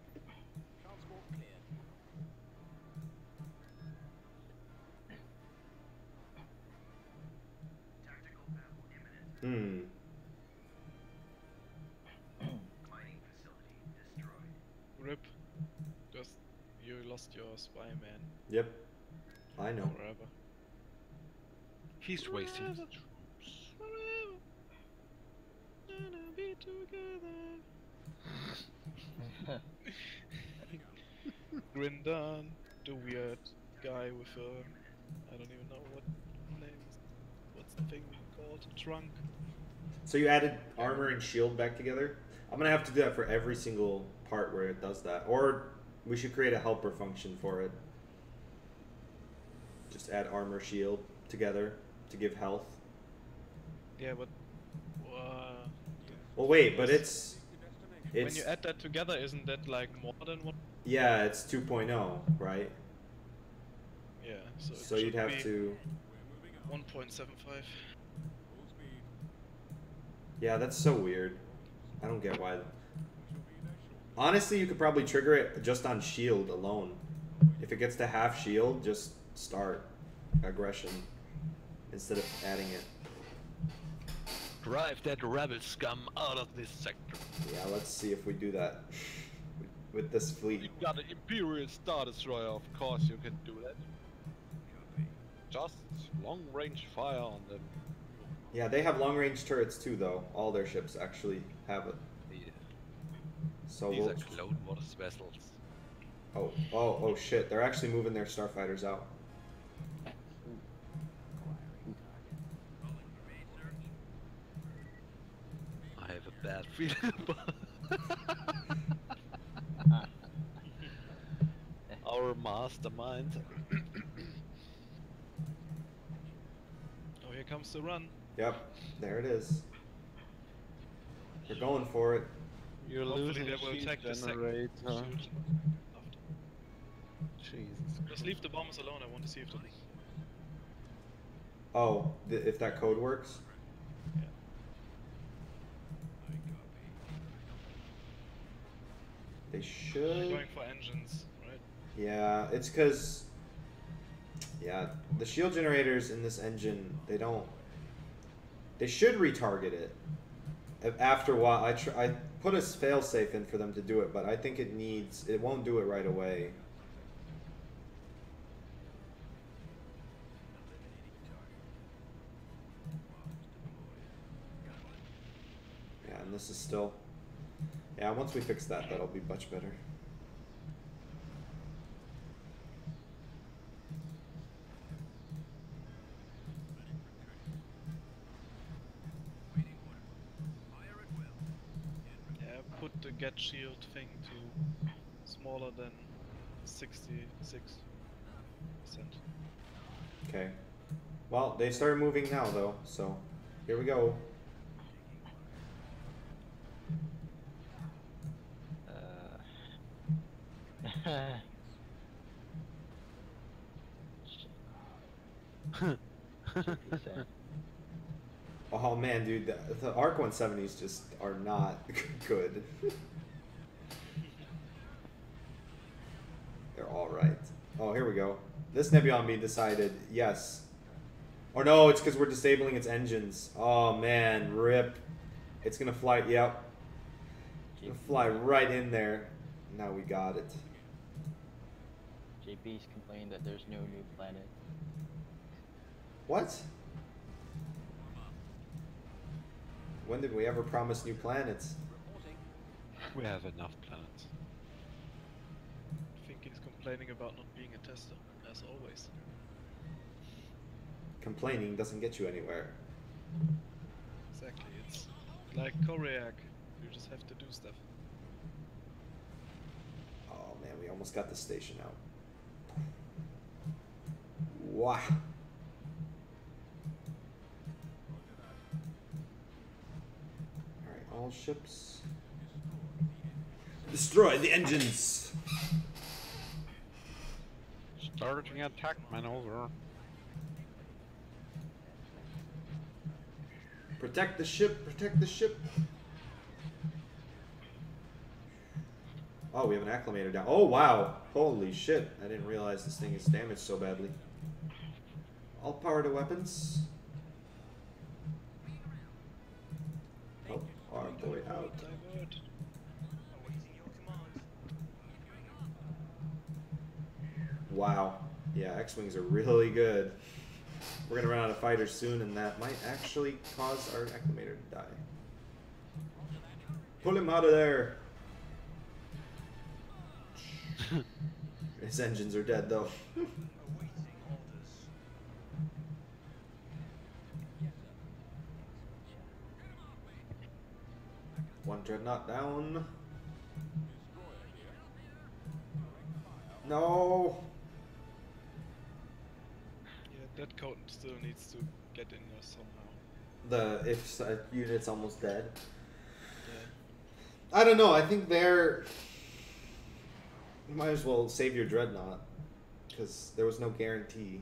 Transport cleared. Tactical battle imminent. Mining facility destroyed. Rip. Just you lost your spy man Yep. I know. forever. He's wasting his Forever. troops. Forever. Gonna be together. Grindan, the weird guy with I don't even know what name is. What's the thing called? Trunk. So you added armor and shield back together? I'm gonna have to do that for every single part where it does that. Or we should create a helper function for it. Just add armor shield together to give health. Yeah, but Well wait, but it's when you add that together, isn't that like more than one? yeah, it's 2.0, right? Yeah, so, So it you'd should have be to 1.75. yeah, that's so weird. I don't get why. Honestly, you could probably trigger it just on shield alone. If it gets to half shield, just start aggression instead of adding it. Drive that rebel scum out of this sector. Yeah, let's see if we do that with this fleet. You got an Imperial Star Destroyer, of course you can do that. Just long-range fire on them. Yeah, they have long-range turrets too, though. All their ships actually have it. Yeah. So These we'll... are Clone Wars vessels. Oh shit! They're actually moving their starfighters out. I have a bad feeling about our mastermind. Oh, here comes the run. Yep, there it is. We're going for it. You're Hopefully losing they will shield take the second generator. shield after. Jesus Just leave the bombers alone. I want to see if they. Oh, if that code works? Yeah. They They're should. going for engines, right? Yeah, it's because. Yeah, the shield generators in this engine, they don't. They should retarget it. After a while, I put a failsafe in for them to do it, but I think it needs. It won't do it right away. Yeah, and this is still. Yeah, once we fix that, that'll be much better. Yeah, put the get shield thing to smaller than 66%. Okay. Well, they started moving now, though, so here we go. Oh man, dude, the ARC 170s just are not good. They're all right. Oh, here we go. This Nebulon B decided yes. Or no, it's because we're disabling its engines. Oh man, rip. It's gonna fly. Yep. It's gonna fly right in there. Now we got it. JP's complained that there's no new planet. What? When did we ever promise new planets? We have enough planets. I think he's complaining about not being a tester, as always. Complaining doesn't get you anywhere. Exactly, it's like Koreak. You just have to do stuff. Oh man, we almost got the station out. Wow. Alright, all ships. Destroy the engines! Starting attack maneuver. Protect the ship, protect the ship. Oh, we have an acclimator down. Oh, wow. Holy shit. I didn't realize this thing is damaged so badly. All power to weapons. Oh, our boy out. Divert. Wow. Yeah, X-Wings are really good. We're gonna run out of fighters soon, and that might actually cause our acclimator to die. Pull him out of there! His engines are dead, though. One dreadnought down. No! Yeah, that code still needs to get in there somehow. The if unit's almost dead. Yeah. I don't know. I think they're. You might as well save your dreadnought, because there was no guarantee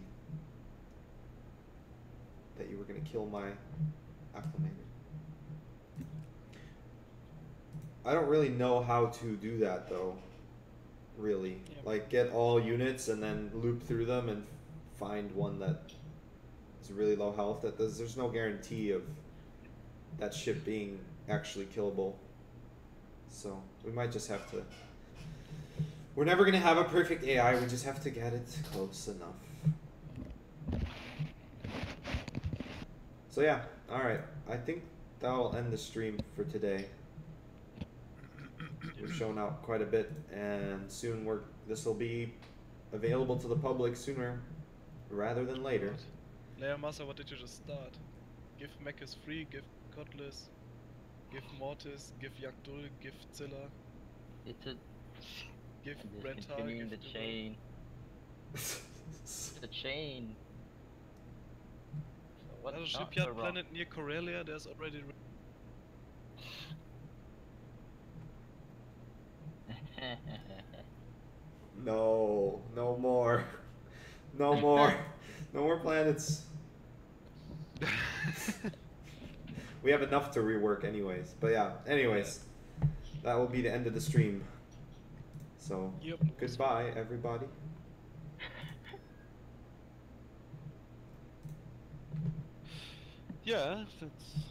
that you were gonna kill my acclimator. I don't really know how to do that though. Really, Yeah. like get all units and then loop through them and find one that is really low health. That there's no guarantee of that ship being actually killable. So we might just have to. We're never gonna have a perfect AI. We just have to get it close enough. So yeah, all right. I think that'll end the stream for today. We've shown out quite a bit, and soon this will be available to the public sooner rather than later. Layer Massa, what did you just start? Give Mechas free, give Cutlass, give Mortis, give Yakdul, give Zilla. It's a Give And just Rentar, continuing give the the chain. The chain. So what There's a not shipyard go wrong? planet near Corellia. There's already. No, no more. No more. No more planets. We have enough to rework anyways. But yeah, anyways. That will be the end of the stream. So, Yep. goodbye everybody. Yeah, that's